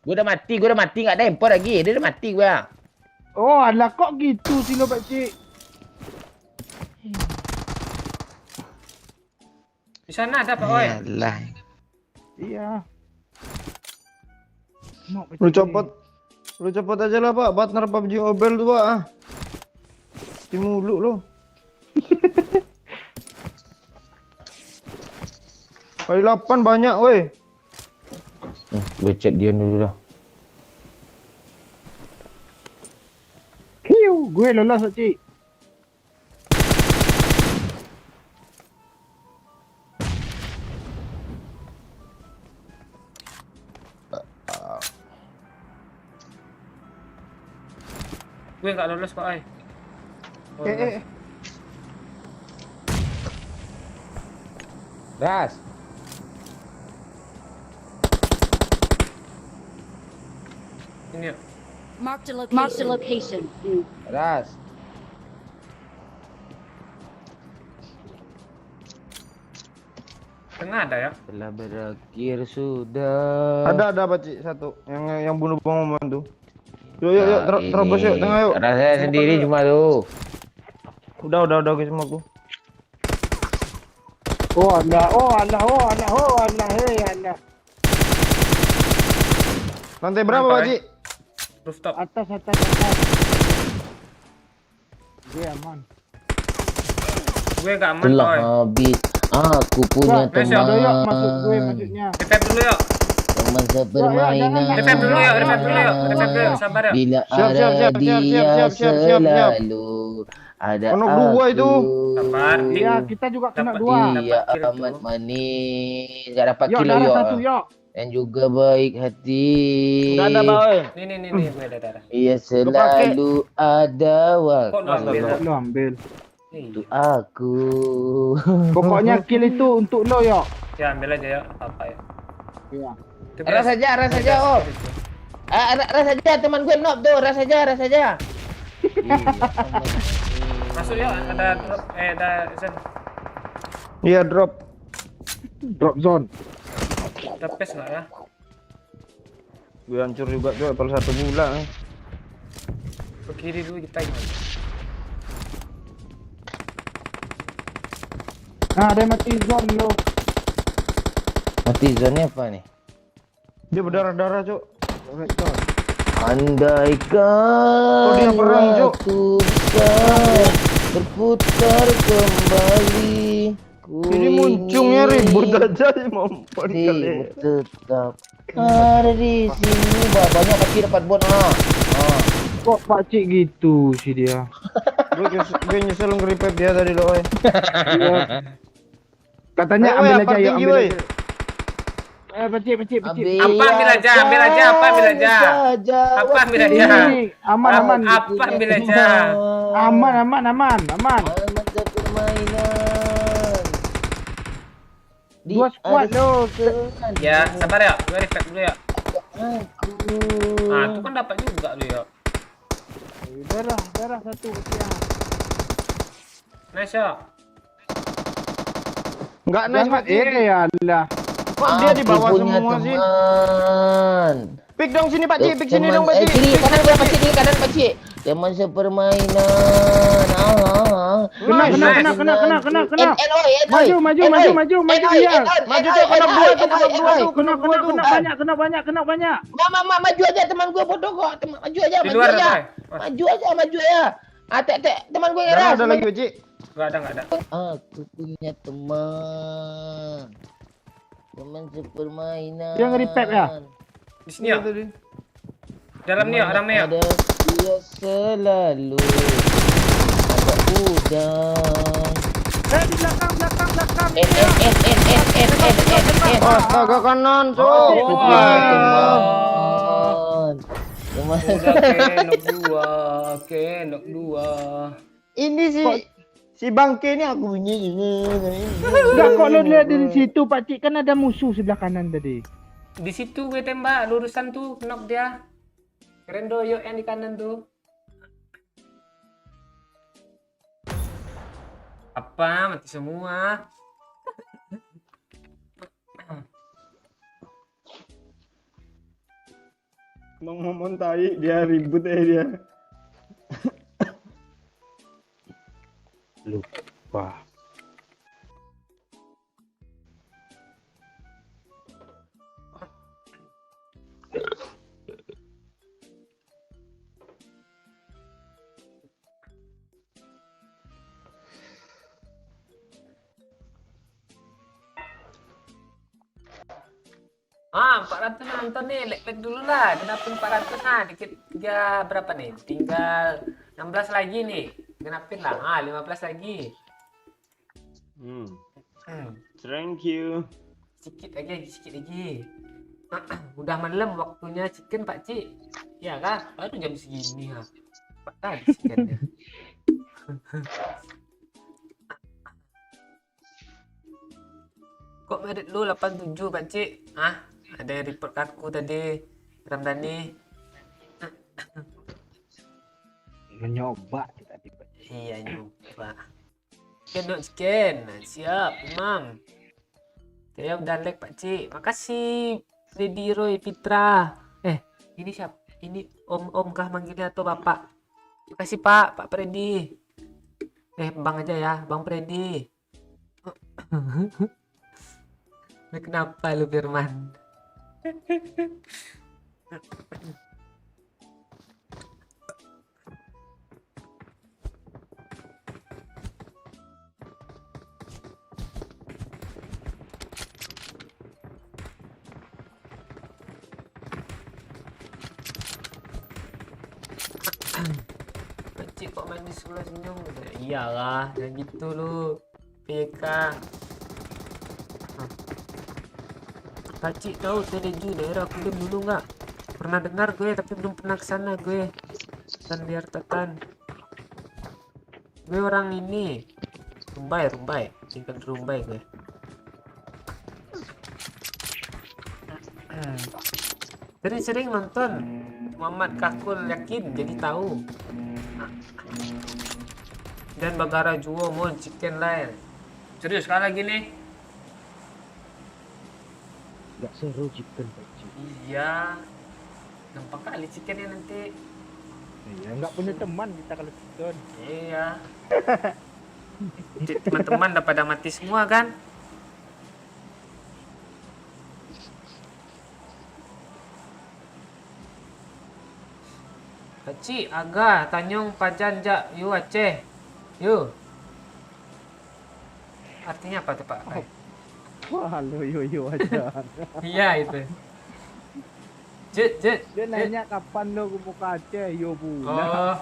Gue udah mati enggak ada impor lagi. Dia udah mati gue. Oh, alah kok gitu sih lo Pakcik. Di sana ada Pak Oi. Yalah. Iya. Mau Pakcik Lu ni. copot aja lah, Pak. Partner PUBG Mobile tuh, Pak. Di mulu lo. Kali 8 banyak, woi. Gue chat dia dulu dah. Hiu, gue lolos Pakcik. Gue nggak lolos Pak Oi. Oh, Ras. ini yuk. Marked a location. Ras. Tengah ada ya. Telah berakhir sudah. Ada Pakcik satu yang bunuh Bang Momen tuh. Yuk, terobos yuk, tengah yuk. Rasanya sendiri cuma tuh. Udah guys semua aku. Oh alah, hei alah. Lantai berapa, Lantai. Pakcik? Rooftop. Atas. Gue aman. Gue nggak aman Telah Pak Oi. habis. Aku punya Yuk, Besok. yuk, teman. masuk gue maksudnya. Revive dulu yuk. Teman sepermainan. Revive dulu yuk. Revive dulu yuk. Sabar yuk. Bila Siap, ada siap, siap, dia siap. selalu ada Penuh dua itu. Sabar. Iya, kita juga kena Dapat dua. Dia Dapat kill amat tuh. manis. Gak dapat Yuk, kilo darah yuk. satu, yuk. Dan juga baik hati. Enggak ada, Pak, oi. Nih gue ada darah. Ia selalu ada Kok lu ambil? Lo ambil. untuk aku. Pokoknya kill itu untuk lo, yuk. Ya ambil aja ya. Apa ya? Iya. Itu Ras saja oh. Ras saja teman gue knob tuh, ras saja. Masuk ya. Ada drop. Ada Zen. Iya, drop. Drop zone. Ada pace nggak ya? Gue hancur juga tuh, apel 1 bulan. Ke kiri dulu kita gimana? Nah, ada mati zone lo. Mati zone apa nih? Dia berdarah-darah, Cuk. Red zone. Andaikan Oh, dia perang, Cuk. waktu bisa berputar kembali. Ini muncungnya ribut aja sih, mampun kali. Tetap ada di sini. Banyak pasti dapat bot. Kok Pakcik gitu sih dia? Gue nyesel nge-revive dia tadi lo, oi. Iya. Katanya Woi, ambil apa aja, yuk tinggi, ambil woi? aja. Pecik. Apa ambil aja? Ambil aja. Apa ambil aja? Apa ambil aja? Ini aman. Apa ambil aja? Aman. Aman permainan. Dua squad lo. Ya, sabar ya. Gue refresh dulu ya. Aku. Nah, itu kan dapat juga lu ya. Darah satu kesian. Nice ya. Enggak nice, Mat. Ya Allah. Kok dia di bawah Aku punya semua sih? teman. Pik dong sini, Pak Cik. Pik sini Teman- dong, Pak Cik. kiri Pik kanan sini, gua Pak Pak Cik, Cik. kiri kanan Pak Cik. Teman sepermainan. Kena. Maju. Maju tuh, kena dua tuh, Kena banyak. Mama maju aja teman gue bodoh kok. Maju aja, Di maju luar aja. ada. Maju aja. Teman gue Darah ngeras. ada lagi, Pak Cik. Enggak ada. Aku punya teman. Teman sepermainan. Dia nge-repack ya? Di sini ya. Dalam nih ya, rame ya. Ada dia selalu ada udang. Di belakang. Astaga, kanan, Cok. Aku punya teman. Kenok dua. Ini si bangke ini aku punya. Enggak, kok lo lihat dari situ Pak Cik, kan ada musuh sebelah kanan tadi. Di situ gue tembak, lurusan tuh, knock dia. Keren doyok yang di kanan tuh. Apa? Mati semua. Ngomong tai, dia ribut dia. Lupa. Ah, 400 nonton nih, like dulu lah. Genapin 400 nah, dikit tiga berapa nih? Tinggal 16 lagi nih. Genapin lah. 15 lagi. Thank you. Sedikit lagi. Udah malam waktunya chicken Pak Cik. Ya kan? Baru jam segini ha. Pak tadi chickennya. Kok merit lu 87 Pak Cik? Ada yang report aku tadi. Ramdhani. Nyoba tadi. Iya nyoba. Chicken. Siap, Imam. Saya udah like Pak Cik. Makasih Freddy Roy Fitra. Ini siapa? Ini om kah manggilnya atau bapak? Terima kasih Pak Freddy. Bang aja ya, Bang Freddy. Kenapa lu Firman? Cik kok main di sebelah senyum? Iyalah, jangan gitu lu. PK. Pakcik tahu Teleju daerah Kulim dulu nggak? Pernah dengar gue tapi belum pernah kesana gue. Sandiar Tatan. Gue orang ini. Rumbai. Tinggal di Rumbai gue. Sering-sering nonton Muhammad Kakul yakin jadi tahu. Dan Bagara Juwo mau chicken lain. Serius sekali lagi nih. Gak seru chicken Pak Cik. Iya. Gampang kali chickennya nanti. Iya, nggak punya teman kita kalau chicken. Iya. Teman-teman udah pada mati semua kan? Kecil, Aga, Tanjung, Pajan, Jak, Yu, Aceh. Yu. Artinya apa tuh Pak? Wah, lo yo aja. Iya itu. Jet. Dia nanya kapan lo mau ke Aceh, yo bulan. Oh.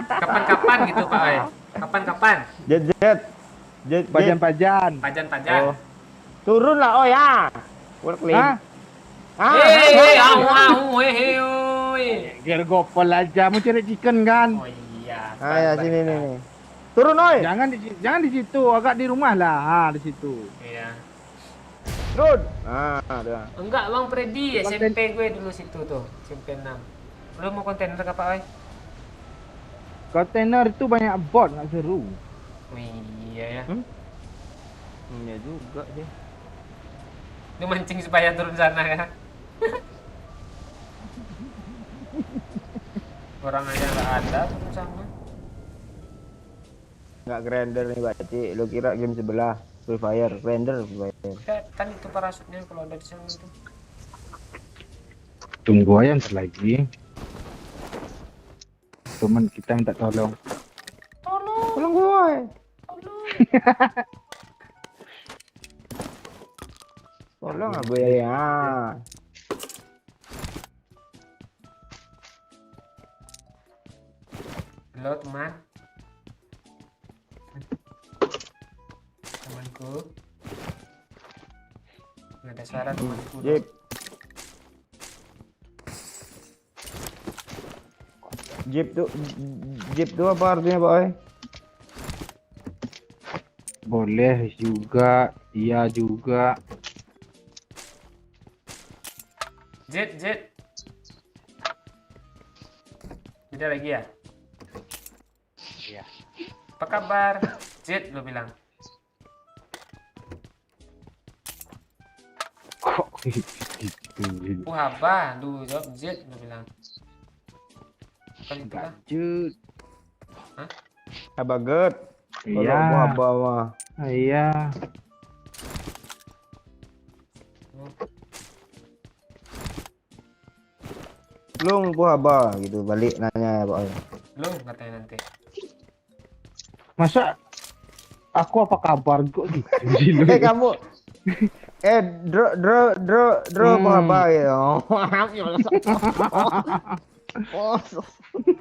Kapan-kapan gitu Pak. Kapan-kapan? Jet. Pajan. Pajan. Oh. Turun lah, oh ya. Work Hah? Gear gopol aja, mau cari chicken kan? Oh iya. Ya sini nih. Turun, oi. Jangan di situ, agak di rumah lah. Di situ. Iya. Turun. Udah. Enggak, Bang Freddy, SMP gue dulu situ tuh, SMP 6. Lu mau kontainer ke Pak Oi? Kontainer itu banyak bot, nggak seru. Oh, iya ya. Iya juga sih. Lu mancing supaya turun sana ya. Orang aja nggak ada turun sana. Nggak grinder nih, Baci. Lu kira game sebelah Free Fire, grinder Free Fire. Kan itu parasutnya kalau ada di sana itu. Tunggu aja ntar lagi. Teman kita minta tolong. Tolong gue. Tolong gue ya. Halo teman. Temanku. Nggak ada suara temanku. Jeep tuh apa artinya, Pak? Boleh juga, iya juga. Jet. Beda lagi ya? Iya. Apa kabar? Jet lo bilang. Kok gitu? Apa? Lu jawab Jet lo bilang. Kan itu lah. Lanjut. Abaget. Iya. Kalau abah mah. Iya. Lung bu abah gitu balik nanya ya, Pak. Lu katanya nanti. Masa aku apa kabar kok gitu sih lu? Kamu dro bu abah gitu.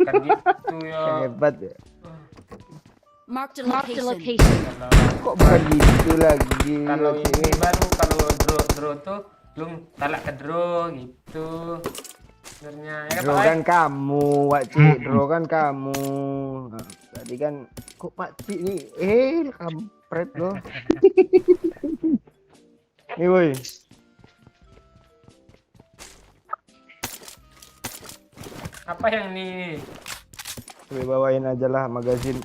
Kan gitu ya. Hebat ya. Marked a location. Kok begitu lagi? Kalau ini baru kalau draw tuh lu talak ke draw gitu. Sebenarnya ya Dro Pak. kan kamu, Pak Cik. Dro kan kamu. Nah, tadi kan kok Pak Cik nih? Kampret loh. Nih, woi. Apa yang nih? Gue bawain aja lah magazin.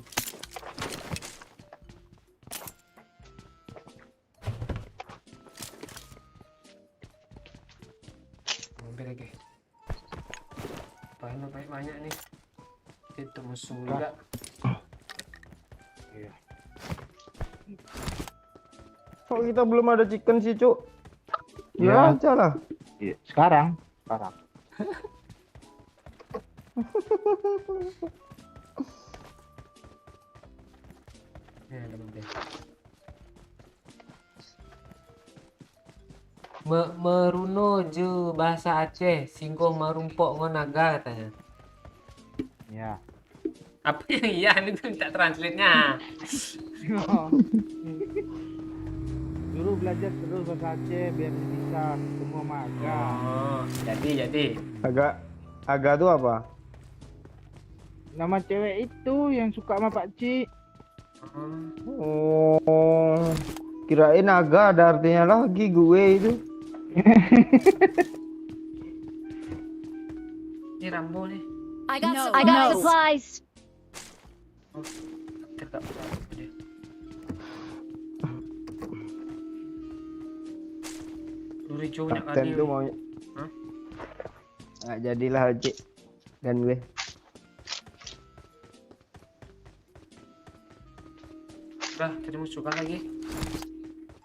Mobil lagi. Banyak nih. Itu musuh juga. Kok kita belum ada chicken sih, Cuk? Ya. Ya aja lah. Iya, sekarang. Ya, ada mobil. Merunoju bahasa Aceh, singgo marumpok ngonaga katanya. Ya. Apa yang iya ini tuh minta translate-nya. Dulu belajar terus bahasa Aceh biar bisa semua maga. Oh, jadi. Agak tuh apa? Nama cewek itu yang suka sama Pak Cik. Oh, kirain agak ada artinya lagi gue itu. Ini Rambo nih. I got supplies. Tegak dia. Luri jauh banyak Kapten kali. tuh mau. Hah? Nggak jadilah Cik dan gue. Udah, tadi musuh kan lagi.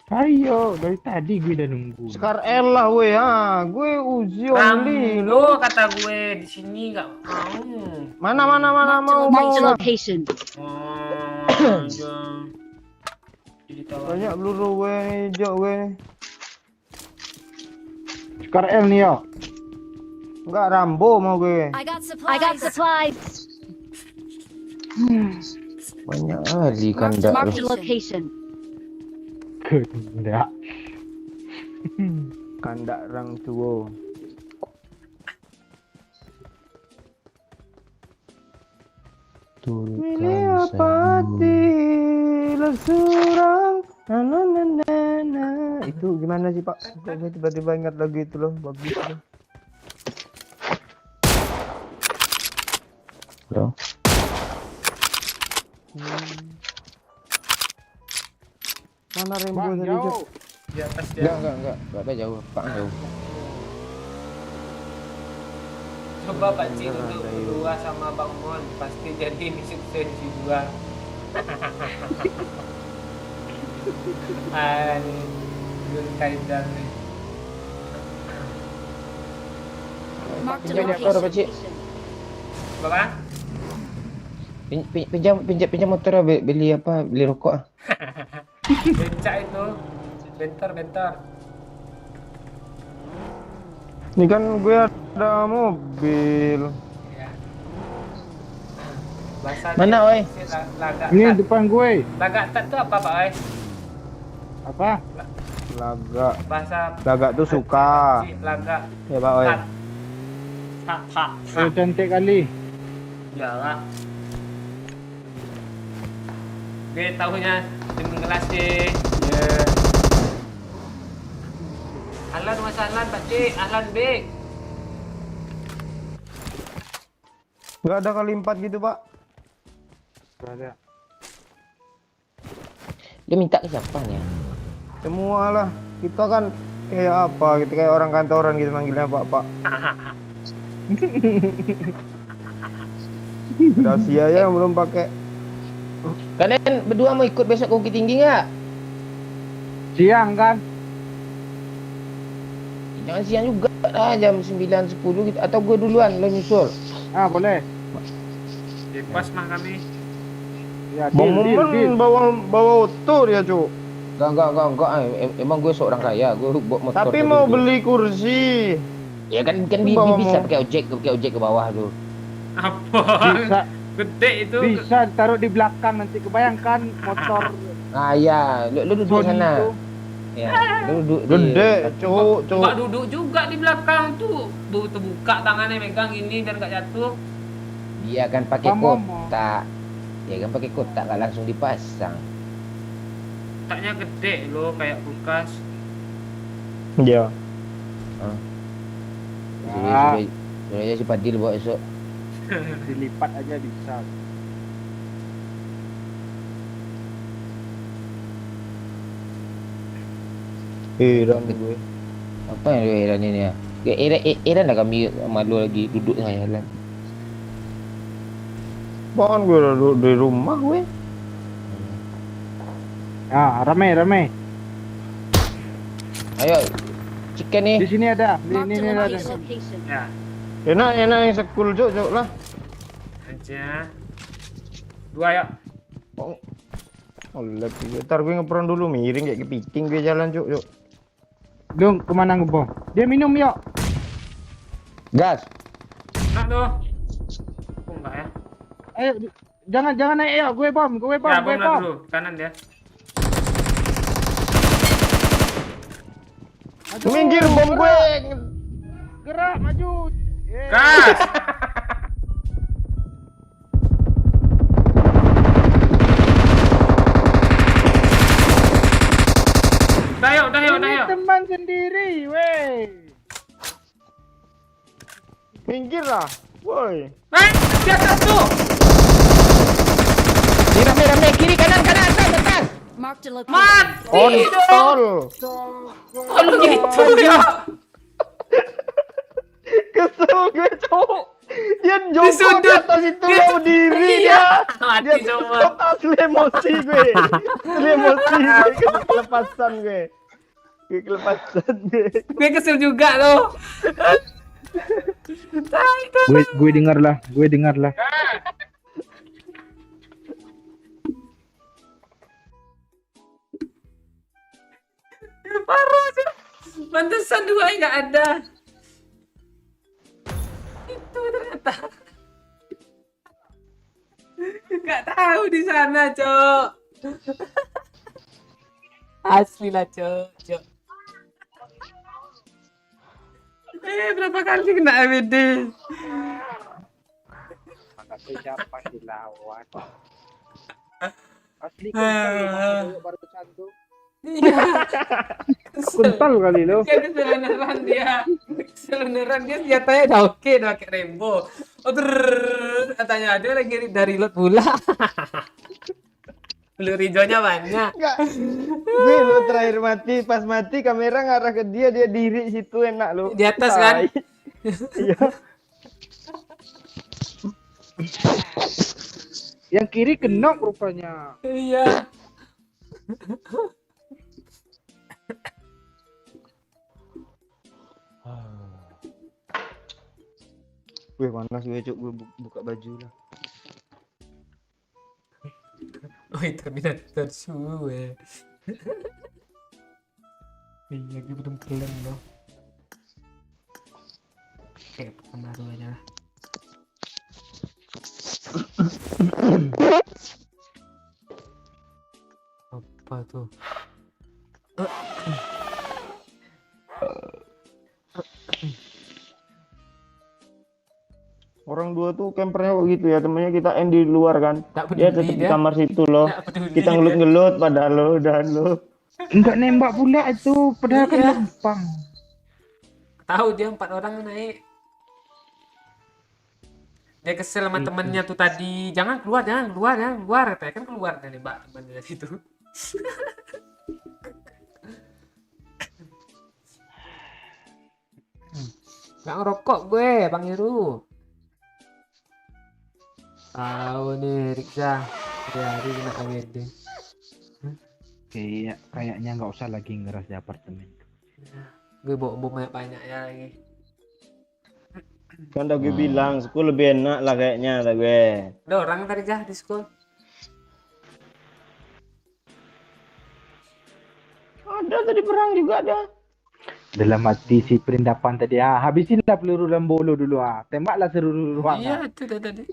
Ayo, dari tadi gue udah nunggu. Sekar L lah gue ya. Gue Uzi only Rambo kata gue di sini nggak mau. Mana mau Marked a lah. location. Jadi tahu. Banyak peluru gue nih, hijau gue nih. Skor L nih yo. Enggak Rambo mau gue. I got supplies. Banyak kali kandak Marked a tu. location. Kendak. Kandak rang tua. Turutkan saja. Lesurang. Na na na na na. Itu gimana sih Pak? Kok saya tiba-tiba ingat lagu itu loh, bagus loh. Bro. Mana Rembo Bang, tadi Cuk? jauh. Di atas dia. Enggak ada jauh. Pak jauh. Coba Pak Cik duduk berdua sama Bang Mon, pasti jadi misi sensi 2. Aduh, Kaidar nih. Marked a Pinjam motor apa, Cik? location. Berapa? Pinjam motor lah, beli apa? Beli rokok ah. Becak itu. Bentar. Ini kan gue ada mobil. Ya. Bahasa Mana, oi? Lagak Ini tat. depan gue. Lagak tat itu apa Pak oi? Apa? Lagak. Bahasa Lagak tuh suka. Cik, lagak Ya Pak Oi. tat. Pak. Oh, cantik kali. Iyalah. Oke, tahunya terima kasih. Ya. Ahlan wa sahlan Pak Cik, ahlan Bik. Enggak ada kali 4 gitu Pak. Ada. Dia minta ke siapa nih? Semua lah. Kita kan kayak apa gitu, kayak orang kantoran gitu manggilnya Pak. Rahasia aja yang belum pakai. Kalian berdua mau ikut besok ke Bukit Tinggi nggak? Siang kan? Jangan siang juga lah, jam 9, 10 gitu. Atau gue duluan, lo nyusul. Ah, boleh. Di pos mah kami. Ya, Bang deal. Momen bawa auto dia Cuk. Enggak. Emang gue seorang kaya, gue bawa motor. Tapi tuh mau dulu. beli kursi. Ya kan Bawa bisa mau- pakai ojek ke bawah tuh. Apa? Bisa, Gede itu. bisa taruh di belakang nanti. Kebayangkan motor Ah ya, lu duduk Sony sana. itu. Ya, lu duduk Gede, di Cuk. Mbak duduk juga di belakang tuh. Terbuka tangannya megang ini biar nggak jatuh. dia kan pakai Bang Momo. kotak. Dia kan pakai kotak, nggak langsung dipasang. Kotaknya gede loh kayak kulkas. Iya. Ah. Suruh aja si Padil bawa esok. Dilipat aja bisa. Heran gue. Apa yang dia heran ini ya? Heran dah kami malu lagi duduk saya jalan. Bahkan gue udah duduk di rumah gue. Ah, rame. Ayo, chicken nih. Di sini ada. Marked Ini a ada. location. Ya, Enak yang sekul Cuk lah. aja. 2 yuk. Oh, gue. Ntar gue ngeperon dulu miring kayak kepiting gue jalan Cuk. Dung, kemana ngebom? Dia minum yuk. Gas. Nah tuh. Oh, enggak ya? Ayo, jangan naik yuk. Gue bom. Ya, bom lah dulu. Kanan dia. Aduh, Minggir bom gue. Gerak, maju. Gas. Udah yuk. Ini teman sendiri, weh. Minggir lah. Woi. Di atas tuh. Ini rame kiri kanan atas. Marked a location. Mati dong. Kontol. Kalau gitu ya. Kesel gue Cuk. Dia Di jongkok di sudut. atas itu Dia- mau diri Iya. dia. Mati Dia semua. jongkok asli emosi gue. Asli emosi gue. Kelepasan gue. Gue kelepasan gue. Gue kesel juga loh. Gue dengar lah. Parah sih. Pantesan 2 nggak ada. Itu ternyata. Nggak tahu di sana, Cok. Asli lah, Cok. Berapa kali kena AWD? Kata siapa dilawan. Asli kental barusan tuh. Iya. Kental kali lo. Dia keseluruhan dia senjatanya udah oke, udah pakai Rembo. Oh, katanya ada lagi dari lot pula. Peluru hijaunya banyak. Enggak. Gue lo terakhir mati, pas mati kamera ngarah ke dia, dia diri situ enak lo. Di atas kan? Iya. Yang kiri kenok rupanya. Iya. Wih, panas gue, Cuk. Gue buka baju lah. Oh, Terminator suwe. Iya, gue belum keren loh. Oke, pertama dulu aja lah. Apa tuh? Orang dua tuh campernya kok gitu ya, temennya kita end di luar kan. Tak Dia peduli tetap di dia. kamar situ loh. Tak peduli Kita dia. ngelut-ngelut padahal lo dan lo. Enggak nembak pula itu, padahal kan Iya. gampang. Tahu dia 4 orang naik. Dia kesel sama temannya tuh tadi. Jangan keluar. Katanya kan keluar dari mbak temannya situ. Gak ngerokok gue, Bang Heru. Tahu nih, Riksa. Hari-hari kena AWD. Kayaknya nggak usah lagi ngeras di apartemen. Gue bawa bom banyak ya lagi. Kan udah gue bilang, school lebih enak lah kayaknya, kata gue. Ada orang tadi jah di school. Ada tadi perang juga ada. Dalam hati si perindapan tadi, habisinlah peluru dalam bolo dulu, tembaklah seluruh ruangan. Iya, itu dah tadi.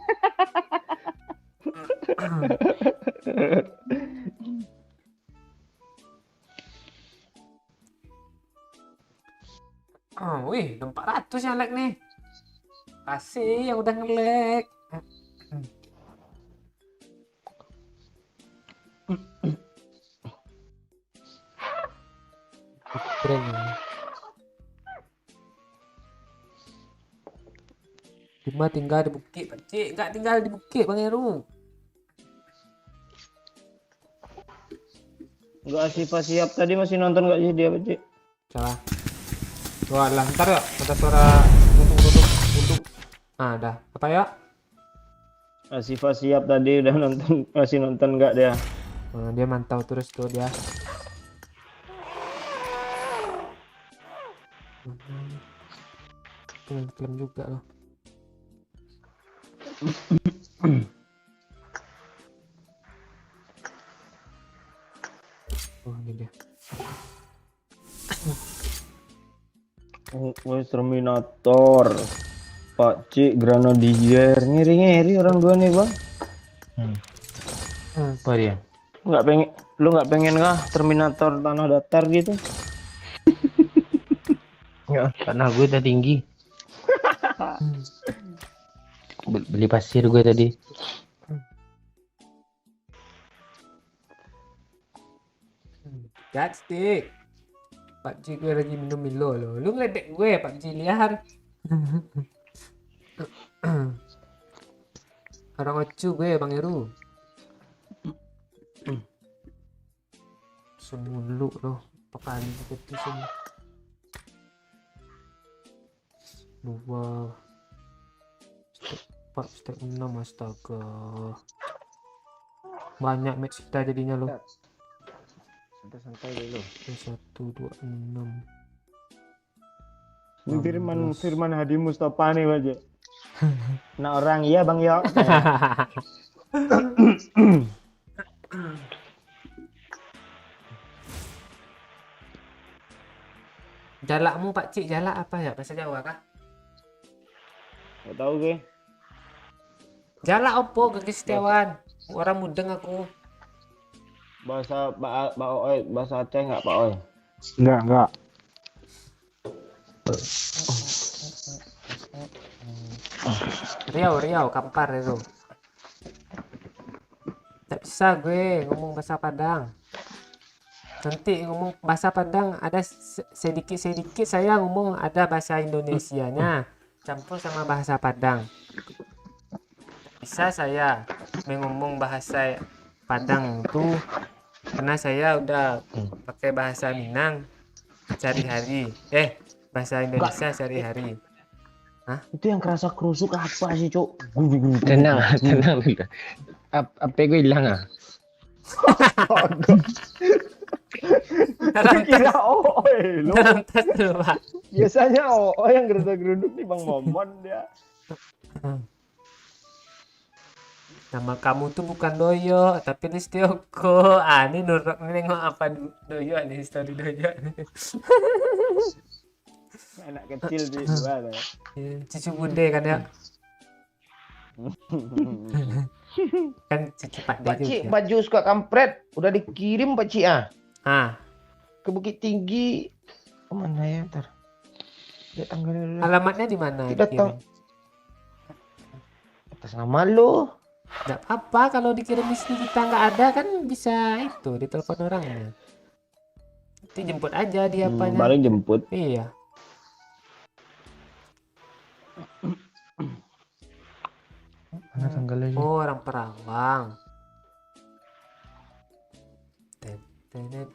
Oh, wih, udah 400 yang lag nih. Kasih yang udah nge-lag. Keren ya. Cuma tinggal di bukit, Pakcik. Enggak tinggal di bukit, Bang Heru. Enggak siap tadi masih nonton enggak sih dia, Cik? Salah. Wah, lah, ntar ya. Ada suara duduk. Ah, dah. Apa ya? Asifa siap tadi udah nonton, masih nonton enggak dia? Nah, dia mantau terus tuh dia. Klaim juga loh. Oh, ini dia. Wes Terminator. Pak Cik Granadier, ngiri-ngiri orang dua nih, Bang. Apa dia? Lu nggak pengen kah Terminator tanah datar gitu? Ya, karena gue udah tinggi. Beli pasir gue tadi. Catstick. Pak Cik gue lagi minum Milo loh. Lu ngeledek gue, Pak Cik liar. Orang ocu gue, Bang Heru. Semulu loh. Apa kali gitu sini. Dua. Step 4, step 6, astaga. Banyak match kita jadinya loh. Santai-santai dulu. 1, 2, 6. Ini Firman Hadi Mustafa nih, Pak Cik. Nah orang iya Bang Yo. Jalakmu Pak Cik, jalak apa ya? Bahasa Jawa kah? Gak tahu gue. Jalak opo Gege Setiawan? Orang mudeng aku. Bahasa Pak Oi, bahasa Aceh nggak Pak Oi? Enggak. Riau, kampar itu. Tak bisa gue ngomong bahasa Padang. Nanti ngomong bahasa Padang ada sedikit saya ngomong ada bahasa Indonesianya campur sama bahasa Padang. Bisa saya mengomong bahasa Padang itu karena saya udah pakai bahasa Minang sehari-hari. Bahasa Indonesia sehari-hari. Itu yang kerasa kerusuk apa sih, Cuk? Tenang dulu. Apa gue hilang ah? Dalam Kira Oi lo. dalam tas dulu, Pak. Biasanya Oi yang geruduk-geruduk nih Bang Momon dia. Nama kamu tuh bukan Doyo, tapi Listioko. Ini Nurok nih nengok apa Doyo nih, story Doyo nih. Anak kecil di luar ya. Cucu bude kan ya. Kan cucu Pak Pak De Cik, juga. baju suka kampret udah dikirim Pak Cik ke Bukit Tinggi. Oh, mana ya ntar? Lihat tanggalnya dulu. Alamatnya di mana? Tidak tahu. Atas nama lo. Nggak apa kalau dikirim di sini kita nggak ada kan bisa itu ditelepon orangnya. Nanti jemput aja dia apanya. Paling jemput. Iya. Mana tanggalnya? Oh, orang Perawang.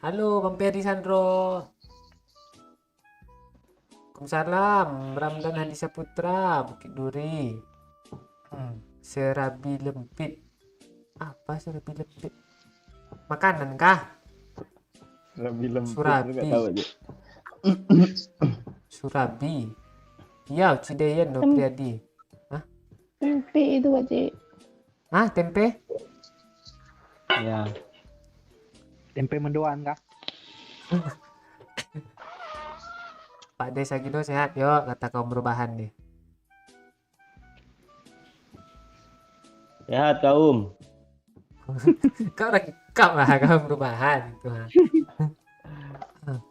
Halo, Bang Peri Sandro. Waalaikumsalam, Ramdan Hadi Saputra, Bukit Duri. Serabi lempit. Apa serabi lempit? Makanan kah? Lebih lembut. Surabi. Nggak tahu aja. Surabi. Ya, Cideyen no Priadi. Tempe itu Pak Cik. Tempe? Ya. Tempe mendoan kah? Pak Desa Gido sehat yuk, kata kaum perubahan nih. Sehat kaum. Kau rekam lah kaum perubahan itu.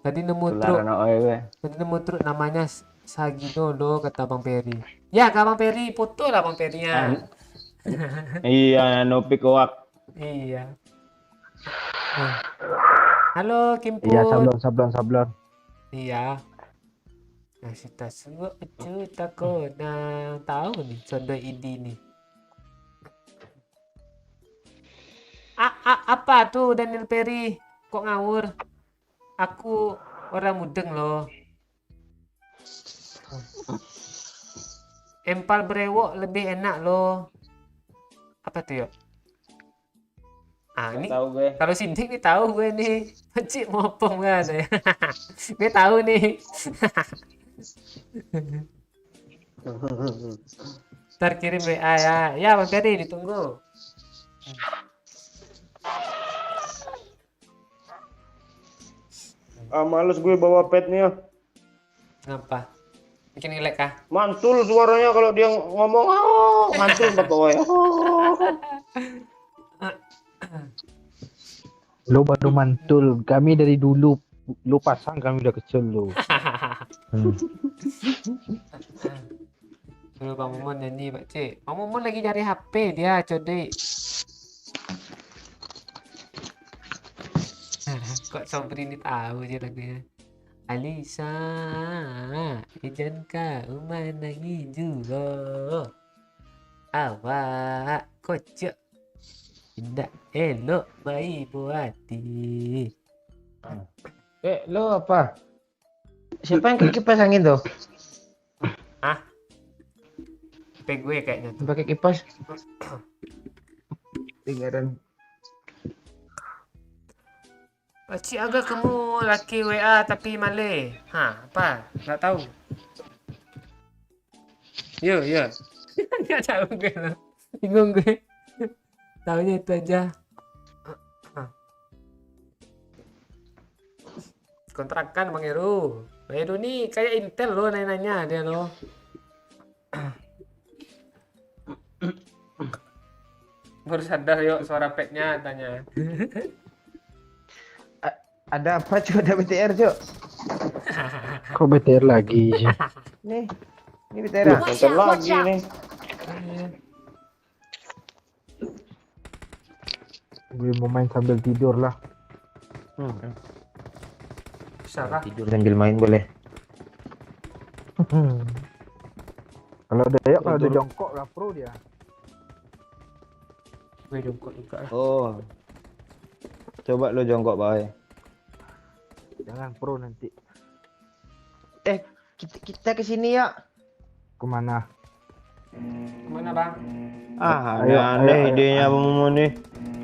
Tadi nemu truk. Tularan Oi gue. Tadi nemu truk namanya Sagino lo, kata Bang Peri. Ya kak Bang Peri, foto lah Bang Perinya. Iya, Nopi Kowak. Iya. Halo Kim Put. Iya, sablon. Iya. Nasi tasu cuta kona. Tahu nih condo ini nih. Apa tuh Daniel Peri? Kok ngawur? Aku orang mudeng loh. Empal brewok lebih enak loh. Apa tuh yuk? Ini Tahu gue. kalau Sindik nih tahu gue nih. Cik mopong kan ya. Gue tahu nih. Ntar kirim WA ya. Ya Bang Peri ditunggu. Males gue bawa pet nih ya. Kenapa? Bikin ngelek kah? Mantul suaranya kalau dia ngomong. Mantul Pak Oi. Lo baru mantul. Kami dari dulu lo pasang kami udah kecil lo. Dulu Bang Momon nyanyi Pak Cik. Bang Momon lagi nyari HP dia codek. Kok Sobri ini tahu aja lagunya. Alisa, ijan kau menangi juga. Awak kocok. Tidak elok bayi buati. Lo apa? Siapa yang ke kipas angin tuh? HP gue kayaknya tuh. Pakai kipas. Tinggalan. Pakcik agak kamu laki WA tapi Malay. Apa? Nggak tahu. Yo. Nggak tahu gue loh. Bingung gue. Tahunya itu aja. Kontrakan Bang Heru. Bang Heru nih kayak Intel loh nanya-nanya dia loh. Baru sadar yuk suara petnya tanya. Ada apa Cuk? Ada BTR Cuk? Kok BTR lagi? Nih. Ini BTR. Watch Nonton out, watch lagi out. nih. Gue mau main sambil tidur lah. Bisa kah? Tidur sambil main boleh. Kalau ada kalau ada Tidur. jongkok lah pro dia. Gue jongkok juga lah. Oh. Coba lo jongkok bawah. Jangan pro nanti. Kita ke sini ya. Kemana? Kemana bang? Aneh ayo. idenya Momo nih.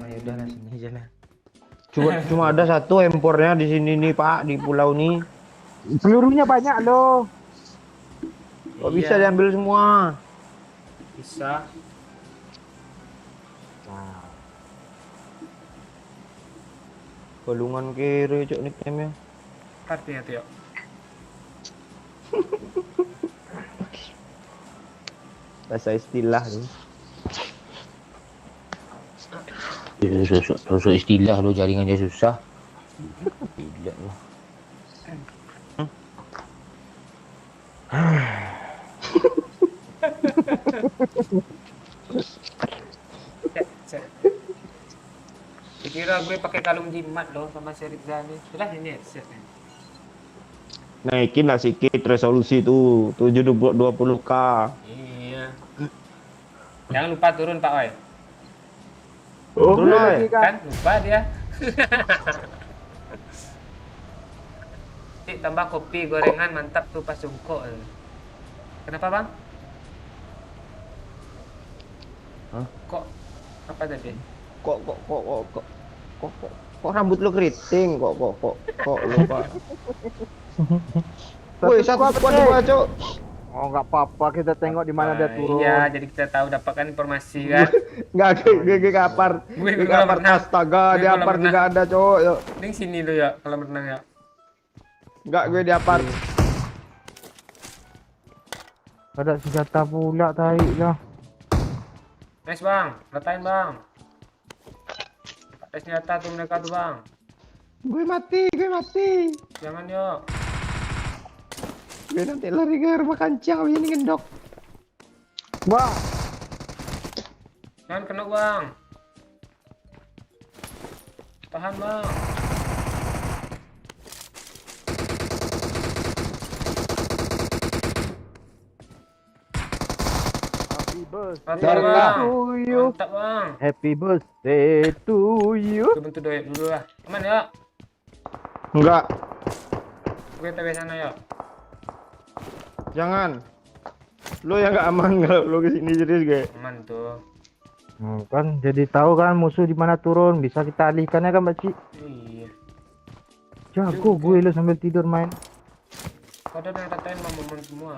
Ayo udah lah sini aja lah. Cuma ada satu impornya di sini nih Pak, di pulau nih. Pelurunya banyak loh. Kok bisa diambil semua? Bisa. Balungan kiri Cuk nickname-nya. Artinya tuh yuk. Bahasa istilah tuh. Sosok istilah lo jaringannya susah. Gila lo. Dikira gue pakai kalung jimat loh sama si Rizal nih. Sudah ini headset nih. Naikin lah sedikit resolusi tuh 720K. Iya. Jangan lupa turun Pak Oi. Turun, Oi. Kan lupa dia. Tambah kopi gorengan mantap tuh pas jongkok. Kenapa bang? Hah? Kok apa tadi? Kok rambut lo keriting kok lupa. Woi, satu squad dua, Cuk. Oh nggak apa-apa, kita tengok di mana dia turun. Iya, jadi kita tahu dapatkan informasi kan. Enggak gue kapar. Gue Gue kolam kapar renang. astaga, Gue di kolam apar renang. juga ada, Cuk. Yuk. Ini sini lo ya kalau berenang ya. Enggak, gue di apar. Ada senjata pula tarik lah. Nice bang, ratain bang. Ada senjata tuh mereka tuh bang. Gue mati. Jangan yuk. Gue nanti lari ke rumah kancau ini ngendok. Wah, Jangan kena bang. Tahan bang. happy birthday Mantap bang. to you. Mantap bang. Happy birthday to you. Gue bentuk doa dulu lah. Aman ya. Enggak, Gue TW sana ya. jangan. Lo yang enggak aman kalau lo kesini serius, gue. Aman tuh. Kan jadi tahu kan musuh di mana turun, bisa kita alihkan ya kan, Mbak Ci? Iya. Jago gue lo sambil tidur main. Padahal yang ratain bang momen semua.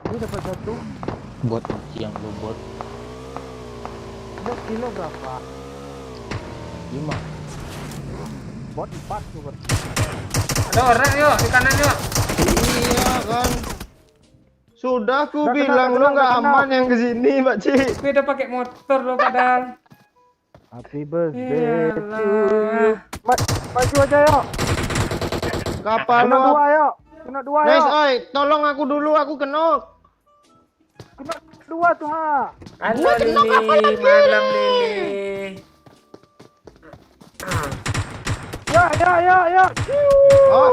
Gue dapat satu. Bot yang lo bot. Bot kilo berapa? 5. Bot 4 tuh. Bot. Ada orang yuk di kanan yuk. Iya kan. Sudah aku Udah bilang kenal, lo nggak udah kenal. aman yang kesini, Mbak Ci. Gue udah pakai motor lo padahal. Happy birthday to you. Iyalah. Maju aja yuk. Kapal Kena lo. dua yuk. Kena dua Nice, yuk. oi, tolong aku dulu, aku kenok. Kena dua tuh ha. Halo Lili, malam Lili. Ya. Oh,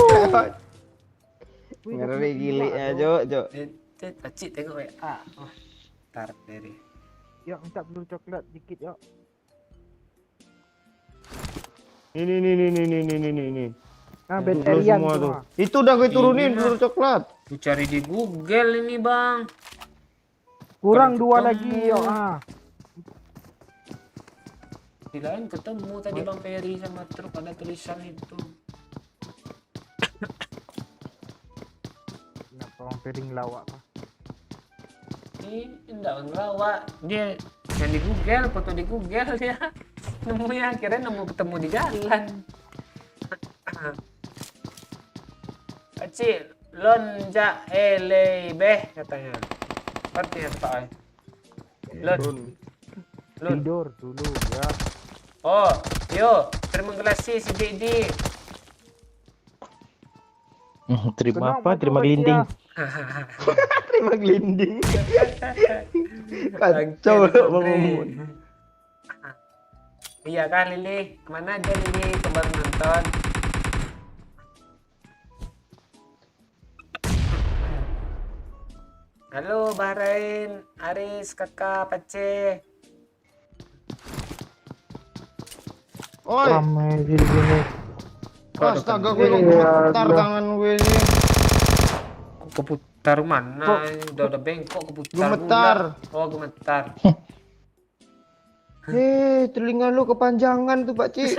ngeri gili ya, Jo. Cik tengok WA. Oh, tar dari. Yuk minta peluru coklat dikit yuk. Ini. Nah, Dulu baterian semua tuh. tuh. Ha. Itu udah gue turunin Ini peluru coklat. Gue cari di Google ini bang. Kurang Kalau dua ketemu. lagi yuk ha. Di lain ketemu tadi bang Ferry sama truk ada tulisan itu. Kenapa orang piring lawak ha? Ini enggak ngelawak. Dia yang di Google, foto di Google dia. Nemunya akhirnya nemu ketemu di jalan. Kecil, lonjak elebeh katanya. Artinya apa? Lon. Lun. Tidur dulu ya. Oh, yo, terima kasih si Didi. Terima Kenapa apa? tuh, Terima Pak gelinding. Cia? Terima gelinding. Kacau Oke, lo Bang Bre. Mumun. Iya kan Lili? Kemana aja Lili? Kembali nonton. Halo Bahrain, Aris, Kakak, Pace. Oi, Ramai gini. astaga gue kok gemetar tangan gue ini. Keputar mana? Udah bengkok keputar. Gemetar. Pula. Oh gemetar. Telinga lu kepanjangan tuh Pak Ci.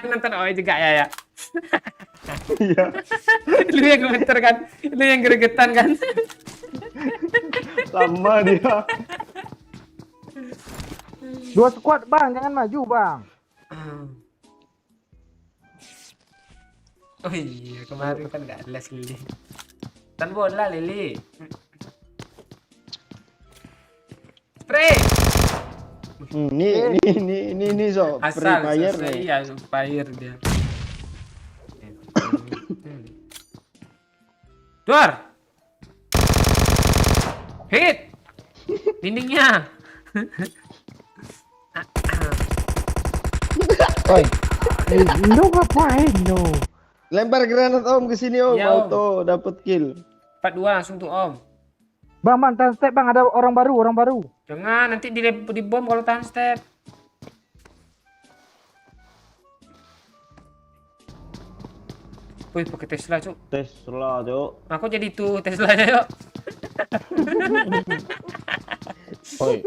Lu nonton OE juga ya? Iya. Lu yang gemetar kan? Lu yang gregetan kan? Lama dia. 2 squad bang, jangan maju bang. Oh iya, kemarin kan nggak jelas Lili. Tan bola Lili. Spray. Ini so Free Asal Fire selesai, nih. iya fire dia. Duar. Hit. Dindingnya. Oi, Lu ngapain lu? Lempar granat Om ke sini Om. Ya, Om. Auto dapat kill. 42 langsung tuh Om. Bang, tahan step bang, ada orang baru. Jangan nanti di bom kalau tahan step. Wih, pakai Tesla, Cuk. Tesla, Cok. Aku jadi tuh Teslanya, yuk. oi.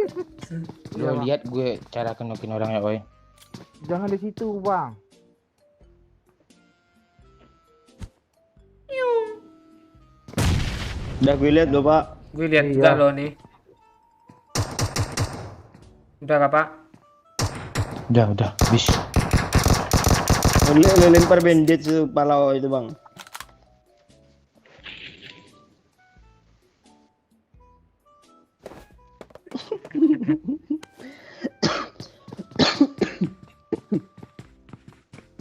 Lu lihat gue cara kenokin orang ya, oi. Jangan di situ bang. Udah gue lihat loh, Pak. Gue lihat Iya. juga loh nih. Udah kah, Pak? Udah, bis. Lu lempar bandage kepala itu, Bang.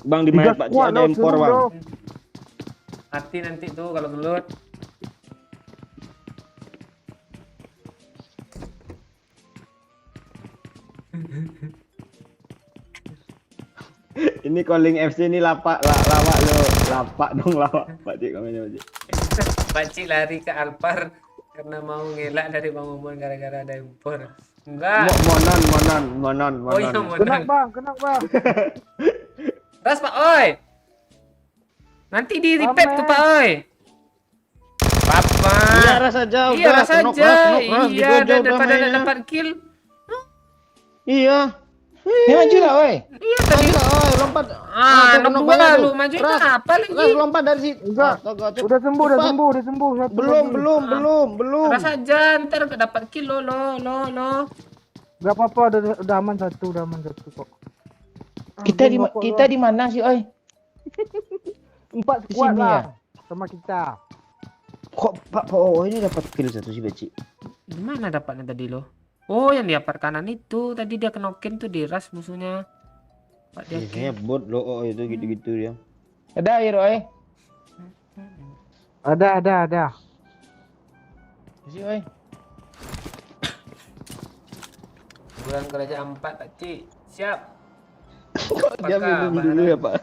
Bang di mana Pak? Ada impor, Bang. Hati nanti tuh kalau gelut. Ini calling FC ini lawak lo. Lapak dong lawak. Pak Cik komennya Pak Cik. Pakcik lari ke Alpar karena mau ngelak dari Bang Momon gara-gara ada impor. Enggak. Monon. Oh iya, Kena Monon. bang. Ras Pak Oi. Nanti di repack tuh Pak Oi. Papa. Iya ras aja. Iya, ras Knock, aja. ras. Iya, Digojo udah daripada mainnya. dapat kill. Iya. Ya maju lah, oi. Iya tadi. Ayo lompat. Nok knock dua banyak lu tuh. majuin Ras, apa lagi? Ras lompat dari situ. Enggak. Astaga, Cuk. Udah sembuh. Cepat. Satu Belum. Ras aja ntar dapat kill lo. Gak apa-apa, udah aman satu kok. Kita di mana sih, oi? 4 Di squad sini lah ya? sama kita. Kok Pak Oh ini dapat kill satu sih Beci. Gimana dapatnya tadi lo? Oh, yang di apart kanan itu tadi dia kenokin tuh di ras musuhnya. Pak dia Biasanya bot lo itu gitu-gitu dia. Ada air, oi. Ada. Sih, oi. bulan kerajaan 4 Pak Cik. Siap. Kok dia minum dulu ya Pak?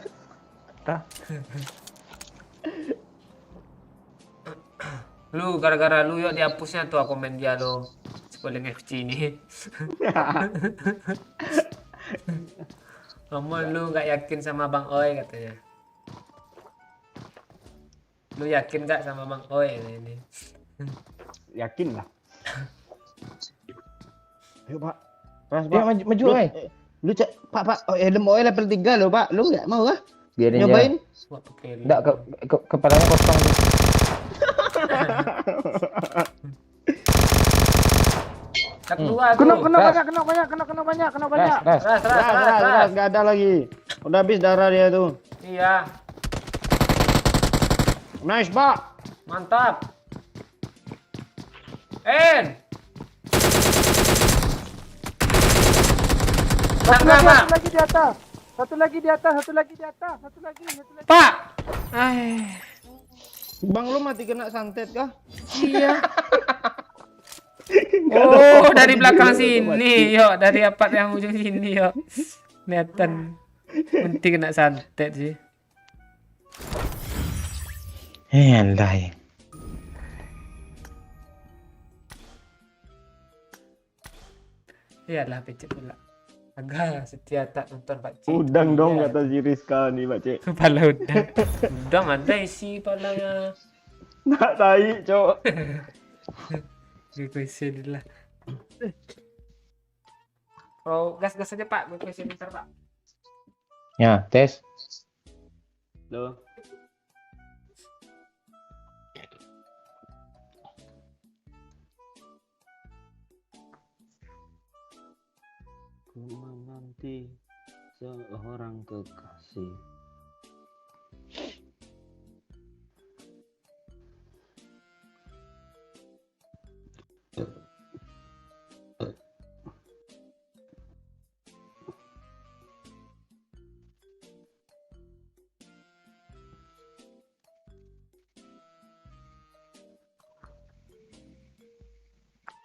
Lu gara-gara lu yuk dihapusnya tuh komen dia lo. Spoiling FC ini. Ngomong lu nggak yakin sama Bang Oi katanya. Lu yakin nggak sama Bang Oi ini? Yakin lah. Ayo Pak. Ras Ya Pak. maju, oi. Lu cek Pak. Oh Elem Oil level 3 lo Pak. Lu nggak mau kah? Biarin Nyobain? Wah, pakai Enggak, kepalanya kosong tuh. Tak kedua tuh. Kena banyak. Ras. Ras. Nggak ada lagi. Udah habis darah dia tuh. Iya, Nice Pak. mantap. En. Satu Enggak, lagi, Pak. satu lagi di atas. Satu lagi di atas, satu lagi di atas, satu lagi. Pak. Ay, Bang lu mati kena santet kah? iya. Oh, dari belakang sini, yuk. Dari apa yang ujung sini, yuk. Kelihatan. Penting kena santet sih. Andai. Iyalah, pecet pula. Agak setia tak nonton Pak Cik. Udang dong Iya. kata si Rizka nih Pak Cik. Kepala udang. Udang ada isi kepalanya. Nggak tai, cowok. Gue kuesin lah. Oh, gas-gas aja Pak. Gue kuesin bentar Pak. Ya, tes. Loh. Ku menanti seorang kekasih.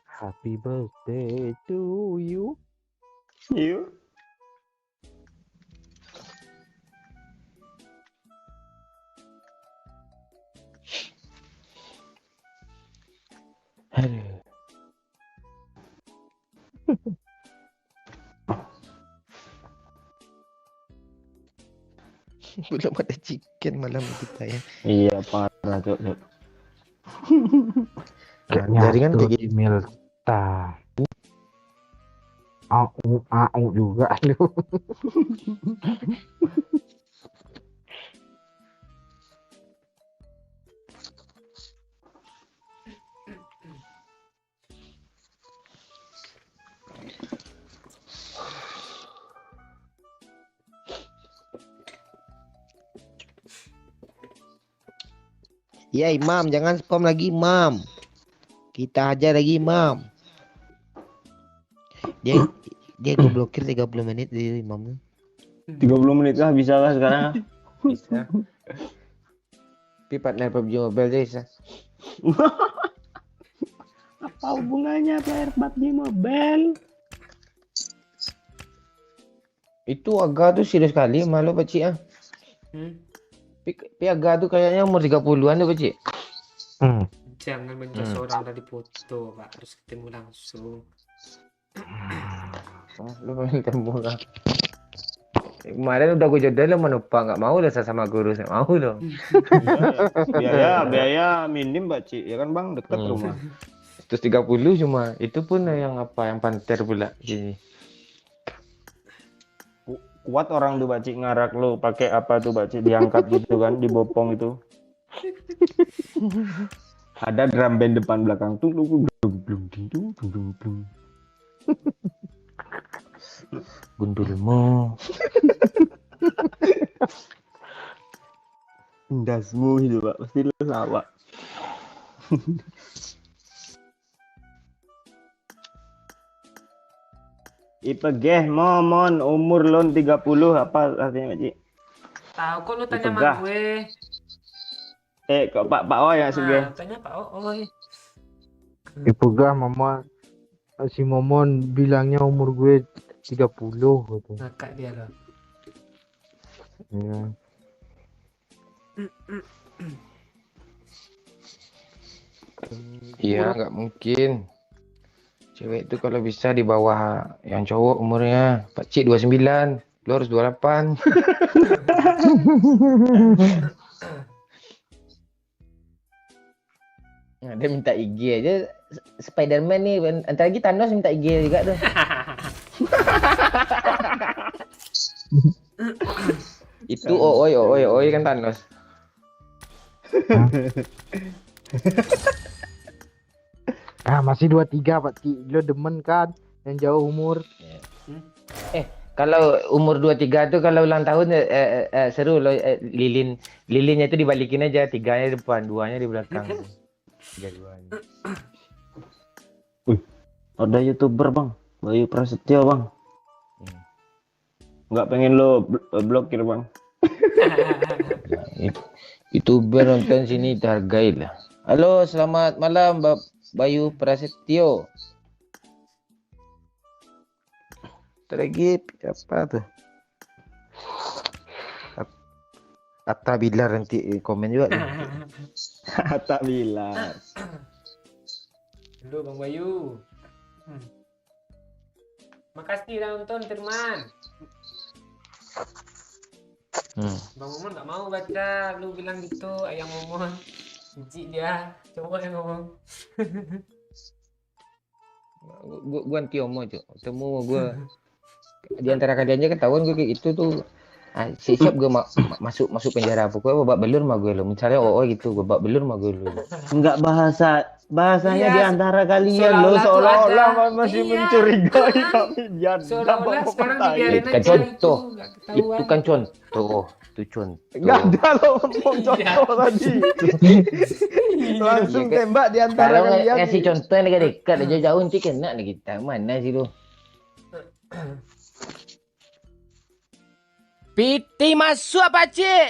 Happy birthday to you. You? Aduh. Belum ada chicken malam kita ya. Iya parah cowok. Jaringan kayak gitu. email ta. Au juga lu. Ya Imam, jangan spam lagi Imam. Kita aja lagi Imam. Dia gue blokir 30 menit di Imam. 30 menit lah bisa lah sekarang. Bisa. Tapi partner PUBG Mobile aja bisa. Apa hubungannya player PUBG Mobile? Itu agak tuh serius sekali malu Pak Cik ah. Tapi agak tuh kayaknya umur 30-an tuh Pak Cik. Jangan menjudge orang dari foto Pak. Harus ketemu langsung. Lu pengen temu lah. Kemarin udah gue jodoh lo menumpang nggak mau udah sama guru saya mau loh. Biaya minim Pak Cik ya kan Bang dekat rumah. 130 cuma itu pun yang apa yang panter pula sini. Kuat orang tuh Pak Cik ngarak lo pakai apa tuh Pak Cik diangkat gitu kan dibopong itu. Ada drum band depan belakang tuh lu blum. Gundulmu. Ndasmu itu Pak pasti lu lawak. Ipegeh momon umur lon 30 apa artinya Pak Cik? Tahu kok lu tanya Dipegah. sama gue. Kok Pak Oh ya Sugeh. Tanya Pak Oi. Dipegah mama si Momon bilangnya umur gue 30 gitu. Ngakak dia loh. Iya. Iya nggak mungkin. Cewek itu kalau bisa di bawah yang cowok umurnya. Pak Cik 29, lu harus 28. Nah, dia minta IG aja. Spiderman nih, antar lagi Thanos minta IG juga tuh. Itu oi kan Thanos. Masih 23 Pak Ci. Lo demen kan yang jauh umur. Kalau umur 23 tuh kalau ulang tahun seru loh lilinnya itu dibalikin aja, 3-nya depan, 2-nya di belakang. 3-2-nya. Ada YouTuber Bang, Bayu Prasetyo Bang. Nggak pengen lo blokir bang. YouTuber nonton sini dihargai lah. Halo, selamat malam Bayu Prasetyo. Lagi apa tuh? Atta Bilar nanti komen juga tuh. Tak bilang. Halo Bang Bayu. Makasih udah nonton Firman. Bang Momon nggak mau baca, lu bilang gitu, ayang Momon. Jijik dia, coba yang ngomong. Gua anti homo, Cuk. Temu gua di antara kalian ketahuan gue kayak gitu tuh. Siap gue masuk penjara. Pokoknya babak belur mah gue lo. Misalnya gitu, babak belur mah gue lo. Enggak bahasanya Iya, di antara kalian lo seolah-olah masih Iya. mencurigai kami. Seolah-olah sekarang dibiarin Kan aja contoh. nggak ketahuan. Itu kan contoh. Itu contoh. Enggak ada lo ngomong contoh tadi. Langsung Iya, kan? tembak di antara Kalau kalian. ngasih contoh yang dekat-dekat aja jauh nanti kena nih kita. Mana sih lu? Piti masuk apa cik?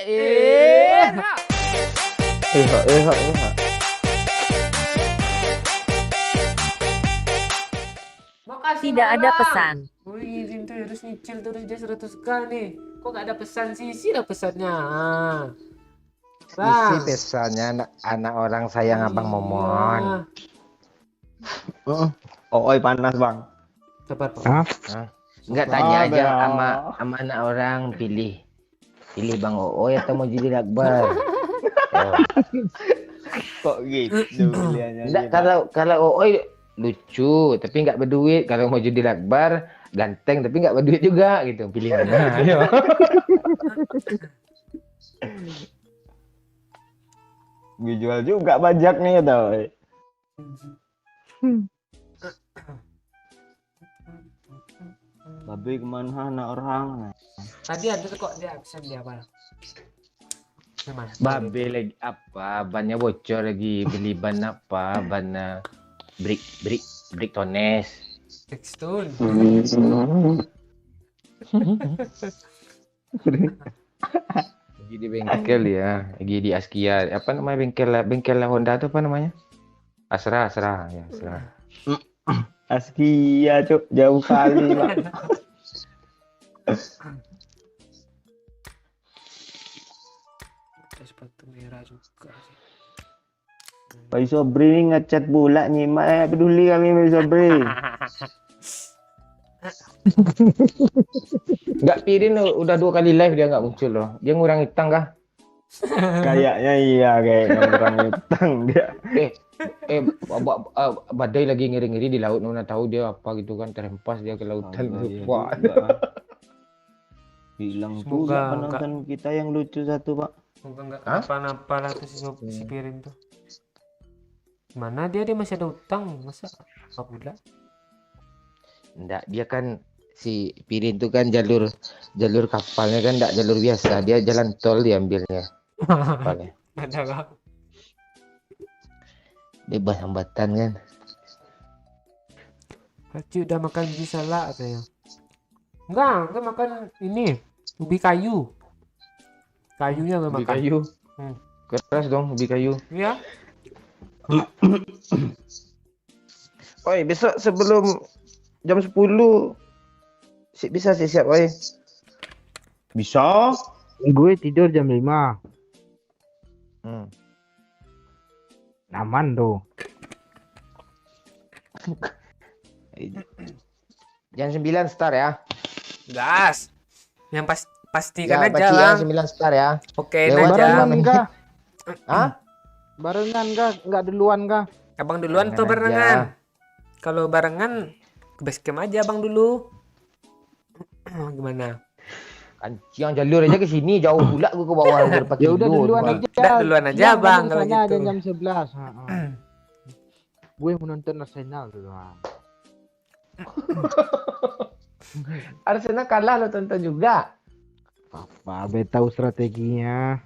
Makasih Tidak ada Bang. pesan. Wih, izin tuh harus nyicil terus dia 100k nih. Kok nggak ada pesan sih? Isi lah pesannya. Isi pesannya anak orang sayang Abang Momon. Oi panas bang. Sabar Pak. Enggak tanya aja sama anak orang pilih Bang Ooy atau mau jadi Akbar. Kok gitu pilihannya? Enggak, kalau Ooy lucu tapi nggak berduit. Kalau mau jadi Akbar ganteng tapi nggak berduit juga gitu pilihannya. Ayo. Gue jual juga pajak nih tau. Babe kemana anak orang? Tadi ada kok dia absen dia apa? Gimana? Babe lagi apa? Bannya bocor lagi beli ban apa? Ban brick tones. Textone. Lagi di bengkel ya, lagi di Askia. Apa namanya bengkel Honda itu apa namanya? Asra ya, Asra. Askia cuk jauh kali pak. Sepatu merah juga sih. Pak Sobri ngechat pula nyimak peduli kami Pak Sobri. Enggak, Pirin udah 2 kali live dia nggak muncul loh. Dia ngurangi utang kah? Kayaknya iya kayaknya orang utang dia. Badai lagi ngiri-ngiri di laut, mana tahu dia apa gitu kan, terhempas dia ke lautan. Wah. Bilang Semoga pula penonton kita yang lucu satu pak. Semoga nggak apa-apa lah tuh si Pirin tuh. Mana dia masih ada utang masa apa pula? Enggak, dia kan si Pirin itu kan jalur kapalnya kan enggak jalur biasa, dia jalan tol diambilnya. Kapalnya. Ada lah. Bebas hambatan kan. Haji udah makan biji salak katanya. Enggak makan ini ubi kayu. Kayunya nggak Ubi makan. kayu. Hmm. Keras dong ubi kayu. Iya. Oi, besok sebelum jam 10 bisa siap, oi. Bisa? Gue tidur jam 5. Aman tuh. Jam 9 start ya. Gas. Yang pastikan Ya, aja pasti lah. jam 9 start ya. Oke Lewat aja. jam. Barengan kah? Hah? Barengan kah? Enggak duluan kah? Abang duluan tuh Barengan barengan. aja. Kalau barengan ke base camp aja abang dulu. Gimana? Kan yang jalur aja ke sini jauh pula gua ke bawah pakai Ya udah duluan aja. Udah duluan aja, Siang Bang, kamu kalau sana gitu. ada jam 11. Gue menonton Arsenal tuh. Arsenal kalah lo tonton juga. Apa? Be tahu strateginya.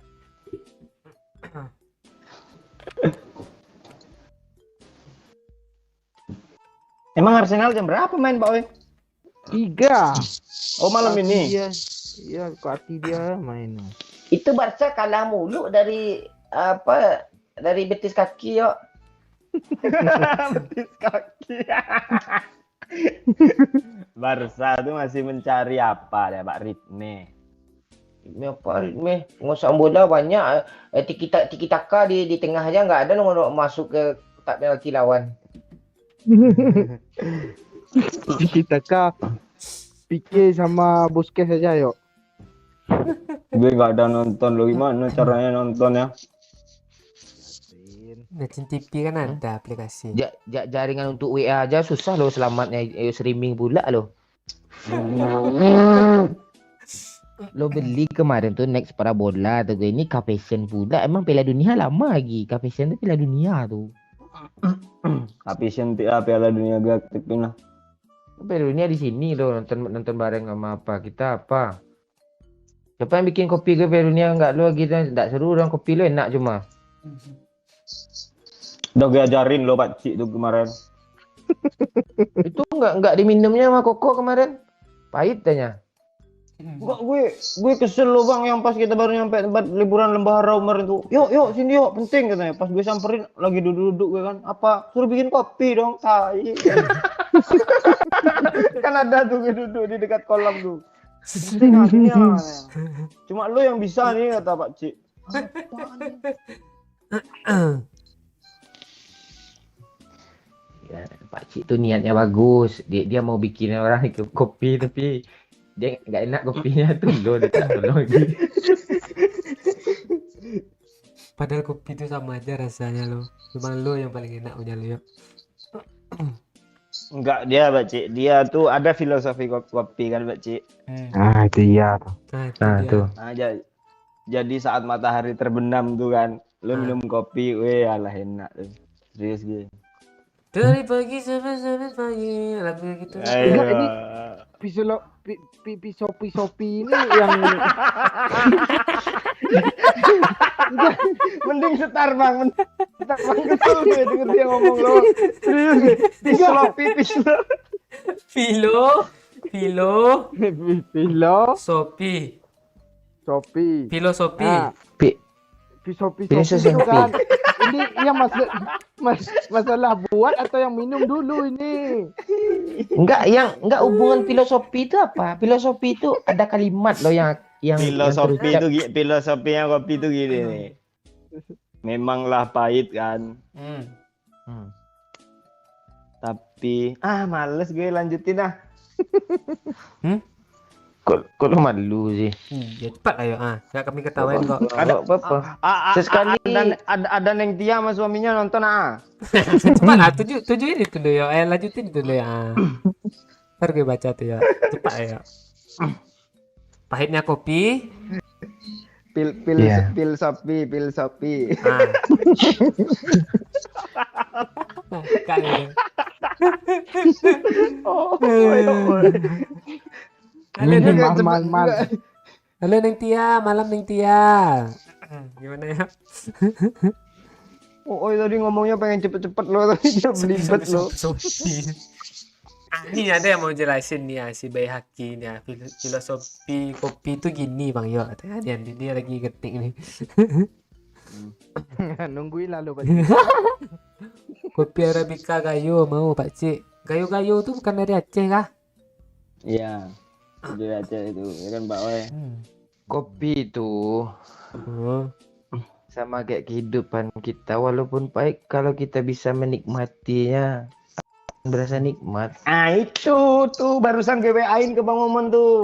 Emang Arsenal jam berapa main pak? Oi? 3. Oh malam ini. Iya, kok hati dia main. Itu Barca kalah mulu dari Betis kaki yo. Betis kaki. Barca tuh masih mencari apa ya Pak ritme. Penguasaan bola banyak. Tiki taka di tengah aja nggak ada nomor masuk ke kotak penalti lawan. Kita kah Pique sama Busquets saja yuk. Gue nggak ada nonton lo, gimana caranya nonton ya? Nacin TV kan ada aplikasi. Jaringan untuk WA aja susah loh selamatnya. Streaming pula loh. Lo beli kemarin tuh next parabola tuh ini Capation pula. Emang Piala Dunia lama lagi. Capation tuh Piala Dunia tuh. Caption Piala Dunia gue aktifin lah. Piala Dunia di sini loh, nonton bareng sama kita apa? Siapa yang bikin kopi ke Piala Dunia enggak lo gitu, enggak seru orang kopi lo enak cuma. Udah gue ajarin lo Pak Cik tuh kemarin. Itu enggak diminumnya sama Koko kemarin. Pahit tanya. Enggak, gue kesel lo Bang yang pas kita baru nyampe tempat liburan Lembah Harau kemarin tuh. Yuk sini yuk, penting katanya. Pas gue samperin lagi duduk-duduk gue kan. Apa? Suruh bikin kopi dong, tai. Kan ada tuh gue duduk di dekat kolam tuh. Penting akhirnya. Cuma lo yang bisa nih kata Pak Cik. Ya, Pak Cik tuh niatnya bagus. Dia mau bikin orang itu kopi tapi dia nggak enak kopinya tuh lo dia tak tolong lagi. Padahal kopi itu sama aja rasanya lo. Cuma lo yang paling enak punya lo yuk. Enggak, dia Pak Cik. Dia tuh ada filosofi kopi kan Pak Cik. Ah, itu iya. Nah, itu dia. Tuh. Nah, jadi saat matahari terbenam tuh kan, lu minum kopi, alah enak tuh. Serius gitu. Dari pagi sampai pagi lagu gitu. Enggak, ini pisopi ini yang Mending setar Bang, setar Bang kesel gue denger dia ngomong lo. Serius gue, pisopi. Filo, Sopi. filosofi. Ah, pisopi Filosofi. itu kan. Ini yang masalah buat atau yang minum dulu ini? Enggak hubungan filosofi itu apa? Filosofi itu ada kalimat loh yang Filosofi terucap. itu filosofinya kopi itu gini nih. Memanglah pahit kan, tapi males gue lanjutin ah. Kok lo malu sih? Ya cepat ayo nggak kami ketawain kok. Ada apa? Sesekali Ada Neng Tia sama suaminya nonton Cepat tujuh ini dulu ya. Lanjutin dulu ya. Ntar gue baca tuh ya. Cepat ayo. Pahitnya kopi. Pil sopi. Kayak. Halo Neng Tia, malam Neng Tia. Gimana ya? Tadi ngomongnya pengen cepet-cepet lo, tadi dia belibet lo. Ini ada yang mau jelasin nih ya, si Bayhaki nih ya. Filosofi kopi itu gini Bang Yo, katanya dia lagi ketik nih. Nungguin lalu Pak. Kopi Arabica Gayo mau Pak Cik. Gayo tuh bukan dari Aceh kah? Iya. Dari Aceh itu, ya kan Pak Oe. kopi itu Oh. sama kayak kehidupan kita, walaupun pahit kalau kita bisa menikmatinya berasa nikmat. Itu tuh barusan gue WA-in ke Bang Momon tuh.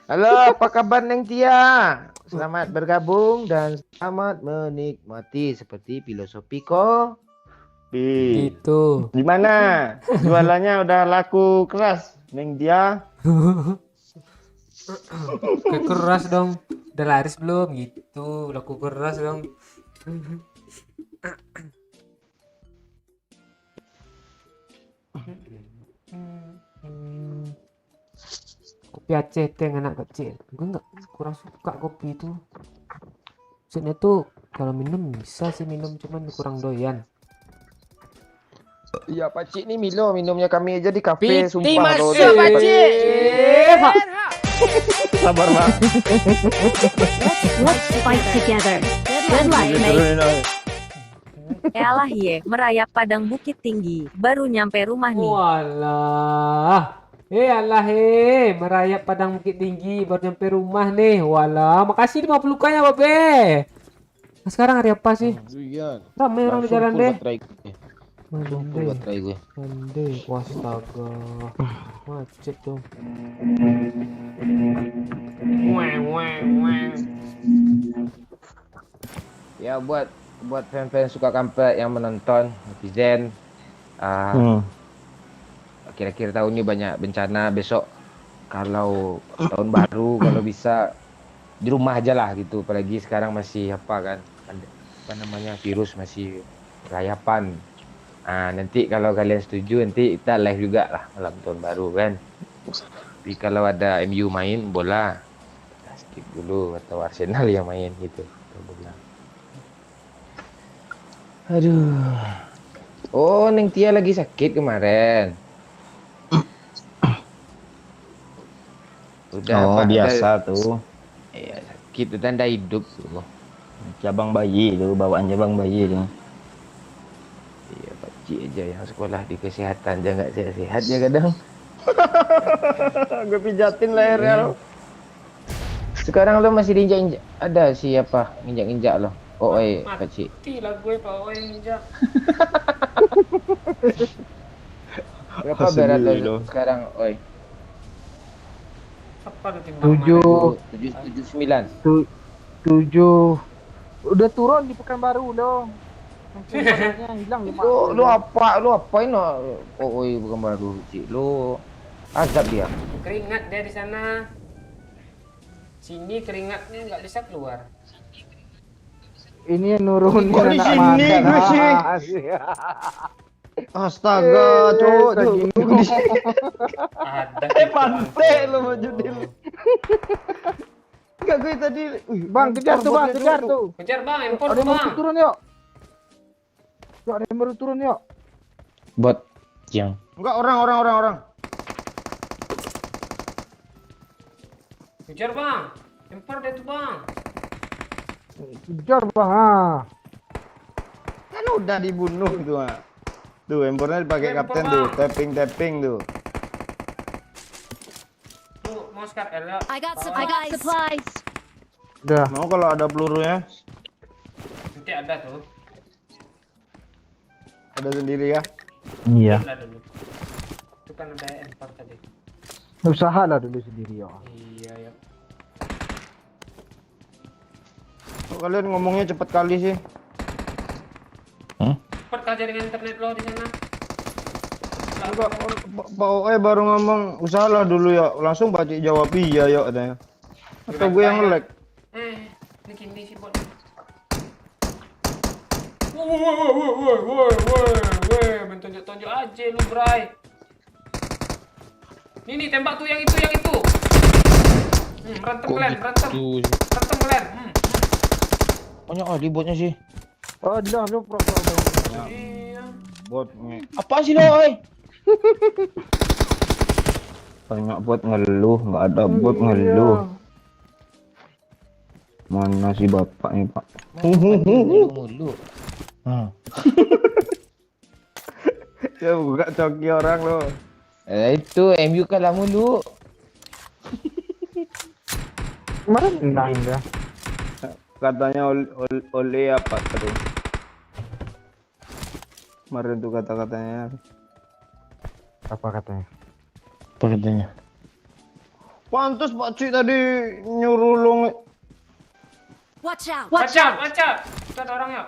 Halo, apa kabar Neng Tia? Selamat bergabung dan selamat menikmati seperti filosofi kok. Gitu. Gimana? Jualannya udah laku keras, Neng Tia? Keras dong. Udah laris belum? Gitu. Laku keras dong. Kopi Aceh teh yang enak kecil. Gue kurang suka kopi itu. Maksudnya tuh kalau minum bisa sih minum, cuman kurang doyan. Iya pakcik nih Milo, minumnya kami aja di kafe Piti sumpah. masuk, Kalau dapat- pakcik. Pak. Sabar bang. Let's fight together. Good luck, mate. Turunin aja. Elah ye, merayap padang bukit tinggi, baru nyampe rumah nih. Walah. Alah merayap padang bukit tinggi baru nyampe rumah nih. Walah, makasih 50 kanya Babe. Nah, sekarang hari apa sih? Iya. Ramai orang di Langsung jalan full deh. baterai. Langsung full baterai gue. Mande, wastaga. Macet tuh. Ya buat fans-fans suka kampret yang menonton netizen, kira-kira tahun ini banyak bencana. Besok kalau tahun baru kalau bisa di rumah aja lah gitu, apalagi sekarang masih apa namanya virus masih rayapan. Nanti kalau kalian setuju nanti kita live juga lah malam tahun baru kan. Tapi kalau ada MU main bola, kita skip dulu, atau Arsenal yang main gitu bola. Aduh. Oh, Neng Tia lagi sakit kemarin. Udah Oh Pak, biasa tuh. Iya, sakit udah ndak hidup tuh. Cabang bayi tuh, bawaan cabang bayi tuh. Iya, Pak Cik aja yang sekolah di kesehatan aja nggak sehat-sehat ya kadang. Gue pijatin lehernya lo. Sekarang lo masih diinjak-injak, ada siapa injak-injak lo? Oh, Pak Cik. Mati lah gue Pak Oi injak. Berapa Asli berat lo lo. sekarang, Oi? Apa tuh timbang 779. 7. Udah turun di Pekanbaru lo. Mungkin badannya hilang 5. Lu apain lo? Oh, Oi bukan baru Cik. Lu azab dia. Keringat dia di sana. Sini keringatnya nggak bisa keluar. Ini nurunin Kok di anak sini makan. gue sih? Astaga, cowok tuh. Ada. Pantai lo maju dil. Enggak gue tadi. Bang, kejar tuh bang, kejar tuh. Kejar bang, empor Ada yang bang. baru turun yuk. Yuk, ada yang baru turun yuk. Bot yang Enggak orang. Kejar bang, empor dia tuh bang. Kejar bang, Kan udah dibunuh tuh. Tuh, empornya dipakai Empor, kapten Bang. tuh, tapping tuh. Tuh mau sekarang Ella. I got supplies. Udah. Mau kalau ada pelurunya, Nanti ada tuh. ada sendiri ya. Iya. Ada dulu. Itu kan ada empor tadi. Usaha lah dulu sendiri ya. Iya ya. Kok kalian ngomongnya cepet kali sih? Cepat kah jaringan internet lo di sana? Enggak, Pak OE baru ngomong usahalah dulu ya, langsung baca jawab iya ya katanya. Atau gue yang nge-lag? Ini kini sih bot. Woi, main tonjok-tonjok aja lu, Bray. Nih, tembak tuh yang itu. Berantem kalian. banyak kali botnya sih. Oh, dah lu pro. Iya. Bot Apa sih lo, Oi? banyak bot ngeluh, nggak ada bot ngeluh. Mana sih bapak nih pak? Mulu. Ya buka coki orang lo. Itu MU kalah mulu. Kemarin menang dah. Katanya oleh apa tadi? Kemarin tuh kata-katanya. Apa katanya? Apa katanya? Pantes Pak Cik tadi nyuruh lo Watch out. Watch out. Itu ada orang ya.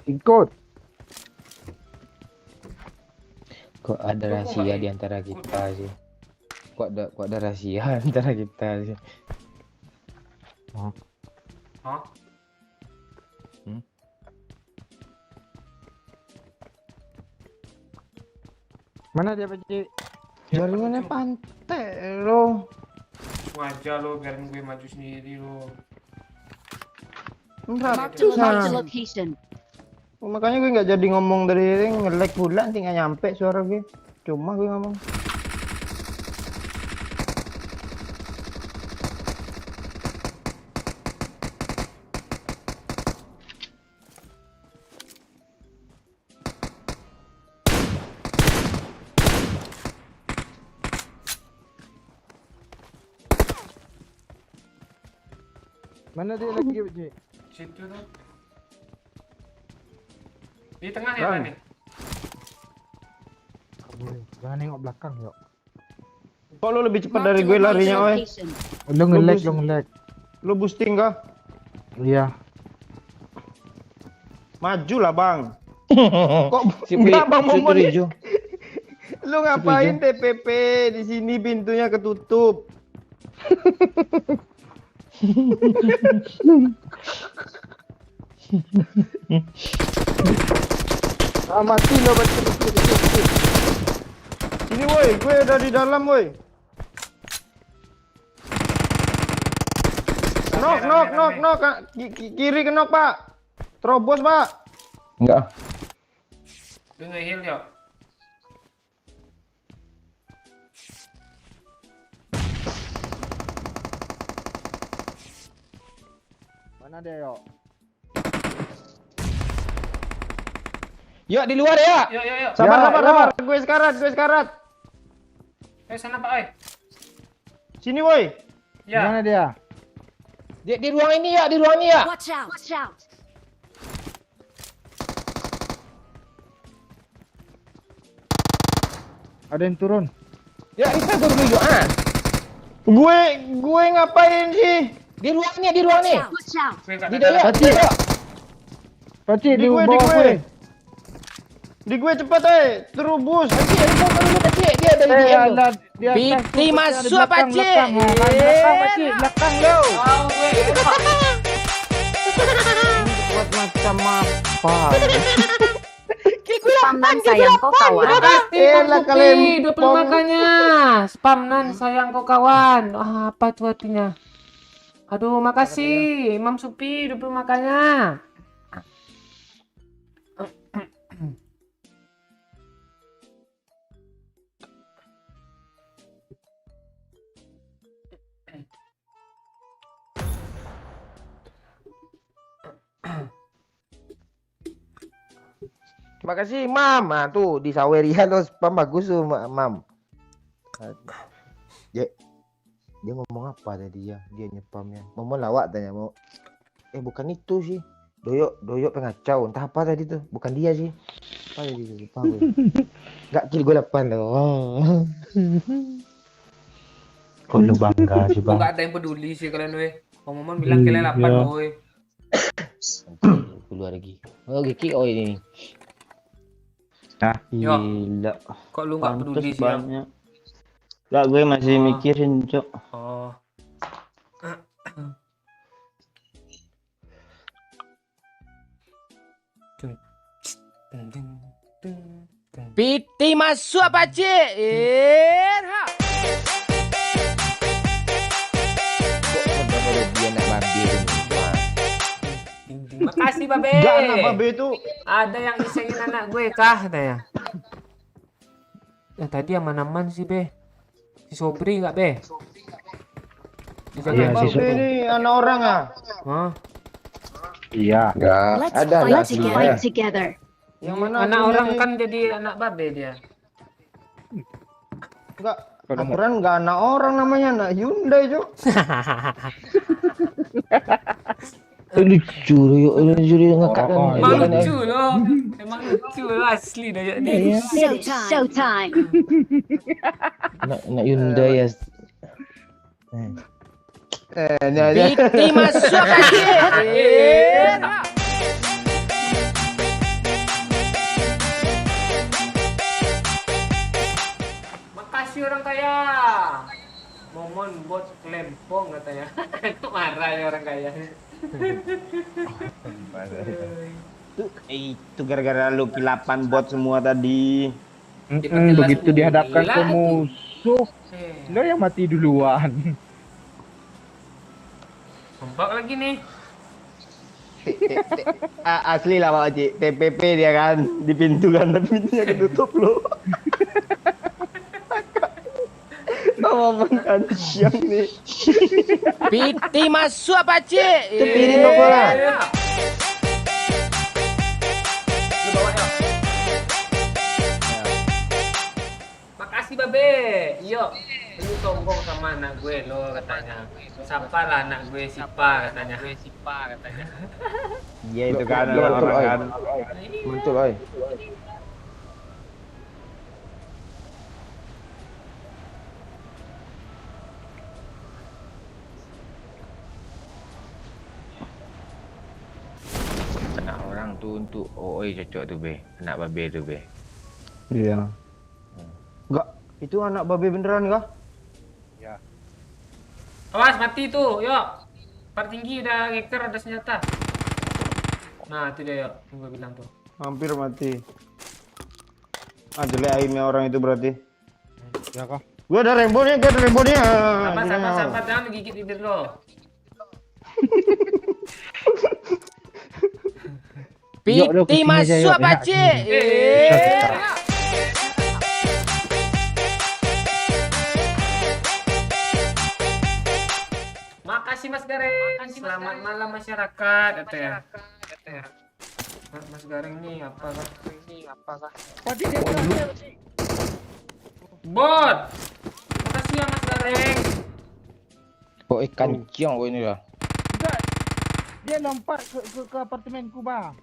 Ikut. Kok ada rahasia di antara kita sih? Kok ada rahasia antara kita sih? Hah? Mana dia Pak Cik? jaringannya pantai lo. Wajar lo, biarin gue maju sendiri lo. Marked a location. Makanya gue nggak jadi ngomong dari nge-lag pula, nanti nggak nyampe suara gue. Cuma gue ngomong. Mana dia lagi, Pak Cik? Situ tuh. Di tengah ya, Bang. Bang? Jangan nengok belakang, yuk. Kok lu lebih cepat dari Marked gue a larinya, weh? location. Lo nge-lag. Lu boosting kah? Iya. Maju lah, Bang. Kok Si enggak, Bang si Momon? hijau. Lu ngapain TPP di sini pintunya ketutup? Mati lo, Pak Cik. Sini woi, gue udah di dalam woi. Nok. Kiri kenok, Pak. Terobos, Pak. Enggak. Lu nge-heal yuk. Mana dia, yuk? Yuk di luar ya. Yuk. Sabar. Gue sekarat. Sana Pak, oi. Sini woi. Ya. Mana dia? Dia di ruang ini ya, di ruang ini ya. Watch out. Ada yang turun. Ya, kita dulu yuk. Ah. Gue ngapain sih? Di ruang ini. Watch out. Gue nggak Di ada. dalam. Pati. Pak Cik, di bawah gue. Di gue cepat, terubus. Dia dari dia. Ada di atas. Piti Ada masuk, belakang, Pak Cik. belakang, Pak Cik. Belakang lo. Oh, gue. Buat macam apa? Spam nan sayang kau kawan. Elah kalian. 20 makanya. Spam nan sayang kau kawan. Apa itu artinya? Aduh, makasih Imam Supi 20 makanya. Terima kasih, Mam. Ah, tuh di Saweria lo spam bagus tuh, Mam. Dia ngomong apa tadi ya? Dia nyepamnya. Mau lawak tanya mau. Bukan itu sih. Doyok pengacau. Entah apa tadi tuh. Bukan dia sih. Apa tadi tuh? Lupa gue. Enggak kill gue 8 loh. Kok lu bangga sih, Bang? Enggak ada yang peduli sih kalian weh. Om Momon bilang kalian 8 woi. Keluar lagi. Oh, Geki ini. Nah, Gila. Kok lu nggak peduli Pantes sih? Yang? banyak. Enggak, gue masih mikirin, Cok. Oh. Piti masuk apa, Cik? Dia nak babi. Makasih Babe. Enggak, anak babe itu. Ada yang isengin anak gue kah katanya. Tadi aman-aman sih Be. Si Sobri enggak Be? Iya, si Babe ini anak orang ah. Hah? iya. Let's Ada, fight together. Yang mana Anak aslinya orang nih? kan jadi anak Babe dia. Enggak, aturan enggak anak orang namanya, anak Hyundai, Cok. Lucu loh, ngakak kan. Emang lucu loh. Emang lucu loh asli dah dia. Showtime. Nak Hyundai ya. Piti masuk aja. Makasih orang kaya. Momon bot lempong katanya. Marah ya orang kaya. Itu gara-gara lu kilapan bot semua tadi. Begitu dihadapkan ke musuh, lo yang mati duluan. Kompak lagi nih. Asli lah Pak Haji, TPP dia kan di pintu kan, tapi pintunya ketutup loh. Sama makan siang nih. Piti masuk apa cik? Cepirin kok lah. Lu bawa yuk. Makasih babe. Yuk. Lu sombong sama anak gue lo katanya. Siapa lah anak gue Sipa katanya. Iya itu kan Betul, orang oi. kan. Betul oi. Anak orang tu untuk oi cocok tu be. Anak babe tu be. Iya. Enggak, itu anak babe beneran kah? Awas mati tuh, yuk. Part tinggi udah geker ada senjata. Nah, itu dia yuk, yang gue bilang tuh. Hampir mati. Ah, jelek aimnya orang itu berarti. Ya kah? Gua ada rembo nih, Sabar, jangan gigit bibir lo. Piti masuk apa cik? Makasih Mas Gareng. Selamat malam masyarakat, kata ya. Mas Gareng nih apa kah? Pati dia terakhir. Bot. Makasih ya Mas Gareng. Oh ikan ciong oh ini lah. Enggak. Dia lompat ke apartemenku, Bang.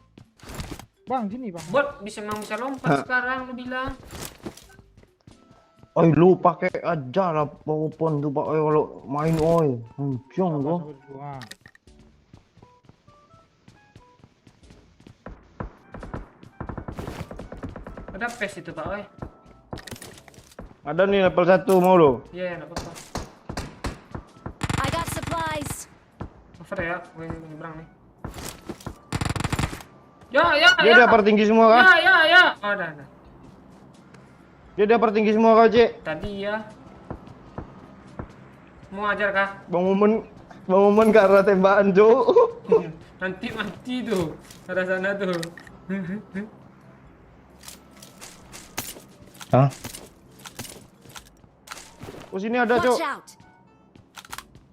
Bang, sini, Bang. Bot bisa lompat sekarang lu bilang. Oi, lu pakai aja lah PowerPoint tuh Pak oi kalau main oi. Hancur gua. Wah. Ada PES itu Pak Oi. Ada nih level 1 mau lu. Iya, enggak apa-apa. I got supplies. Over ya, gue nyebrang nih. Ya. Dia dapat tinggi semua kah? Ya. Oh, udah. Dia dapat tinggi semua kah, Cik? Tadi ya. Mau ajar kah? Bang Momen ke arah tembakan, Cuk. Nanti mati tuh. Arah sana tuh. Hah? Oh, sini ada, Cuk. Watch out.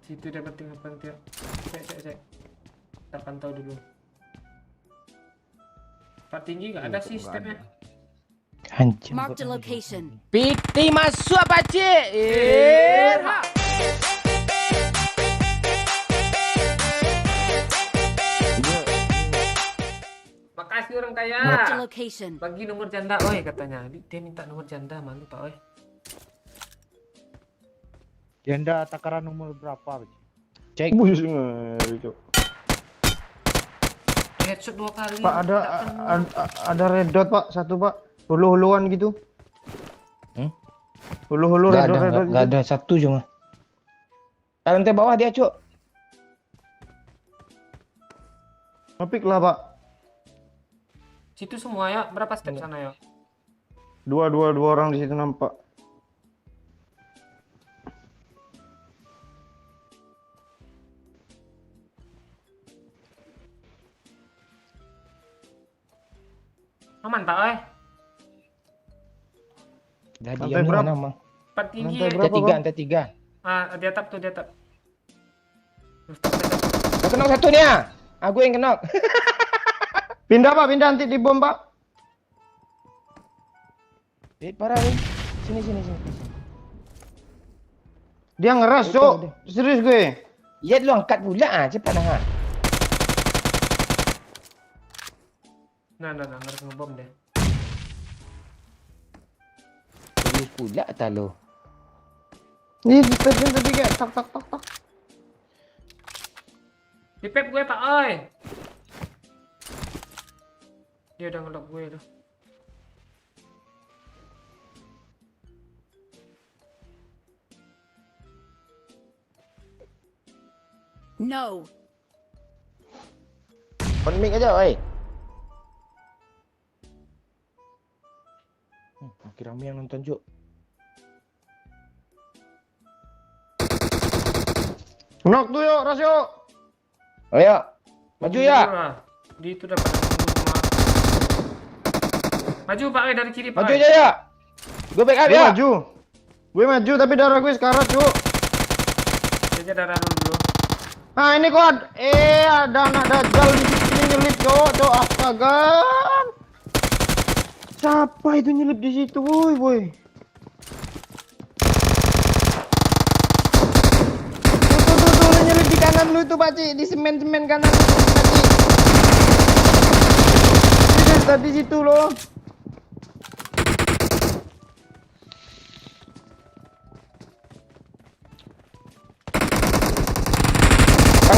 Situ dapat tinggal pentil. Cek. Kita pantau dulu. Part tinggi nggak ada sistemnya. Hancur. Marked a location. Piti masuk apa cik? Makasih orang kaya. Marked a location. Bagi nomor janda, oi katanya. Dia minta nomor janda, malu Pak oi. Janda takaran nomor berapa, Bang? Cek. Bus ngeri, Cuk. Headshot 2 kali. Pak ada red dot, Pak. Satu, Pak. Hulu-huluan gitu. Hulu-hulu red dot Gak gitu. ada satu cuma. Lantai bawah dia cuk. Ngepik lah, Pak. Situ semua ya. Berapa step sana ya? Dua orang di situ nampak. Aman Pak oi. Dah Lantai diam ni berapa? mana mah? Part tinggi. Lantai Ya. berapa? Lantai tiga. Ah, di atap tuh, di atap. Kau kenok satu ni ah. Aku yang kenok. Pindah, Pak. Pindah nanti dibom, Pak. Parah ni. Sini. Dia ngeras, Betul, Cuk. dia. Serius gue. Ya lu angkat pula ah. Cepat lah. Nah, harus ngebom deh. Terus pula tak lu. Ini stasiun tadi kayak tak. Di pep gue Pak oi. Dia udah ngelok gue tuh. No. On mic aja oi. Makin ramai yang nonton cuk. Knock tuh yuk, Ras yuk. Ayo. Maju ya. Di itu dapat rumah. Maju Pak dari kiri Pak. Maju aja ya. Gue backup Gue ya. maju. Gue maju tapi darah gue sekarat, Cuk. Jaga darah dulu. Nah, ini kok ada anak dajjal di sini nyelip, Cuk. Astaga. Siapa itu nyelip di situ, woi? Tuh, nyelip di kanan lu itu, Pakcik. Di semen kanan lu, Pakcik. Ini tadi situ loh.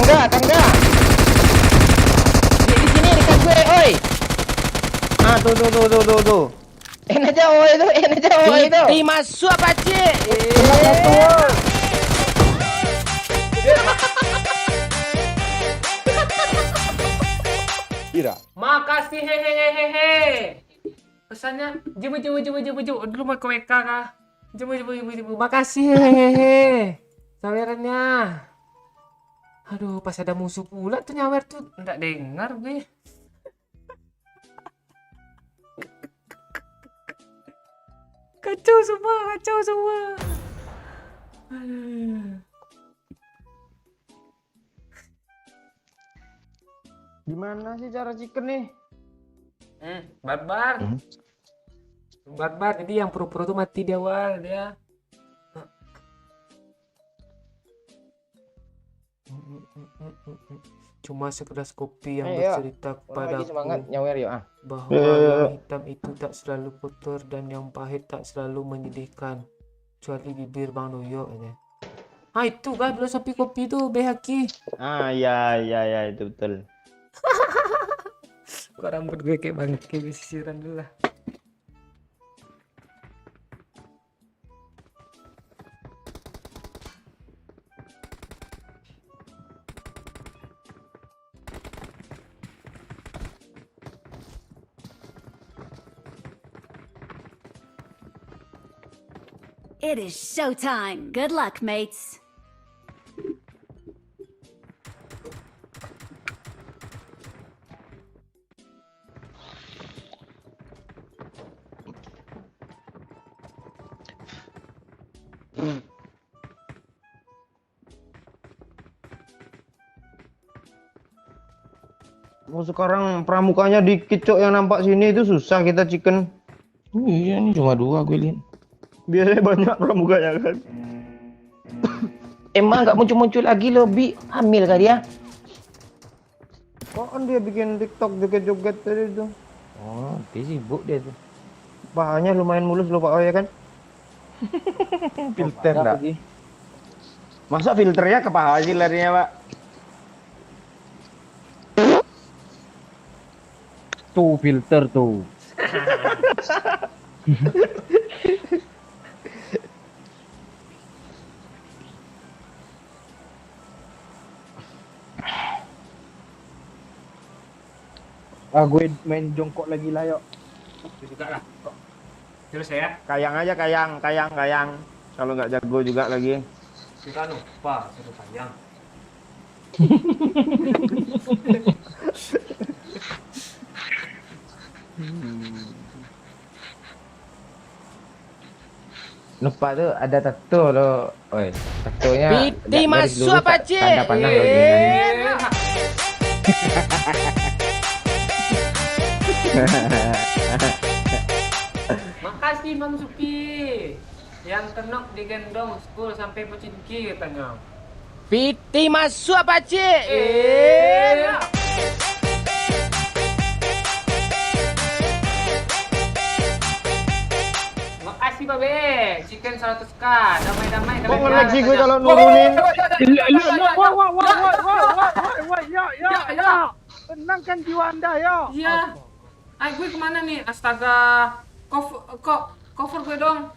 Tangga. Di sini dekat gue, oi. Ah, tuh. Enak aja, oi itu. Masuk apa cik? Kira. Makasih hehehehe. Pesannya jemu. Dulu mau ke WK kah? Jemu. Makasih hehehe. Sawerannya. Aduh, pas ada musuh pula tuh nyawer tuh enggak dengar gue. Kacau semua. Aduh. Gimana sih cara chicken nih? Barbar. Barbar, jadi yang pro-pro tuh mati di awal dia. Cuma segelas kopi yang bercerita Lagi semangat kepadaku nyawer yuk ah. bahwa yang hitam itu tak selalu kotor dan yang pahit tak selalu menyedihkan, kecuali bibir Bang Doyo aja. Ah itu kan belum sampai kopi tuh Behaki. Ah, ya itu betul. Kok rambut gue kayak bangke, gue sisiran dulu lah. It is showtime. Good luck, mates. Oh, sekarang pramukanya dikit, Cok, yang nampak sini itu susah kita chicken. Iya, ini cuma 2 gue lihat. Biasanya banyak pramukanya kan. Emang nggak muncul lagi loh, Bi. Hamil kah dia? Kok dia bikin TikTok joget-joget tadi tuh. Oh, dia sibuk dia tuh. Pahanya lumayan mulus loh Pak Oya kan. Filter enggak? Masa filternya ke paha sih larinya, Pak? Tuh filter tuh. Gue main jongkok lagi lah yuk. Itu juga lah. Kok terus ya? Kayang aja, kayang. Kalau nggak jago juga lagi. Kita lupa suruh sayang. Lupa tuh ada tato loh. Oi, tatonya. Piti masuk apa cik? Tanda pandang lagi. Makasih Bang Suki. Yang tenok digendong school sampai Pocinki katanya. Piti masuk apa cik? Makasih Babe. Chicken 100k. Damai-damai Kok ngeleksi gue kalau nurunin? Ya. Tenangkan jiwa anda ya. Iya. Ay, gue kemana nih? Astaga. Cover gue dong.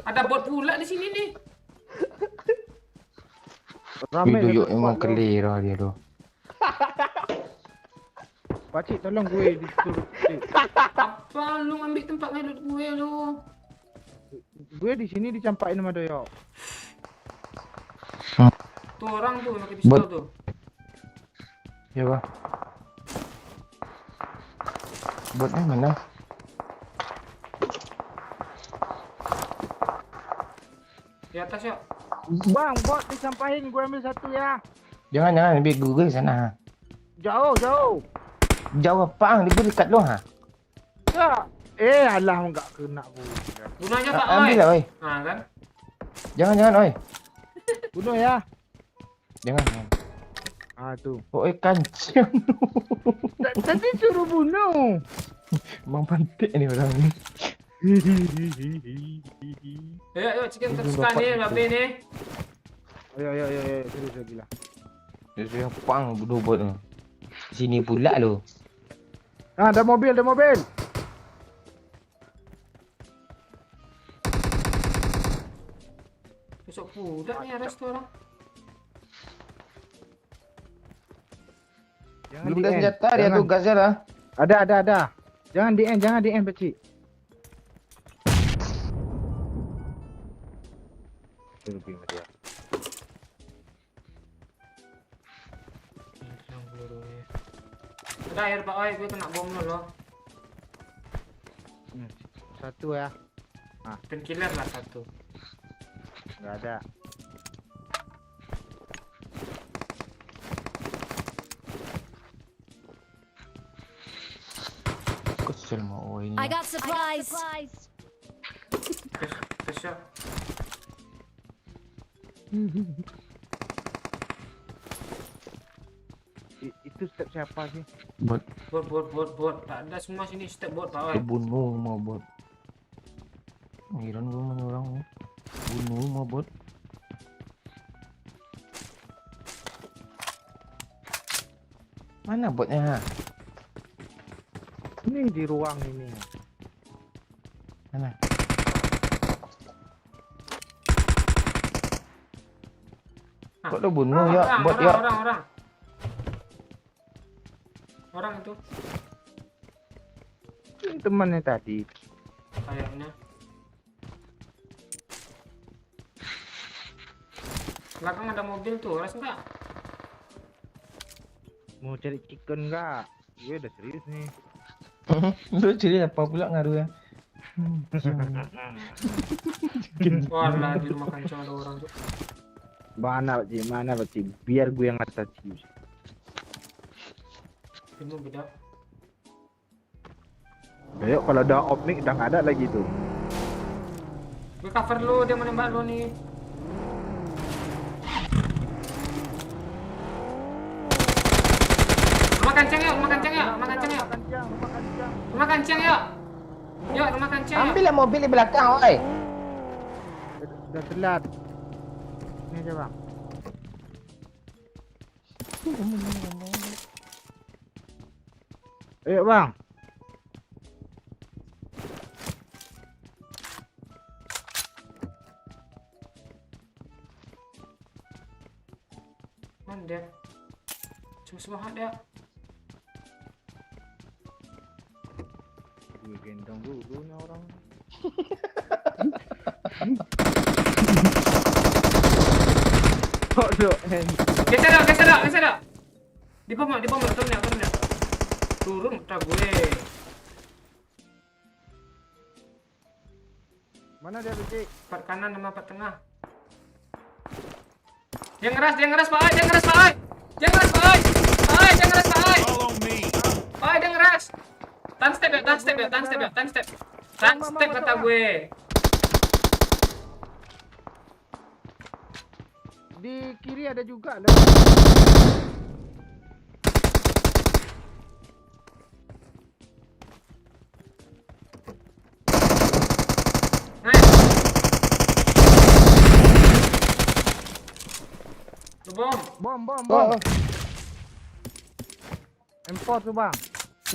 Ada bot pula di sini nih. Itu yuk emang kelira dia tuh. Pakcik tolong gue disuruh. Apa lu ngambil tempat ngedut gue lu? Gue di sini dicampakin sama Doyo. Tuh orang tuh pakai pistol Bot. tuh. Ya bang. Botnya mana? Di atas yuk. Bang, bot disampahin, gue ambil satu ya. Jangan biar gue sana. Jauh, jauh. Jauh apaan? Dia dekat lu ha. Ya. Alah enggak kena gue. Bunuh aja Pak, oi. Ambil lah oi. Nah kan. Jangan oi. Bunuh ya. Jangan. Tuh. Oi kancing. Tadi suruh bunuh. Bang pantik ni orang ni. Yuk, chicken tersuka nih, babe nih. Ayo, terus lagi lah. Dia sudah pang bunuh bot tu. Sini pula lu. Ada mobil, Besok budak nih arrest tuh orang. Jangan Belum di ada end. senjata dia Jangan. tu gasnya lah. Ada. Jangan di end, Peci. Lebih dia. Hilang pelurunya. Ada air Pak, oi, gue kena bom lo. Satu ya. Painkiller lah satu. Enggak ada. Kesel mau ini. I got supplies. Kesya. Itu step siapa sih? Bot Bot. Tak ada semua sini step bot Pak, oi. bunuh mau bot. Ngiran gua mana orang ni. Bunuh mau bot. Mana botnya ha? Ini di ruang ini. Mana? Kok lu bunuh ya bot ya? Orang itu Ini temannya tadi. kayaknya. Belakang ada mobil tuh, res enggak? Mau cari chicken enggak? Gue udah serius nih. Lu jadi apa pula ngaruh ya? Walah, di rumah kancing ada orang tuh. Mana Pak Ci? Biar gue yang atas sih. Ini beda. Ayo kalau udah off mic udah nggak ada lagi tuh. Gue cover lu, dia menembak lu nih. Rumah kancing yuk. Rumah kancing yuk. Yuk, rumah kancing yuk. Ambillah mobil di belakang, oi. Udah telat. Ini aja bang. Ayo bang. Mana dia? Cuma semangat dia. Gue gendong dulu nih orang. Kok do? Geser dah. Di bom, turun ya. Turun tak gue. Mana dia Peci? Part kanan sama part tengah. Dia ngeras Pak, dia ngeras Pak. Dia ngeras Pak. Dia ngeras. Tan step kata gue. Di kiri ada juga. Nice. Bom. Oh, M4 tuh bang.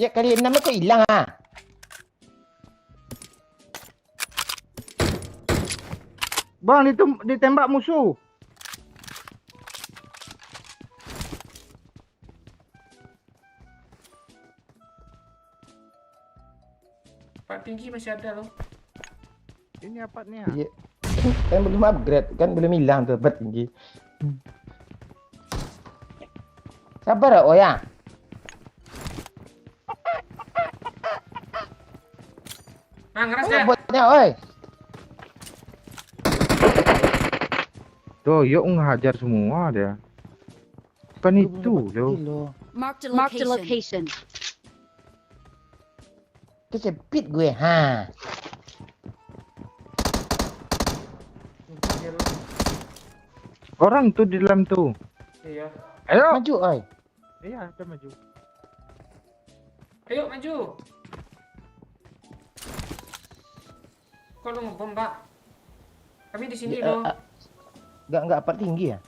ya kali 6 kok hilang ah. Bang ditembak musuh. Part tinggi masih ada loh. Ini apatnya? Iya. Kan belum upgrade, kan belum hilang tuh bat tinggi. Sabar ya, oh ya. Ah, ngeras Ayo ya. botnya, oi. Tuh, yuk ngehajar semua dia. Bukan itu loh. Marked a location. Kecepit gue, ha. Orang tuh di dalam tuh. Iya. Ayo. Maju, oi. Iya, kita maju. Ayo maju. Kok lu ngebom, Pak? Kami di sini loh. Enggak apa tinggi ya?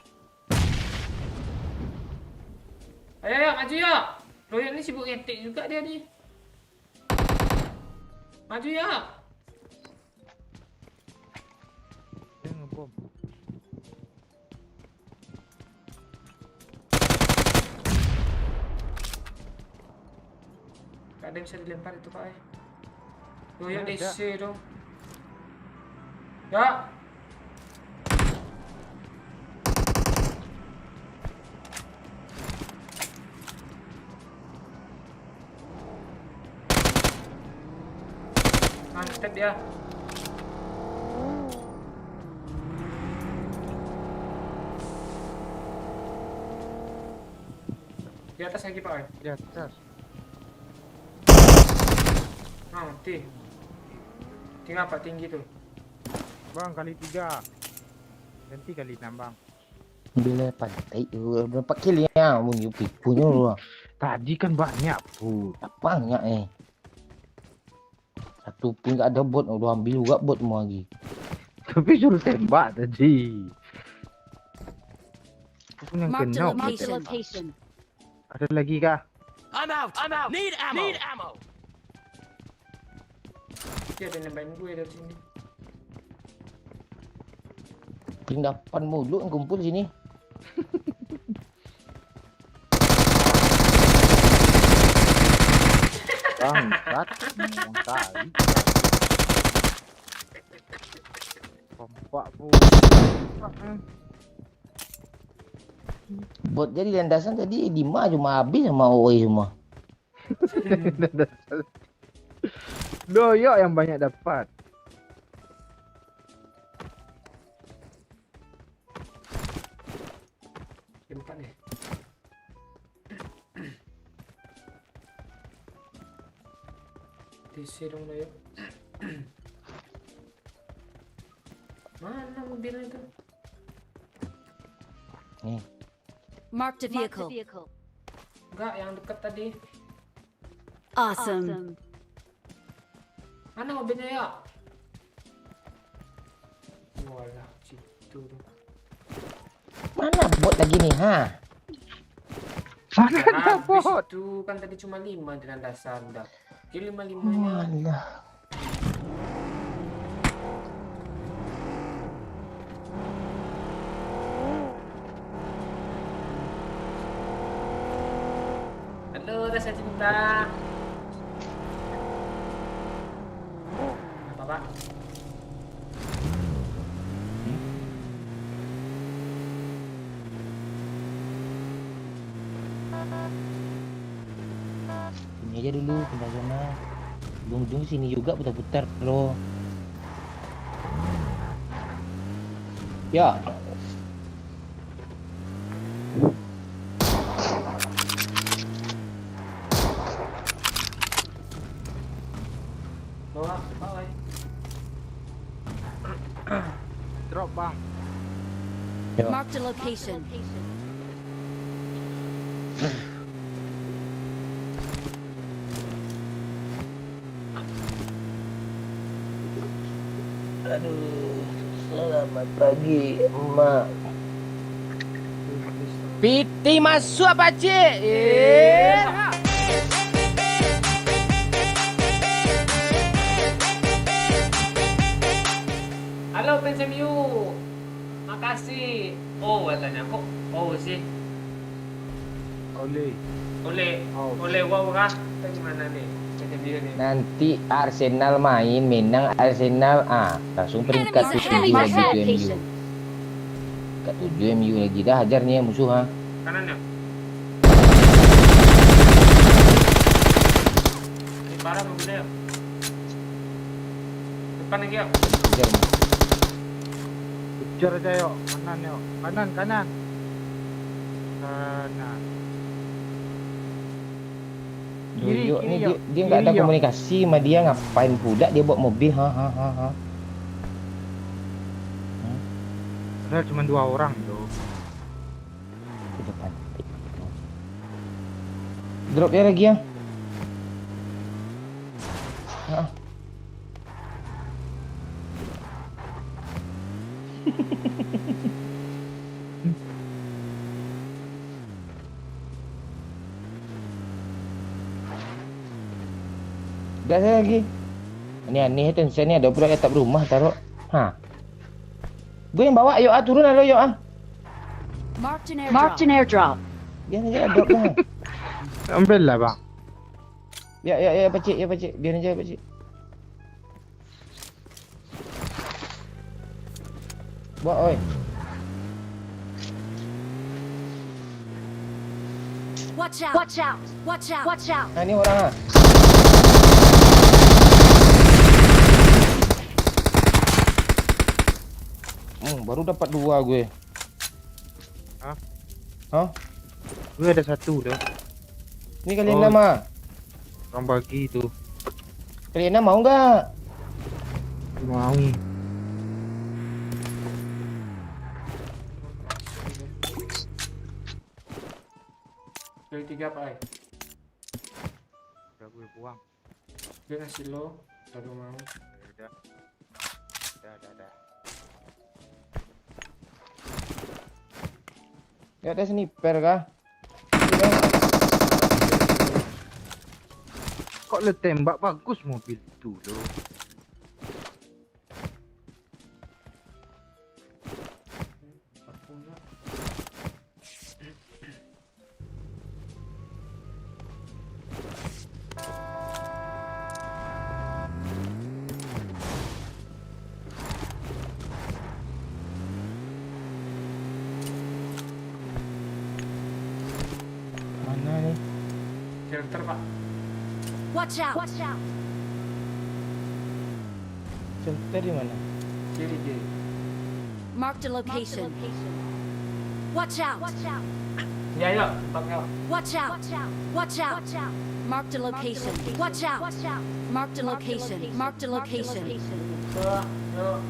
Ayo maju ya. Loh ini sibuk ngetik juga dia nih. Maju ya. Dia ngebom. Gak ada yang bisa dilempar itu, Pak. Loh ya Ada. DC dong. Ya. Mantap dia. Di atas lagi, Pak. Di atas. Ah, mati. Tinggal Pak tinggi tuh. Bang, kali 3. Ganti kali 6, Bang. Bila pantai, berapa kali ya? Mun punya lu. Tadi kan banyak, Bu. Banyak Satu pun gak ada bot, udah ambil juga bot semua lagi. Tapi suruh tembak tadi. Aku pun yang Marked kena. a location. Ada lagi kah? I'm out. Need ammo. Dia ada nembakin gue dari sini. Pindapan mulu yang kumpul sini. Bangsat. Kali. Pompak, Bu. Bot jadi landasan tadi Dima cuma habis sama OE semua. Doyok yang banyak dapat. Di depan ya. DC dong lo yuk. Mana mobilnya itu? Nih, Marked a vehicle. Enggak, yang dekat tadi. Awesome. Mana mobilnya ya? Walah, situ tuh. mana bot lagi nih, ha? Mana ada Habis bot? itu kan tadi cuma 5 di landasan dah. Kill 5-5-nya. Walah. Halo, rasa cinta. Apa, Pak? Sini aja dulu, pindah sana. Ujung-ujung sini juga putar-putar loh. Ya, Bawa, bawa. Drop, Bang. Marked a location. aduh. Selamat pagi, Emak. Piti masuk apa, Cik? Halo Prince MU. Makasih. Oh, katanya kok oh sih. Oleh. Oleh wow kah? Atau gimana nih? Prince MU nih. Nanti Arsenal main, menang Arsenal, langsung peringkat Enemies 7 ahead. lagi Marked a tuh MU. location. Peringkat 7 MU lagi dah hajar nih ya musuh, ha. Kanan ya? Parah mobilnya yuk. Depan lagi yuk. Kejar, Mas. Kejar aja yuk, kanan yuk, kanan kanan. Kanan. Kiri, Doyok kiri, nih yuk. dia nggak ada Kiri, yuk. komunikasi sama dia, ngapain pula dia bawa mobil, ha. Padahal cuma 2 orang tuh. Ke depan. Drop dia lagi ya. Ha. Gas lagi. Ini aneh tension ni, ada pula atap rumah taruh. Ha. Gue yang bawa, yuk turun lah yuk ah. Marked an airdrop. Dia aja drop dah. Ambil lah bang. Ya pakcik, biar aja pakcik. Bawa oi. Watch out! Watch out! Watch out! Watch out! Nah, ni orang ah. Baru dapat 2 gue. Hah? Hah? Gue ada 1 dah. Ni kalian Oh. nama. Orang bagi tu. Kalian mau enggak? Mau. Dari 3 apa ay? Udah gue buang. Dia ngasih lo, baru mau. Udah. Udah. Ya ada sniper kah? Kok le tembak bagus mobil tu loh. Mana nih? Shelter pak. Watch out! Watch out! Shelter di mana? Kiri. Marked a location. Watch out! Watch out! Ya yuk, tempat yuk. Watch out! Watch out! Watch out! Marked a location. Watch out! Marked a location. Marked a location. Yuk.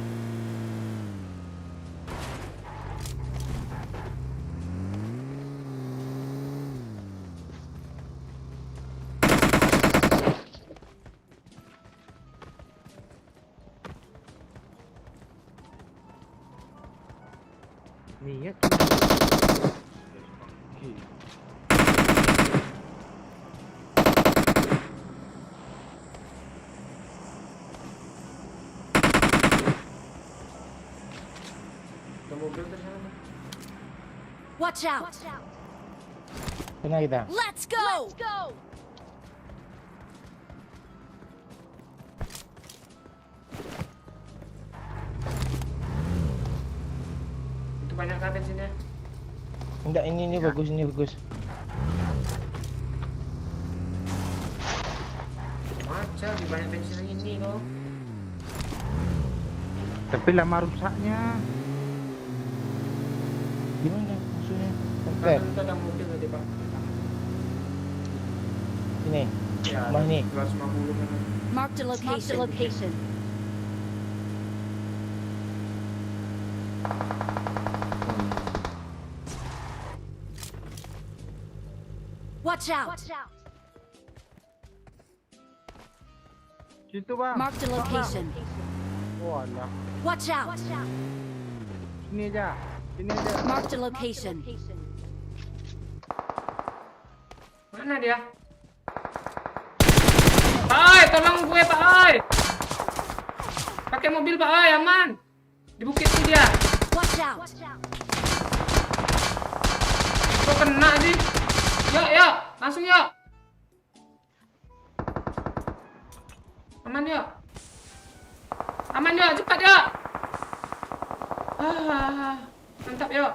Niat. Ada mobil dari sana. Watch out! Kena kita. Let's go! Itu banyak kan bensinnya? Enggak, ini bagus, ini bagus. Macam lebih banyak bensin yang ini loh. Tapi lama rusaknya. Gimana maksudnya? Kan Tempat. itu ada mobil tadi pak. Sini. Ya, Mah nih. 250 kan. Marked a location. Watch out! Situ bang. Marked a location. Walah. Watch out! Sini aja. Marked a location. Mana dia? Pak Ai, tolong gue Pak Ai. Pakai mobil Pak Ai, aman. Di bukit sini dia. Watch out! Kok kena sih? Yuk, langsung yuk. Aman yuk. Cepat yuk. Mantap yuk.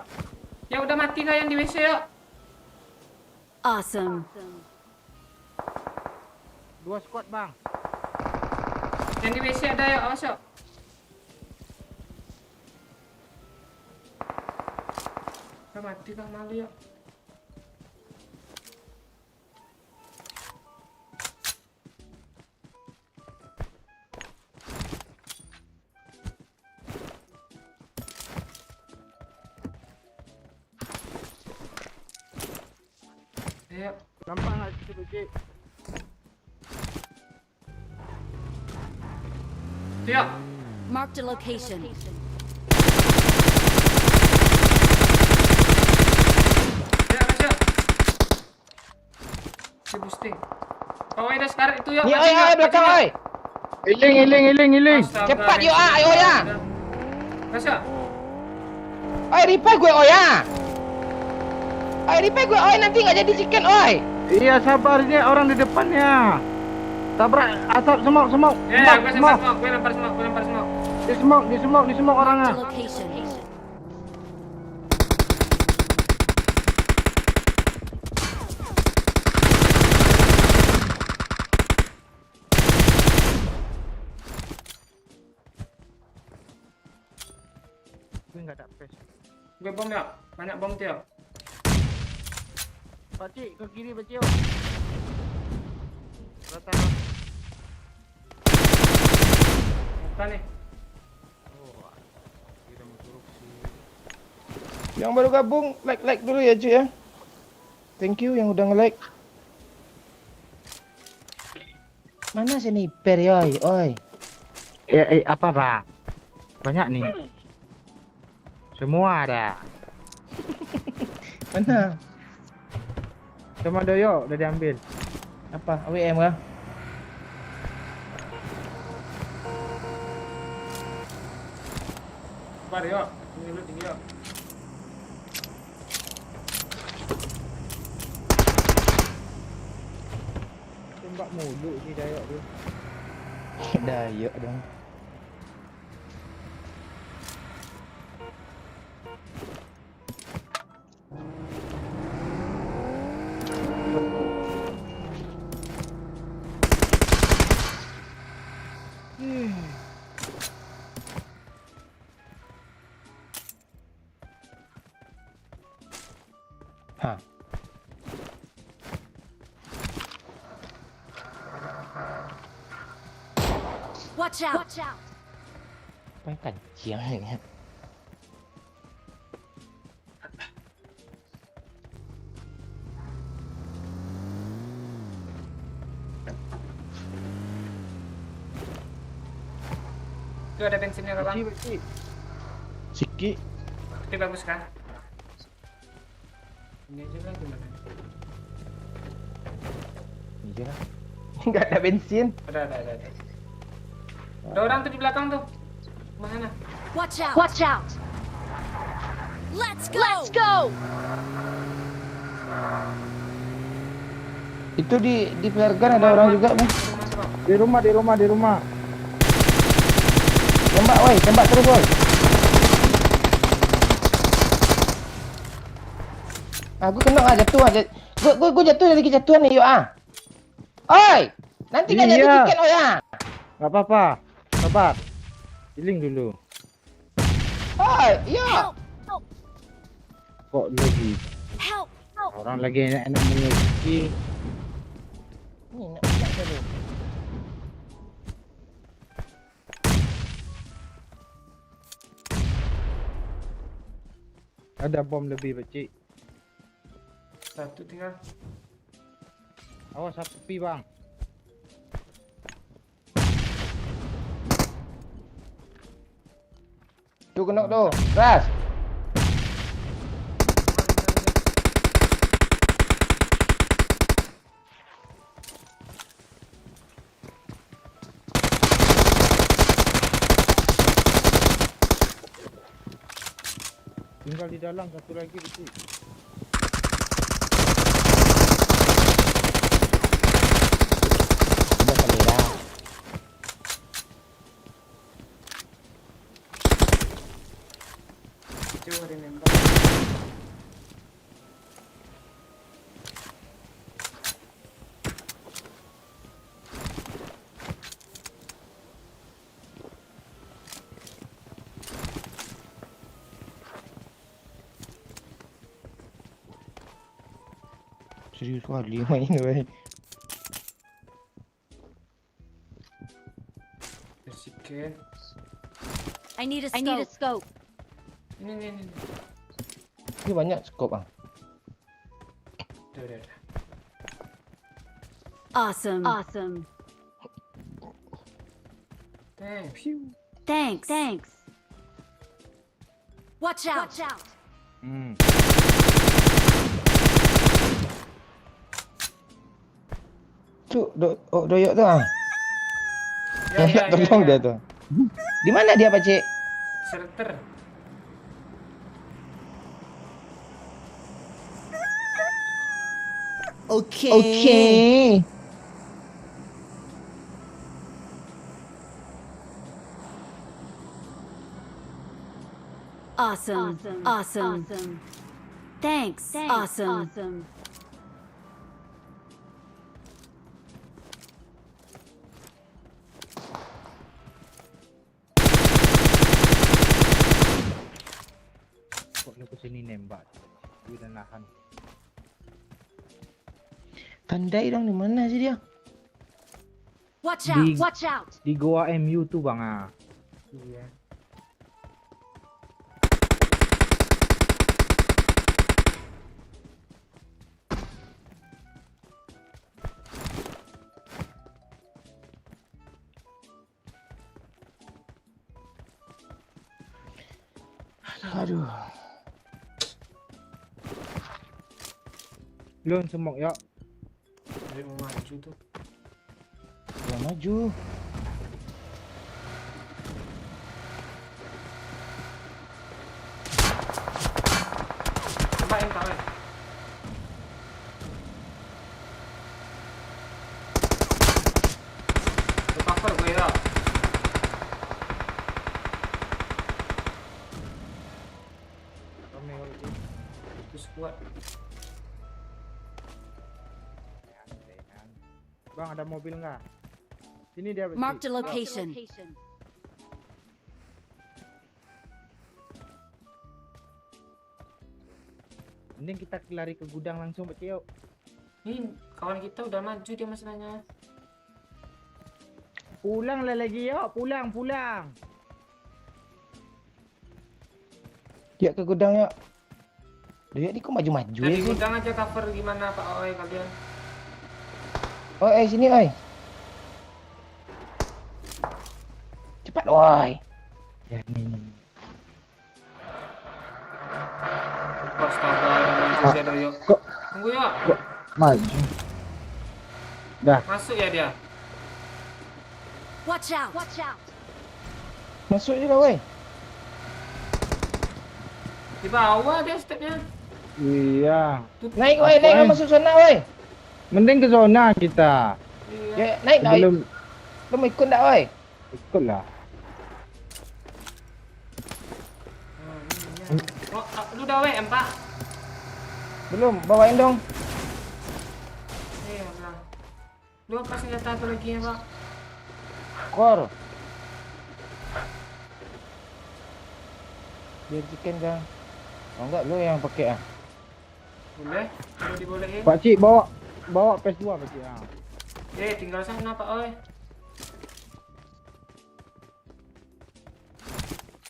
Ya udah mati kah yang di WC yuk. Awesome. 2 squad bang. Yang di WC ada yuk, awas yuk. Kau mati kah malu yuk. Ayo. Nampak nggak situ Cik? Tuh yuk. Marked a location. Ayo, awas yuk. Si boosting. Kau dah sekarang itu yuk. Ni mati yuk, belakang mati oi. yuk. Iling. Astaga, Cepat yuk, Messi. ayo ya. Awas yuk. Oi, repair gue oi ya. Oi, repair gue oi, nanti nggak jadi chicken oi. Iya sabar, ini orang di depannya. Tabrak asap semok. Ya, gue semua, gue lempar semua. Di semok orangnya. Marked a location. Gue nggak ada pes. Gue bom yuk. Banyak bom tuh yuk. Pakcik ke kiri pakcik. Rata. Bukan nih. Yang baru gabung, like dulu ya cuy ya. Thank you yang udah nge-like. Mana sniper ya oi? Apa Pak? Banyak nih. Semua ada. Mana? Cuma doyo udah diambil. Apa? AWM kah? Bar yuk. Ini lu tinggi yuk. Tembak mulu si Dayo tu. Dayo dong. Hah. Watch out. Apa yang kecil ini? Itu ada bensinnya kah, Bang? Pakcik. Siki. Itu bagus kan? Ini aja lah gimana? Ini aja lah. Nggak ada bensin. Ada. Ada orang tuh di belakang tuh. Mana? Watch out. Watch out. Let's go. Itu di Flaregun ada orang juga nih. Di rumah. Tembak woi, tembak terus woi. Aku kena jatuh aja. Gua jatuh dari kejatuhan nih yuk ah. Oi, nanti nggak jadi Iya. tiket oi ah. Enggak apa-apa. Sabar. Healing dulu. Oi, iya. Kok lagi Help. orang lagi enak-enak mengeski. Ini nak buka dulu. Ada bom lebih pakcik. Satu tinggal. Awas api bang. Tuh kena tuh. Ras. Tinggal di dalam satu lagi pakcik. Udah kali dah. Jauh ada nembak. Serius kali main gue. Bersihkan. I need a scope. Ini. Ini banyak skop ah. Udah. Awesome. Thanks. Watch out. Tuh, doyok tuh ah. Ya. Tolong dia tuh. Di mana dia, Pak Cik? Shelter. Oke. Awesome. Thanks. Awesome. Kok lu kesini nembak? Gue udah nahan. Tandai dong di mana sih dia? Watch out. Di goa MU tuh bang ah. Iya. Aduh. Lu semok ya. Dia mau maju tuh. Gua maju. Cobain kawan. Tuh cover gue ya. Itu squad. Bang ada mobil nggak? Sini dia. Marked a location. Mending kita lari ke gudang langsung, Pak Cio. Nih kawan kita udah maju dia masalahnya. Pulang lah lagi yuk, pulang. Dia ke gudang ya. Dia kok maju-maju ya Dari sih? gudang aja cover gimana Pak Oi kalian? Oh, sini, oi. Cepat, oi. Ya nih. Astaga, ada maju dia doyok. Kok Tunggu ya. maju? Dah. Masuk ya dia. Watch out. Masuk je lah, oi. Di bawah dia stepnya. Iya. Naik, oi, naik masuk sana, oi. Mending ke zona kita. Iya. Ya, naik, oi. Sebelum Lu mau ikut tak, oi? ikut lah. Oh, lu udah WM Pak? Belum, bawain dong. Iya lah. Lu apa senjata satu lagi ya Pak? Kor. Biar chicken kan. Oh enggak, lu yang pakai ah. Boleh? Udah dibolehin? Pak Cik bawa PS2 Pak Cik. Ah. Tinggal sana Pak Oi.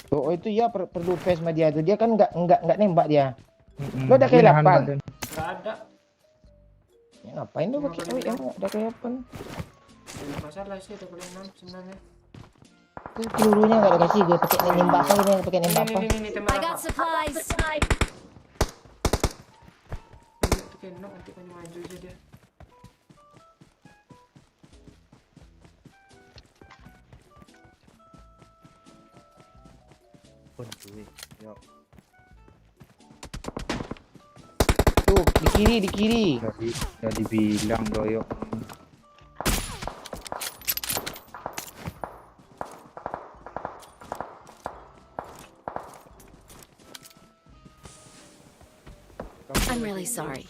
Oh itu ya perlu face sama dia tuh. Dia kan enggak nembak dia. Mm-mm. Lo udah kayak Dia nahan 8. badan. Gak ada. Ya, ngapain lu pakai Nggak yang udah kayak 8? Tidak masalah sih, udah boleh 6 sebenarnya. Tuh pelurunya enggak ada kasih gue pakai nembak apa ini pakai nembak apa? Ini tembak I got Pak. supplies. Itu kenok nanti kan maju aja dia. Pun cuy. Yuk. Tuh di kiri. Udah dibilang doyok. I'm really sorry.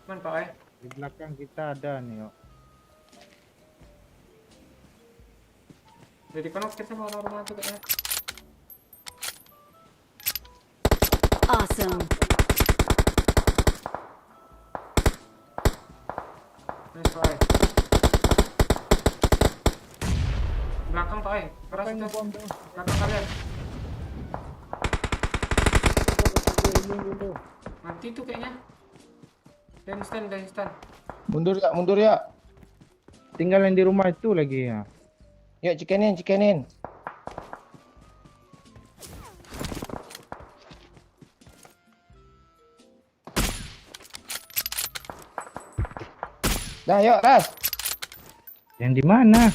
Man Pak Oi. Di belakang kita ada nih yuk. Udah dikonok kita mau rumah tuh kayaknya. Awesome. Nice Pak Ai. Belakang Pak Ai. Keras itu. Belakang kalian. Mati tuh kayaknya. Stand. Mundur ya. Tinggal yang di rumah itu lagi ya. Yuk cikenin. Dah yuk, Ras. Yang di mana?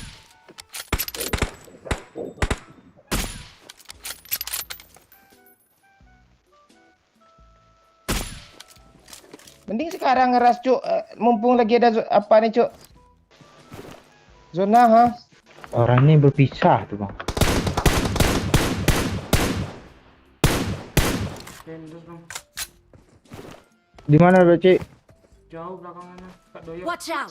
Mending sekarang ngeras, Cuk. Mumpung lagi ada apa nih, Cuk? Zona, ha? Orang ini berpisah tuh, Bang. Stand Bang. Di mana, Beci? Jauh belakang sana. Kak Doyok. Watch out.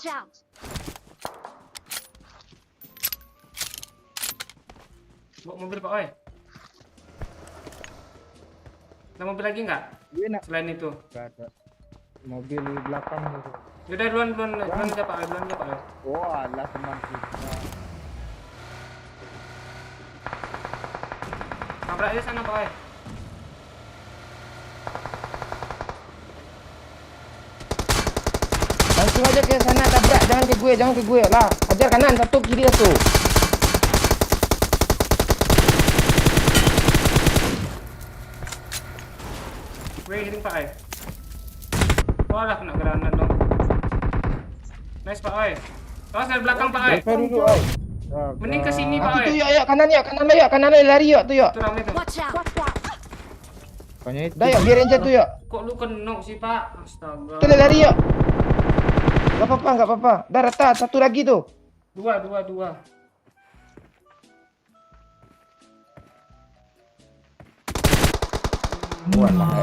Bawa mobil Pak Oi. Ada mobil lagi nggak? Dia nak Selain itu. Gak ada. Mobil di belakang itu. Yaudah duluan aja Pak Oi, duluan aja Pak Oi. Oh, alah teman kita. Nabrak aja sana Pak Oi. Langsung aja ke sana tabrak, jangan ke gue lah. Ajar kanan satu, kiri satu. Gue healing Pak Oi. Walah kena granat dong. Nice Pak Oi. Awas dari belakang Pak Oi. Apa dulu, Oi? Mending ke sini Pak Oi. Itu yuk, kanan lari yuk tuh yuk. Itu rame tuh. Watch out. Pokoknya itu. Dah yuk, biarin jatuh yuk. Kok lu kenok sih Pak? Astaga. Kita lari yuk. Gak apa-apa. Dah rata, satu lagi tuh. Dua.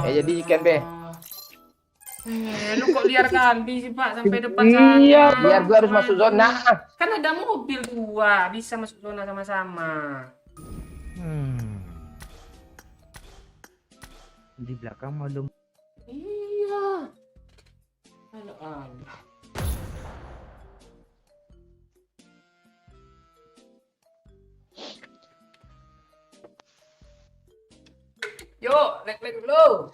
Jadi ikan be. Lu kok liar kali sih Pak sampai depan sana. Iya, Biar gue harus masuk zona. Kan ada mobil dua, bisa masuk zona sama-sama. Di belakang malu. Iya. Aduh. Yuk, lag dulu.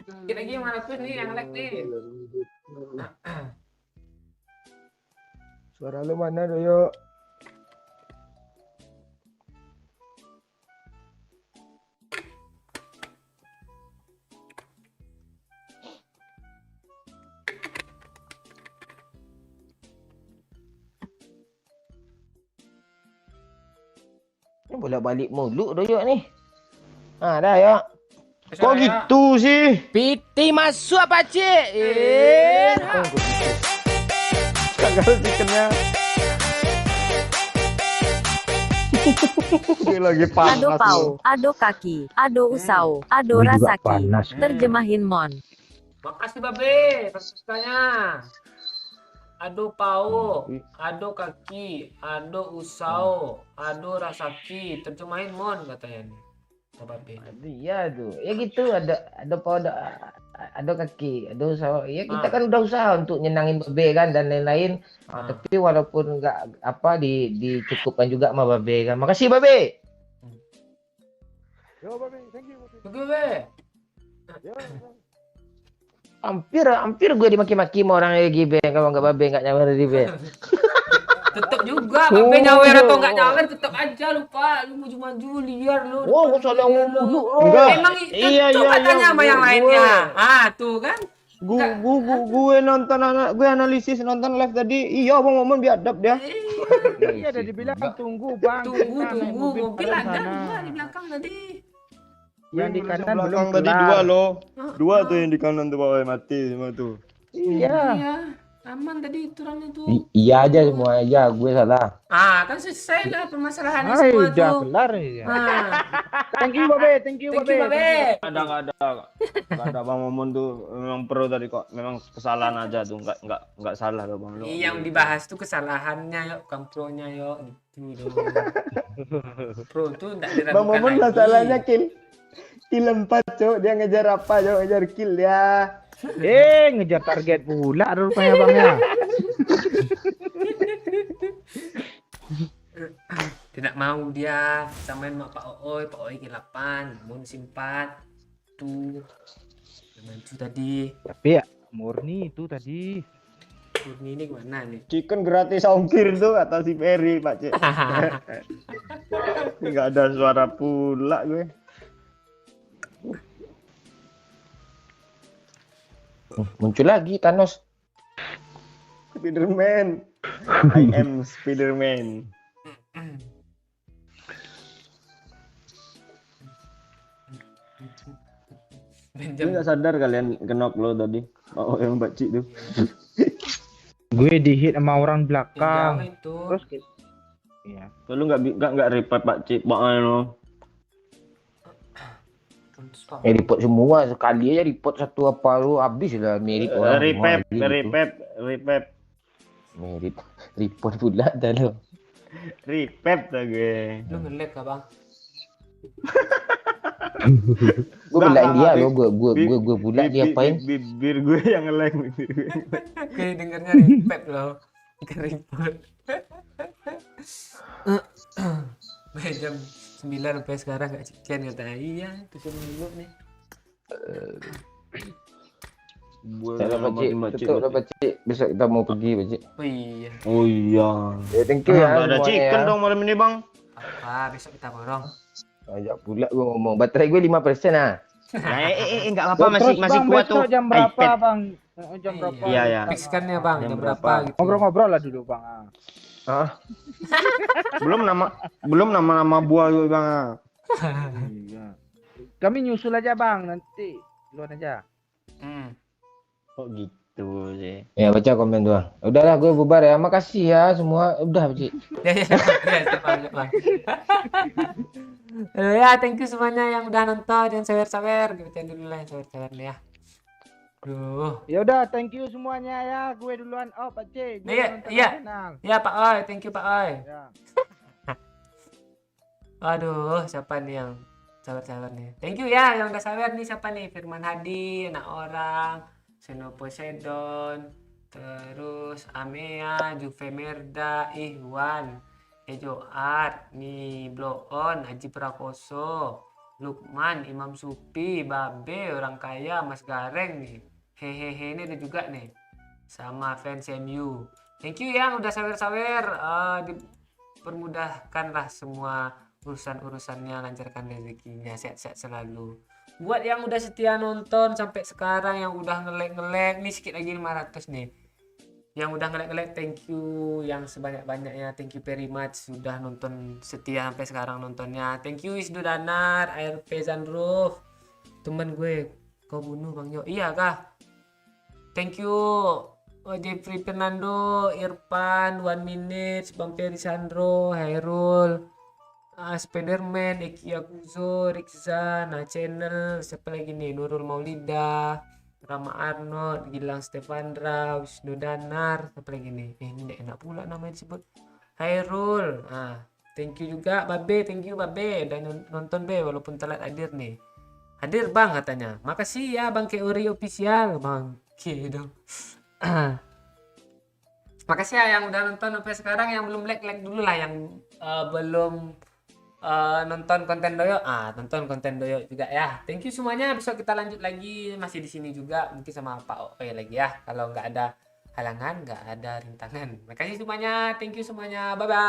Dikit lagi yang 500 nih, yang lag nih. Suara lu mana tuh yuk? Ini bolak-balik mulu doyok nih. Dah ya. Kok gitu sih? Piti masuk apa cik? Gagal chickennya. Ini lagi Ado panas pau, loh. ado kaki, ado usau, ado Gue juga rasaki. panas. Terjemahin Mon. Makasih Babe, pesannya. Ado pau, ado kaki, ado usau, ado rasaki. Terjemahin Mon katanya nih. Babe. Iya tuh, ya gitu ada pau ada kaki, ada usaha. Ya kita kan udah usaha untuk nyenangin Babe kan dan lain-lain. Tapi walaupun nggak apa dicukupkan juga sama Babe kan. Makasih Babe. Yo, Babe, thank you. Bagus Be. Hampir gue dimaki-maki sama orang lagi Be kalau nggak Babe nggak nyawer di Be. Tetep juga Babe nyawer atau nggak nyawer tetep aja lupa. Lu maju-maju liar lu. Oh, gue salah ngomong lu. Enggak. Emang Iya, coba iya, tanya sama yang gue- lainnya. Tuh kan. Gue nonton gue analisis nonton live tadi. Iya, Bang Momon biadab dia. Iya, udah dibilang tunggu, Bang. Tunggu mobil ada sana. dua di belakang tadi. Yang di kanan belum Belakang tadi kelar. dua loh. Dua tuh yang di kanan tuh Pak mati semua tuh. Iya. Iya, aman tadi itu rame tuh. Iya aja semua aja, gue salah. Kan selesai lah permasalahannya Hai, semua udah tuh. kelar ya. Thank you Thank you, Babe. Enggak ada Bang Momon tuh memang pro tadi kok. Memang kesalahan aja tuh, enggak salah loh Bang. Yang dibahas tuh kesalahannya yuk, bukan pro-nya yuk gitu dong. Pro tuh enggak diragukan Bang Momon lagi. masalahnya kill. Kill 4, Cok. Dia ngejar apa, Cok? Ngejar kill ya. Ngejar target pula rupanya bang ya. Tidak mau dia samain mak Pak Ooi kill 8, namun simpat tuh. Mancu tadi. Tapi ya murni itu tadi. Murni ini gimana nih? Chicken gratis ongkir tuh kata si Ferry, Pak Cik. Nggak ada suara pula gue. Muncul lagi Thanos. Spiderman. I am Spiderman. Gue Benjam. nggak sadar kalian kenok lo tadi. Oh, yang Pak Cik tuh. Gue dihit sama orang Yang belakang. jauh itu. Terus iya. Kalau nggak revive Pak Cik, bang lo. Report semua sekali aja report satu apa lu habis lah mirip orang semua Revive, lagi gitu. revive. Mirip report pula dah lo. Revive dah gue. Lu nge-lag kah bang? Gue belain dia lo, gue pula dia apain? Bibir gue yang nge-lag. Kayak dengarnya repep loh. Ikan report. Jam 9 sampai sekarang gak cikian kata iya itu seminggu nih. Saya Pak Cik, tutup dah Pak Cik. Besok kita mau pergi Pak Cik. Oh iya. Oh iya. Ya thank you ya Nggak ada semuanya chicken ya. dong malam ini bang. Apa besok kita borong. Ajak pula gue ngomong. Baterai gue 5% lah. Nah, nggak apa-apa masih Terus bang, kuat tuh. besok jam berapa iPad. bang? Jam berapa? Iya, iya. Fixkan ya bang, Jam jam berapa? berapa gitu. Ngobrol-ngobrol lah dulu bang. Ah, Belum nama buah gue bang. Iya. Kami nyusul aja bang nanti duluan aja. Kok gitu sih. ya baca komen doang. Udahlah gue bubar ya. Makasih ya semua. Udah Pak Cik. Ya, siap, bang. Ya, thank you semuanya yang udah nonton dan sawer-sawer. Kita dulu lah sawer-sawer ya. Duh. Ya udah, thank you semuanya ya. Gue duluan. Oh Pak C. Gue Iya, nonton iya. Arsenal. Ya Pak Oi, thank you Pak Oi. Ya. Aduh, siapa nih yang sawer-sawer nih? Thank you ya yang udah sawer nih, siapa nih? Firman Hadi, anak orang, Seno Poseidon, terus Amea, Juve Merda, Ihwan, Ejo Art, nih Blow On, Haji Prakoso, Lukman, Imam Supi, Babe, orang kaya, Mas Gareng nih. Hehehe ini ada juga nih. Sama fans MU. Thank you yang udah sawer-sawer. Dipermudahkanlah semua urusan-urusannya, lancarkan rezekinya, sehat-sehat selalu. Buat yang udah setia nonton sampai sekarang, yang udah nge-like nih sedikit lagi 500 nih. Yang udah nge-like, thank you yang sebanyak-banyaknya. Thank you very much sudah nonton setia sampai sekarang nontonnya. Thank you Isdu Danar, ARP Zanruf. Temen gue, kau bunuh Bang Yo. Iya kah? Thank you Jeffrey Fernando, Irfan, 1 Minute, Bang Ferry Sandro, Hairul, Spiderman, Eki Akuzo, Rikzan, Channel, siapa lagi nih? Nurul Maulida, Rama Arnold, Gilang Stefandra, Wisnu Danar, siapa lagi nih? Ini tidak enak pula namanya disebut. Hairul, thank you juga Babe, thank you Babe, udah nonton Be walaupun telat hadir nih. Hadir Bang katanya. Makasih ya Bang Keori Official, Bang Ke dong. Makasih ya yang udah nonton sampai sekarang, yang belum like dulu lah, yang belum nonton konten Doyo, tonton konten Doyo juga ya. Thank you semuanya. Besok kita lanjut lagi, masih di sini juga mungkin sama Pak Oe lagi ya. Kalau nggak ada halangan, nggak ada rintangan. Makasih semuanya. Thank you semuanya. Bye bye.